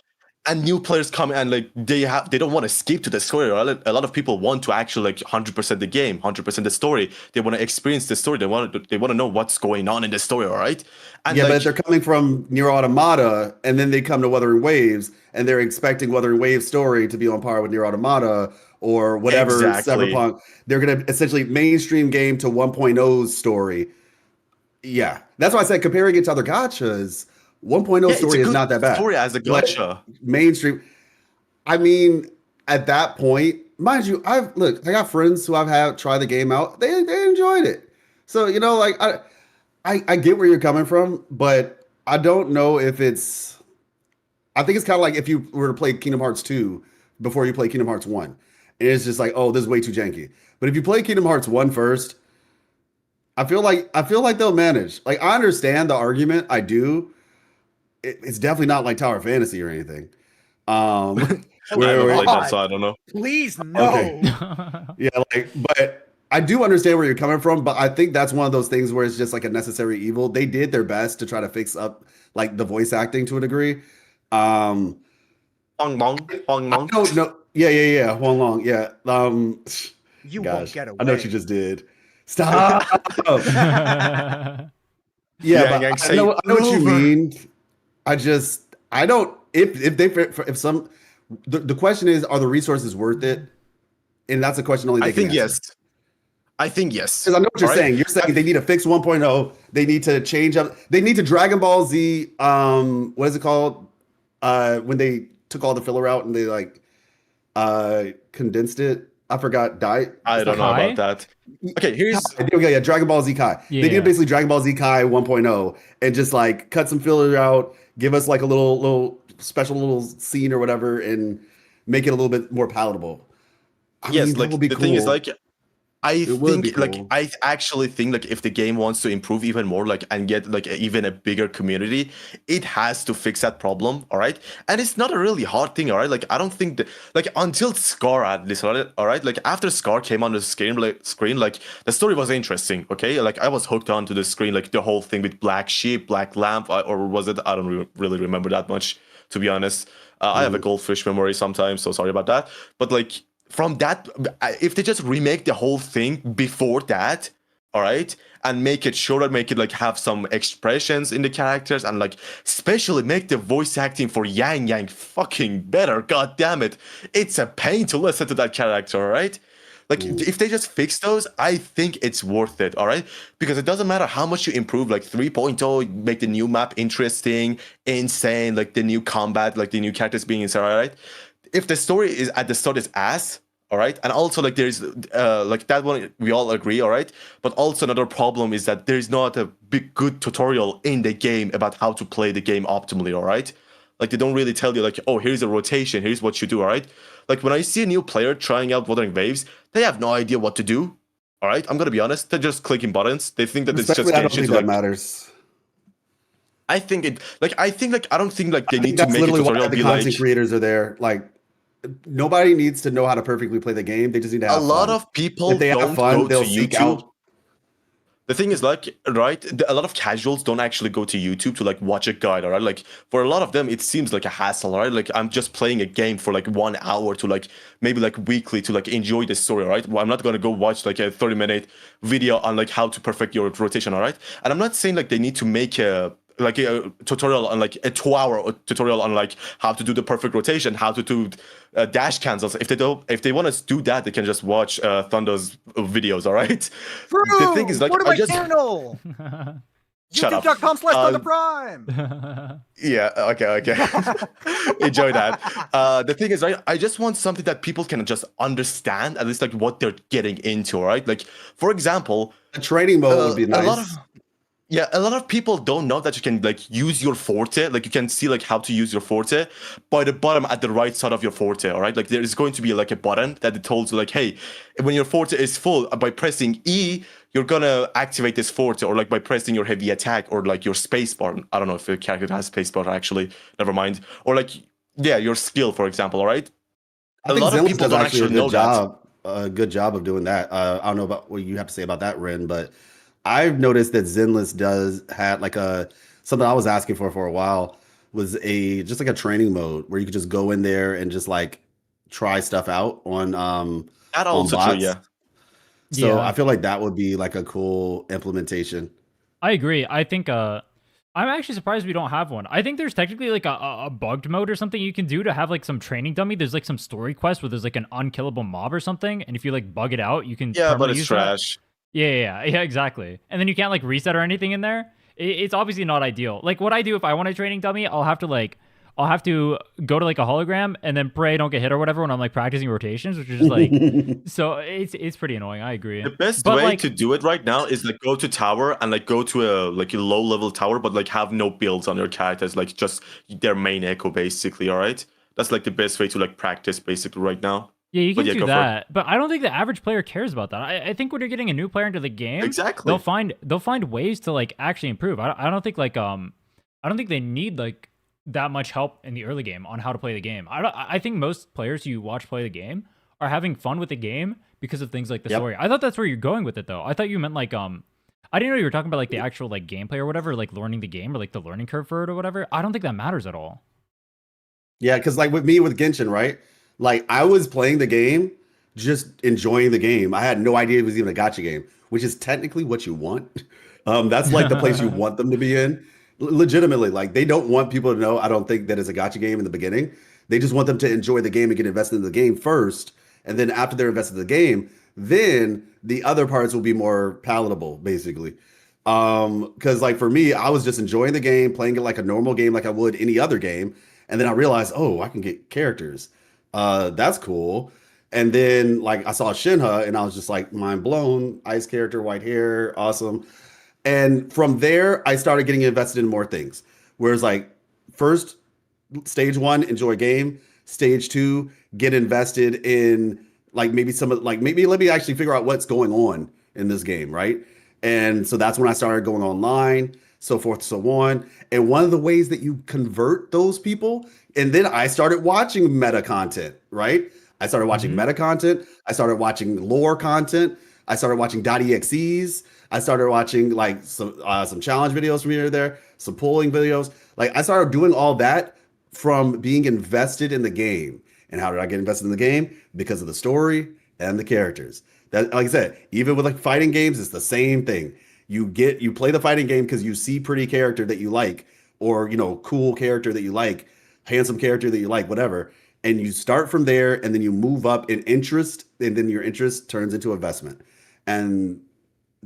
and new players come and like they don't want to skip to the story. Right? A lot of people want to actually like 100% the game, 100% the story. They want to experience the story. They want to know what's going on in the story, all right? And Yeah, like, but if they're coming from Near Automata and then they come to Wuthering Waves and they're expecting Wuthering Waves story to be on par with Near Automata or whatever Exactly. Cyberpunk, they're going to essentially mainstream game to 1.0's story. Yeah, that's why I said comparing it to other gachas, 1.0 yeah, it's story a is good not that bad. story as a But gacha. mainstream, I mean, at that point, mind you, I got friends who I've had try the game out. They enjoyed it. So, like I get where you're coming from, but I don't know if it's. I think it's kind of like if you were to play Kingdom Hearts 2 before you play Kingdom Hearts 1. And it's just like, oh, this is way too janky. But if you play Kingdom Hearts 1 first, I feel like they'll manage. Like I understand the argument. I do. It's definitely not like Tower Fantasy or anything. I Where- haven't where- played that, so I don't know. Please no. Okay. Yeah, but I do understand where you're coming from, but I think that's one of those things where it's just like a necessary evil. They did their best to try to fix up like the voice acting to a degree. Hong Mong, Hong I Mong. don't know. Yeah. Huang Long. Yeah. You Gosh, won't get away. I know what you just did. Stop. Yeah, Yang but Yang I say, know what you "Over." mean. I don't if some the question is, are the resources worth it? And that's a question only I they can think answer. yes. I think yes. Because I know what you're All right. saying. You're saying they need to fix 1.0. They need to change up. They need to Dragon Ball Z. What is it called? When they took all the filler out and they like condensed it. I forgot. Diet. I It's don't not know about Kai? that. Okay, here's Kai. Okay, yeah, Dragon Ball Z Kai. They need to Yeah. basically Dragon Ball Z Kai 1.0 and just like cut some filler out, give us like a little special little scene or whatever, and make it a little bit more palatable. I mean, yes, that like would be the thing is cool. like I It would be think like cool. I actually think like if the game wants to improve even more like and get like even a bigger community, it has to fix that problem, all right? And it's not a really hard thing, all right? Like I don't think that like until Scar at least, all right? Like after Scar came on the screen like the story was interesting, okay? Like I was hooked onto the screen like the whole thing with Black Sheep, Black Lamp, or was it? I don't really remember that much to be honest. I have a Mhm. goldfish memory sometimes, so sorry about that. But like from that, if they just remake the whole thing before that, all right, and make it shorter, make it like have some expressions in the characters, and like especially make the voice acting for Yang Yang fucking better. God damn it, it's a pain to listen to that character, all right? Like Mm. if they just fix those, I think it's worth it, all right? Because it doesn't matter how much you improve, like 3.0, make the new map interesting, insane, like the new combat, like the new characters being insane, all right? If the story is at the start is ass, all right, and also like there's like that one we all agree, all right, but also another problem is that there's not a big good tutorial in the game about how to play the game optimally, all right? Like they don't really tell you like, oh, here's a rotation, here's what you do, all right? Like when I see a new player trying out Wuthering Waves, they have no idea what to do, all right? I'm gonna be honest, they're just clicking buttons. They think that it's just Respectfully, I don't Genshin think to that like. matters. I don't think like they I think need to that's make a literally why tutorial the be like. content creators are there. Like, nobody needs to know how to perfectly play the game. They just need to A have lot fun. of people If they have don't fun, go they'll to seek YouTube. out. The thing is, like, right, a lot of casuals don't actually go to YouTube to like watch a guide, all right? Like, for a lot of them, it seems like a hassle, all right? Like, I'm just playing a game for like 1 hour to like maybe like weekly to like enjoy the story, all right? Well, I'm not gonna go watch like a 30-minute video on like how to perfect your rotation, all right? And I'm not saying like they need to make a like a tutorial on like a 2 hour tutorial on like how to do the perfect rotation, how to do dash cancels. If they don't, if they want to do that, they can just watch Thunder's videos. All right. The thing is, True! like, Go to I my just channel! shut up. YouTube.com/ThunderPrime! Yeah. Okay. Enjoy that. The thing is, right? I just want something that people can just understand at least like what they're getting into. All right. Like, for example, A training mode would be a lot of nice. yeah, a lot of people don't know that you can like use your forte. Like you can see like how to use your forte by the bottom at the right side of your forte. All right, like there is going to be like a button that it tells you like, hey, when your forte is full, by pressing E, you're gonna activate this forte, or like by pressing your heavy attack, or like your space bar. I don't know if your character has space bar actually. Never mind. Or like yeah, your skill, for example. All right. I A think lot of Zenless people does don't actually actually know that. a good job of doing that. I don't know about what you have to say about that, Rhinne, but I've noticed that Zenless does had like a something I was asking for a while was a just like a training mode where you could just go in there and just like try stuff out That on also true. bots. Yeah. So Yeah. I feel like that would be like a cool implementation. I agree. I think I'm actually surprised we don't have one. I think there's technically like a bugged mode or something you can do to have like some training dummy. There's like some story quest where there's like an unkillable mob or something, and if you like bug it out, you can Yeah, but permanently it's use that. trash. Yeah, exactly. And then you can't like reset or anything in there. It's obviously not ideal. Like what I do if I want a training dummy, I'll have to go to like a hologram and then pray I don't get hit or whatever when I'm like practicing rotations, which is just like so it's pretty annoying. I agree. The best But way like to do it right now is like go to tower and like go to a like a low level tower, but like have no builds on your characters, like just their main echo basically. All right, that's like the best way to like practice basically right now. yeah, you But can yeah, do go for it. that, but I don't think the average player cares about that. I think when you're getting a new player into the game, Exactly. they'll find ways to like actually improve. I don't think like I don't think they need like that much help in the early game on how to play the game. I think most players who you watch play the game are having fun with the game because of things like the Yep. story. I thought that's where you're going with it though. I thought you meant like I didn't know you were talking about like the actual like gameplay or whatever, like learning the game or like the learning curve for it or whatever. I don't think that matters at all. Yeah, because like with me with Genshin, right? Like I was playing the game, just enjoying the game. I had no idea it was even a gotcha game, which is technically what you want. That's like the place you want them to be in. Legitimately, like they don't want people to know. I don't think that it's a gotcha game in the beginning. They just want them to enjoy the game and get invested in the game first, and then after they're invested in the game, then the other parts will be more palatable, basically. Because like for me, I was just enjoying the game, playing it like a normal game, like I would any other game, and then I realized, oh, I can get characters. That's cool. And then like I saw Shinha, and I was just like mind blown. Ice character, white hair, awesome. And from there, I started getting invested in more things. Whereas like first stage one, enjoy game. Stage two, get invested in like maybe some of like maybe let me actually figure out what's going on in this game, right? And so that's when I started going online, so forth, so on. And one of the ways that you convert those people, and then I started watching meta content, right? I started watching meta content. I started watching lore content. I started watching .exes. I started watching like some challenge videos from here or there, some polling videos. Like I started doing all that from being invested in the game. And how did I get invested in the game? Because of the story and the characters. That, like I said, even with like fighting games, it's the same thing. You play the fighting game because you see pretty character that you like, or cool character that you like, handsome character that you like, whatever. And you start from there, and then you move up in interest, and then your interest turns into investment. And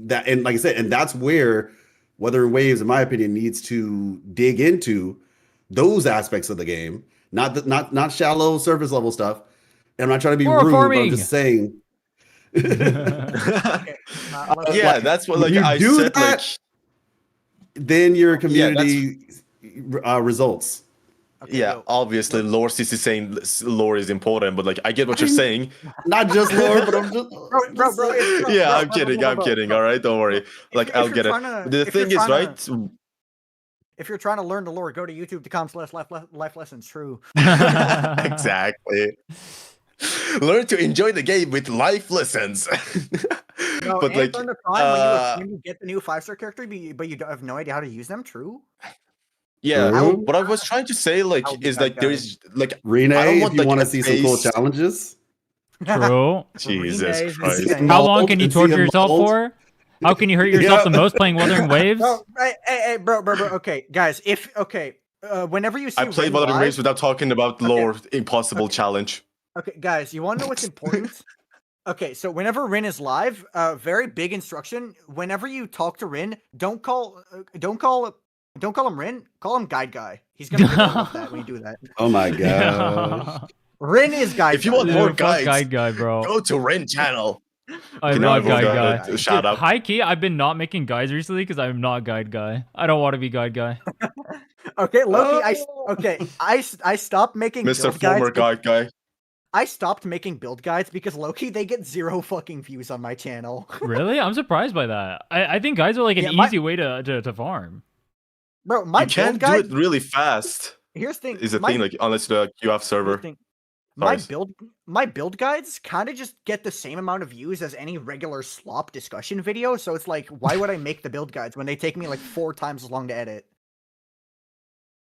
like I said, and that's where Wuthering Waves, in my opinion, needs to dig into those aspects of the game, not shallow surface level stuff. And I'm not trying to be rude, but I'm just saying. Okay, Yeah, that's what like you I do said. that, Like then your community results. okay, yeah, yo, obviously, lore CC saying lore is important, but like I get what you're saying. Not just lore, but I'm just bro, Yeah, I'm kidding. I'm kidding. All right, don't worry. Like I'll get it. The thing is, right? If you're trying to learn the lore, go to youtube.com/life lessons. True. Exactly. Learn to enjoy the game with life lessons. No, But and like, learn the time when you get the new 5-star character, but you have no idea how to use them. True. yeah. True. What I was trying to say, like, I'll be is that like guy. there's like Rhinne, I don't want, if you like, want to a see some cool base- challenges. True. Jesus Rhinne is Christ. insane. How long can you And see torture them yourself mold. for? How can you hurt yourself Yeah. the most playing Wuthering Waves? Bro, hey, bro. Okay, guys. Whenever you see I played Rhinne Wuthering live- Waves without talking about lore. Impossible challenge. Okay, guys, you want to know what's important? Okay, so whenever Rhinne is live, very big instruction. Whenever you talk to Rhinne, don't call him Rhinne. Call him Guide Guy. He's gonna really love that when you do that. Oh my gosh. Rhinne is Guide. If you Guy. want more Fuck guides, Guide Guy, bro. go to Rhinne channel. I Can love I vote Guide that? Guy. Shout out. High key, I've been not making guides recently because I'm not Guide Guy. I don't want to be Guide Guy. Okay, Loki. Oh. I stopped making Mr. build Former guides. guy. I stopped making build guides because Loki, they get 0 fucking views on my channel. Really? I'm surprised by that. I think guides are like an Yeah, easy way to farm. Bro, my You can't build guide. do it really fast. Here's the thing. Is the my- thing like unless the QF server. thing. My Sorry. build guides kind of just get the same amount of views as any regular slop discussion video. So it's like, why would I make the build guides when they take me like 4 times as long to edit?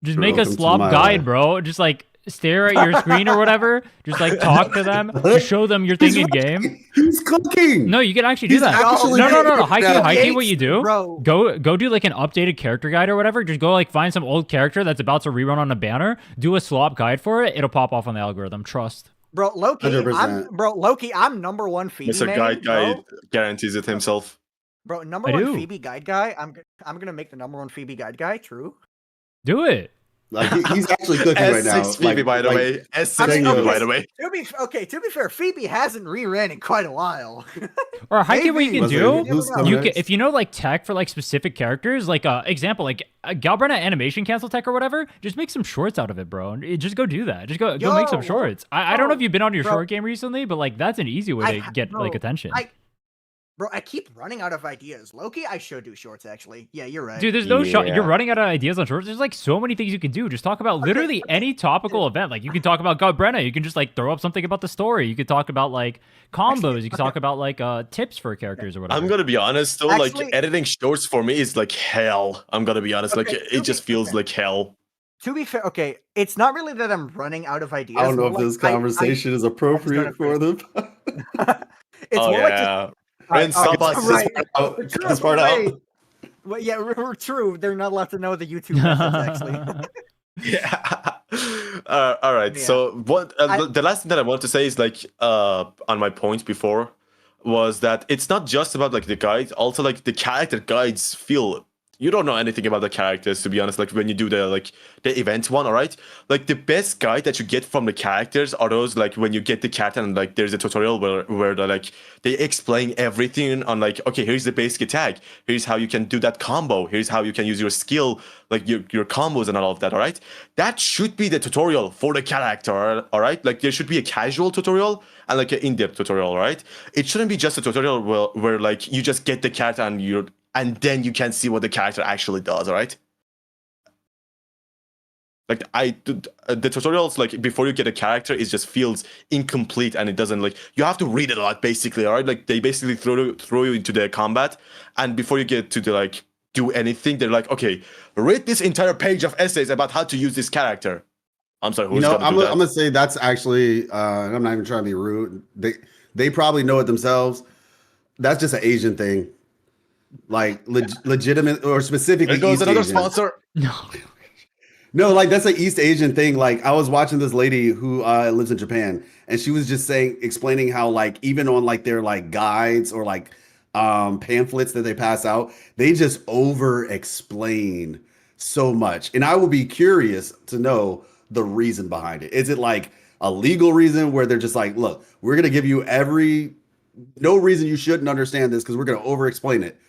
Just make a Welcome to slop my guide, life. bro. Just like stare at your screen or whatever. Just like talk to them. Just show them your thing in game. He's cooking. No, you can actually do He's that. actually No. doing it High now. key, what you do? Bro, Go do like an updated character guide or whatever. Just go like find some old character that's about to rerun on a banner. Do a slop guide for it. It'll pop off on the algorithm. Trust. Loki, 100%. Loki, I'm number 1 Phoebe Mr. main, Guide Guy bro. guarantees it himself. Bro, number I 1 do. Phoebe guide guy. I'm gonna make the number 1 Phoebe guide guy. True. Do it. Like he's actually cooking right now. S6 Phoebe, by the way. S6 mean, Phoebe, okay. by the way. To be fair, Phoebe hasn't reran in quite a while. Or high key, what you can Maybe. do. Who's You coming You next? can, if you know like tech for like specific characters, like example, like Galbrenna animation cancel tech or whatever, just make some shorts out of it, bro. Just go do that. Just go make some Yo, shorts. I don't know if you've been on your bro. short game recently, but like that's an easy way to get like Bro, attention. Bro, I keep running out of ideas. Loki, I should do shorts actually. Yeah, you're right. Dude, there's no shot. Yeah. You're running out of ideas on shorts. There's like so many things you can do. Just talk about literally any topical event. Like you can talk about Galbrenna. You can just like throw up something about the story. You could talk about like combos. You can talk about like tips for characters or whatever. I'm gonna be honest though, Actually- like editing shorts for me is like hell. I'm gonna be honest, like Okay, it just feels like hell. To be fair, okay, it's not really that I'm running out of ideas. I don't know if more this like, conversation is appropriate for them. It's Oh more like just yeah. Rhinne, stop okay, us. right. Cut this part out. Well, yeah, true. They're not allowed to know the YouTube methods, actually. Yeah. All right. Yeah. So what I- the last thing that I want to say is like on my point before was that it's not just about like the guides, also like the character guides feel you don't know anything about the characters to be honest. Like when you do the event one, all right. Like the best guide that you get from the characters are those like when you get the character and like there's a tutorial where they explain everything on like okay here's the basic attack, here's how you can do that combo, here's how you can use your skill like your combos and all of that, all right. That should be the tutorial for the character, all right. Like there should be a casual tutorial and like an in-depth tutorial, all right. It shouldn't be just a tutorial where like you just get the character and then you can see what the character actually does, all right. Like the tutorials like before you get a character it just feels incomplete and it doesn't like you have to read it a lot basically, all right. Like they basically throw you into the combat and before you get to the like do anything they're like okay read this entire page of essays about how to use this character. I'm sorry, who's gonna I'm do that? gonna say that's actually, and I'm not even trying to be rude. They probably know it themselves. That's just an Asian thing, like legitimate or specifically. There goes East another Asian. sponsor. No. No, like that's an East Asian thing. Like I was watching this lady who lives in Japan, and she was just explaining how like even on like their like guides or like pamphlets that they pass out, they just over explain so much. And I would be curious to know the reason behind it. Is it like a legal reason where they're just like, look, we're gonna give you no reason you shouldn't understand this because we're gonna over explain it.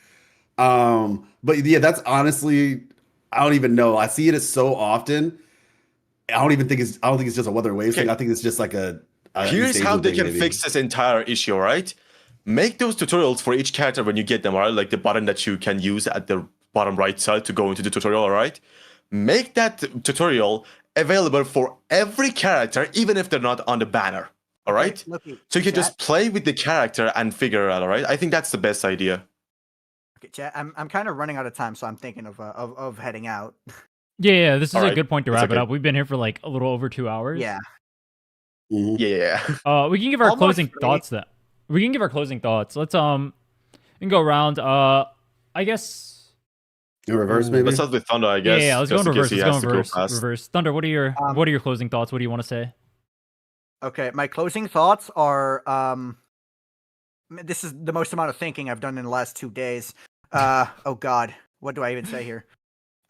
But yeah, that's honestly, I don't even know. I see it as so often. I don't think it's just a Wuthering Waves thing. I think it's just like a Here's East how Asian they thing, can maybe. fix this entire issue, all right? Make those tutorials for each character when you get them, all right? Like the button that you can use at the bottom right side to go into the tutorial, all right? Make that tutorial available for every character, even if they're not on the banner, all right? Okay, So you can chat. just play with the character and figure it out, all right? I think that's the best idea. Okay, chat. I'm kind of running out of time, so I'm thinking of heading out. Yeah, this is a Alright, good point to it's wrap it okay. up. We've been here for like a little over 2 hours. Yeah. Mhm. Yeah. We can give our Almost closing 3. thoughts then. We can give our closing thoughts. Let's we can go around. I guess. In reverse, maybe. Let's start with Thunder, I guess. Yeah, let's go in just in reverse. case he Let's has go to in go reverse. fast. Reverse. Thunder, what are your closing thoughts? What do you want to say? Okay, my closing thoughts are this is the most amount of thinking I've done in the last 2 days. Oh god, what do I even say here?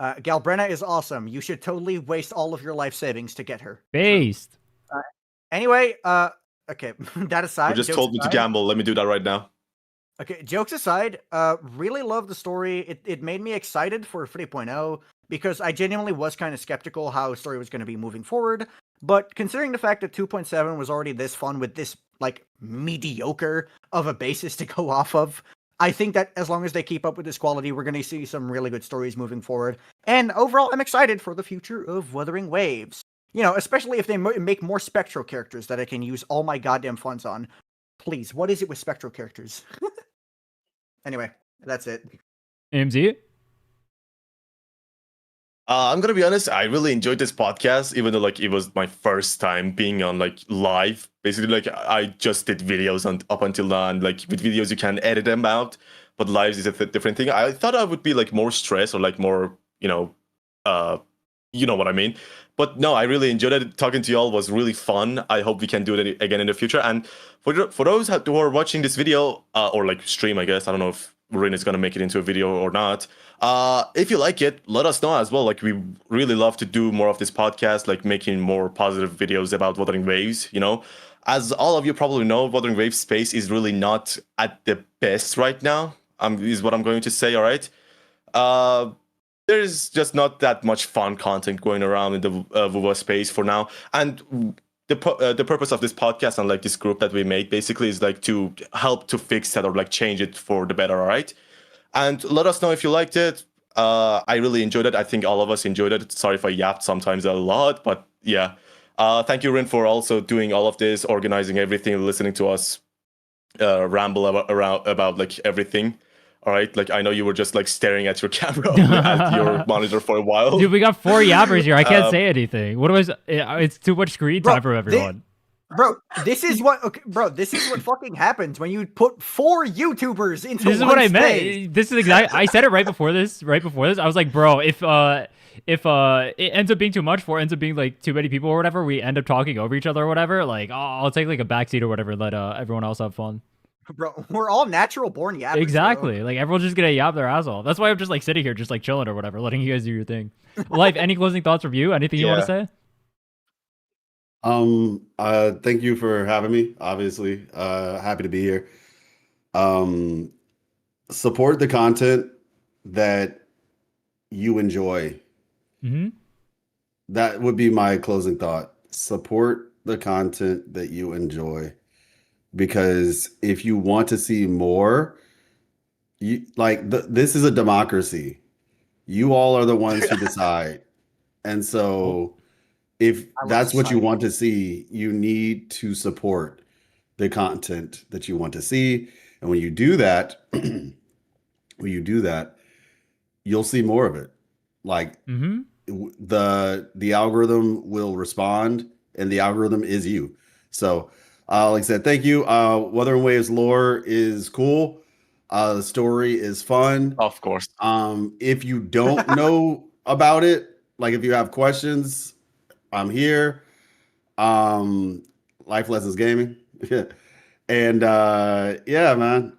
Galbrenna is awesome. You should totally waste all of your life savings to get her. Based. Anyway, okay, that aside, You just jokes told me to aside- gamble. Let me do that right now. Okay, jokes aside, really love the story. It made me excited for 3.0 because I genuinely was kind of skeptical how the story was going to be moving forward. But considering the fact that 2.7 was already this fun with this like mediocre of a basis to go off of, I think that as long as they keep up with this quality, we're going to see some really good stories moving forward. And overall, I'm excited for the future of Wuthering Waves. You know, especially if they make more Spectral characters that I can use all my goddamn funds on. Please, what is it with Spectral characters? Anyway, that's it. AMZ? I'm gonna be honest. I really enjoyed this podcast, even though like it was my first time being on like live. Basically, like I just did videos up until now, and like with videos you can edit them out, but lives is a different thing. I thought I would be like more stressed or like more, you know what I mean. But no, I really enjoyed it. Talking to y'all was really fun. I hope we can do it again in the future. And for those who are watching this video or like stream, I guess I don't know if Rhinne is gonna make it into a video or not. If you like it, let us know as well. Like we really love to do more of this podcast, like making more positive videos about Wuthering Waves. You know, as all of you probably know, Wuthering Waves space is really not at the best right now. Is what I'm going to say. All right. There's just not that much fun content going around in the wuwa space for now, and the purpose of this podcast and like this group that we made basically is like to help to fix that or like change it for the better. All right, and let us know if you liked it. I really enjoyed it. I think all of us enjoyed it. Sorry if I yapped sometimes a lot, but yeah. Thank you, Rhinne, for also doing all of this, organizing everything, listening to us ramble about like everything. All right, like I know you were just like staring at your camera at your monitor for a while. Dude, we got 4 yappers here. I can't say anything. What was? It's too much screen time Bro, for everyone. Bro, this is what fucking happens when you put 4 YouTubers into This is one what I space. meant. This is exactly. I said it right before this. Right before this, I was like, bro, if it ends up being too much, for ends up being like too many people or whatever, we end up talking over each other or whatever. Like, I'll take like a backseat or whatever. Let everyone else have fun. Bro, we're all natural born yappers. Exactly. Bro. Like everyone's just gonna yap their ass off. That's why I'm just like sitting here, just like chilling or whatever, letting you guys do your thing. Life. Any closing thoughts from you? Anything you want to say? Thank you for having me. Obviously, happy to be here. Support the content that you enjoy. Mm-hmm. That would be my closing thought. Support the content that you enjoy, because if you want to see more, this is a democracy. You all are the ones who decide, and so if I love that's what you society. want to see, you need to support the content that you want to see. And when you do that, you'll see more of it. Like Mm-hmm. the algorithm will respond, and the algorithm is you. So, like I said, thank you. Wuthering Waves lore is cool. The story is fun. Of course. If you don't know about it, like if you have questions, I'm here. Life Lessons Gaming. And yeah, man.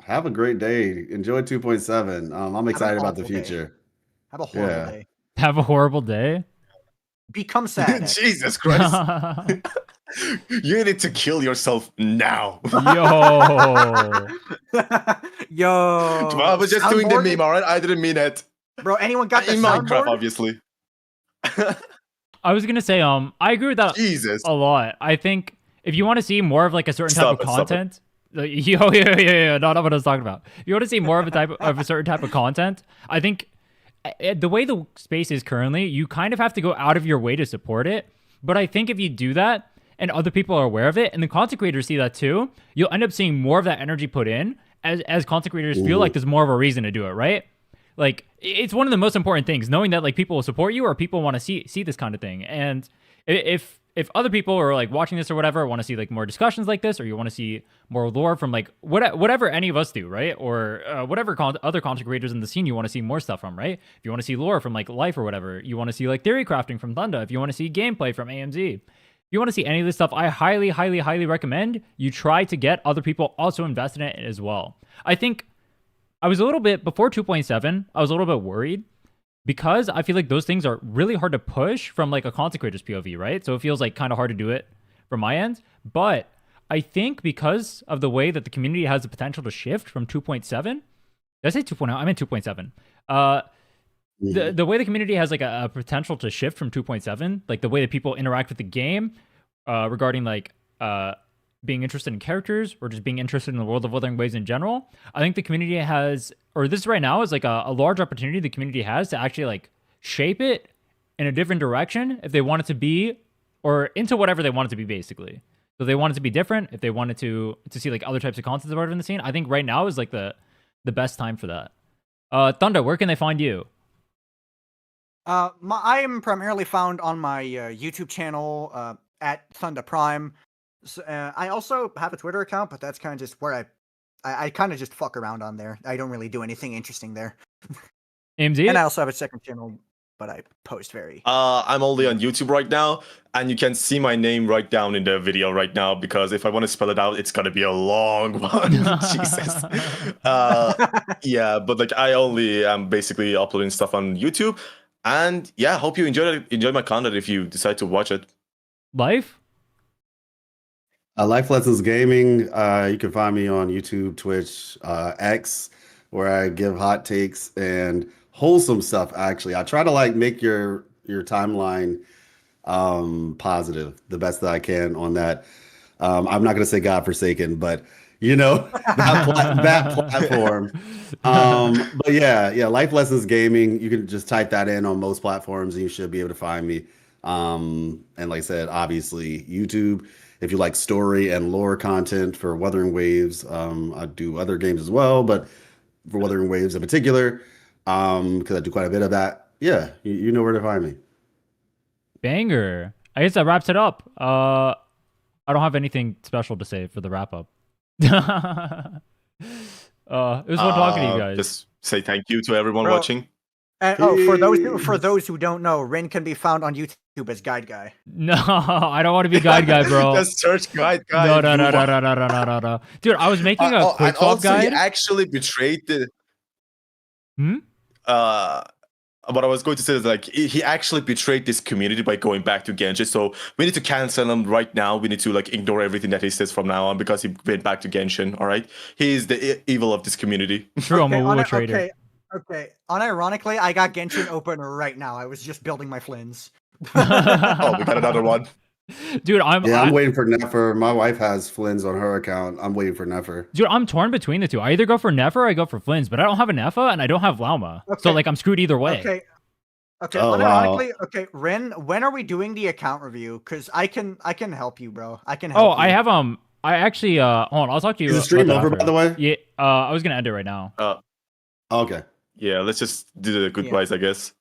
Have a great day. Enjoy 2.7. I'm excited about the awful day. future. Have a horrible Yeah. day. Have a horrible day. Become sad. Jesus Christ. You need to kill yourself now. Yo. Yo. I was just doing the soundboard? meme, alright? I didn't mean it. Bro, anyone got the In Minecraft, soundboard? obviously. I was gonna say, I agree with that Jesus. a lot. I think if you want to see more of like a certain type Stop of it, stop it. content, like, yeah, not what I was talking about. If you want to see more of a type of a certain type of content, I think the way the space is currently, you kind of have to go out of your way to support it. But I think if you do that and other people are aware of it, and the content creators see that too, you'll end up seeing more of that energy put in as content creators feel like there's more of a reason to do it, right? Like it's one of the most important things, knowing that like people will support you or people want to see this kind of thing. And if other people are like watching this or whatever, want to see like more discussions like this, or you want to see more lore from like whatever any of us do, right? Or whatever other content creators in the scene you want to see more stuff from, right? If you want to see lore from like Life or whatever, you want to see like theory crafting from Thunder, if you want to see gameplay from AMZ, if you want to see any of this stuff, I highly, highly, highly recommend you try to get other people also invested in it as well. I think I was a little bit, before 2.7, I was a little bit worried because I feel like those things are really hard to push from like a content creator's POV, right? So it feels like kind of hard to do it from my end. But I think because of the way that the community has the potential to shift from 2.7, did I say 2.0? I meant 2.7. The way the community has like a potential to shift from 2.7, like the way that people interact with the game regarding like being interested in characters or just being interested in the world of Wuthering Waves in general, I think the community has, or this right now is like a large opportunity the community has to actually like shape it in a different direction if they want it to be, or into whatever they want it to be, basically. So they want it to be different. If they wanted to see like other types of content about it in the scene, I think right now is like the best time for that. Thunder, where can they find you? I am primarily found on my YouTube channel at Thunder Prime. So, I also have a Twitter account, but that's kind of just where I kind of just fuck around on there. I don't really do anything interesting there. AMZ? And I also have a second channel, but I post very. I'm only on YouTube right now, and you can see my name right down in the video right now, because if I want to spell it out, it's gonna be a long one. Jesus. Yeah, but like I only am basically uploading stuff on YouTube, and yeah, hope you enjoy my content if you decide to watch it. Life? Life Lessons Gaming. You can find me on YouTube, Twitch, X, where I give hot takes and wholesome stuff. Actually, I try to like make your timeline positive the best that I can on that. I'm not going to say godforsaken, but you know that platform. But yeah, Life Lessons Gaming. You can just type that in on most platforms, and you should be able to find me. And like I said, obviously YouTube. If you like story and lore content for Wuthering Waves, I do other games as well, but for Wuthering Waves in particular, because I do quite a bit of that. Yeah, you know where to find me. Banger. I guess that wraps it up. I don't have anything special to say for the wrap up. It was fun talking to you guys. Just say thank you to everyone Bro. watching. And for those who don't know, Rhinne can be found on YouTube as Guide Guy. No, I don't want to be guide guy, bro. Just search guide guy. No. Dude, I was making a quick and swap also, he guide. actually betrayed the. Hmm? What I was going to say is like he actually betrayed this community by going back to Genshin. So we need to cancel him right now. We need to like ignore everything that he says from now on because he went back to Genshin. All right, he is the evil of this community. True, I'm a wuwa trader. Okay. Unironically, I got Genshin open right now. I was just building my flins. Oh, we got another one. Dude, I'm waiting for Nefer. My wife has Flynn's on her account. I'm waiting for Nefer. Dude, I'm torn between the two. I either go for Nefer or I go for Flynn's, but I don't have a Nefa and I don't have Lauma. Okay. So like I'm screwed either way. Okay. Okay. Oh, Unironically, okay, Rhinne, when are we doing the account review? Because I can help you, bro. I can help you. I have I actually hold on, I'll talk to you. Is the stream about that over, after. by the way? Yeah, I was gonna end it right now. Okay. Yeah, let's just do the goodbyes, I guess.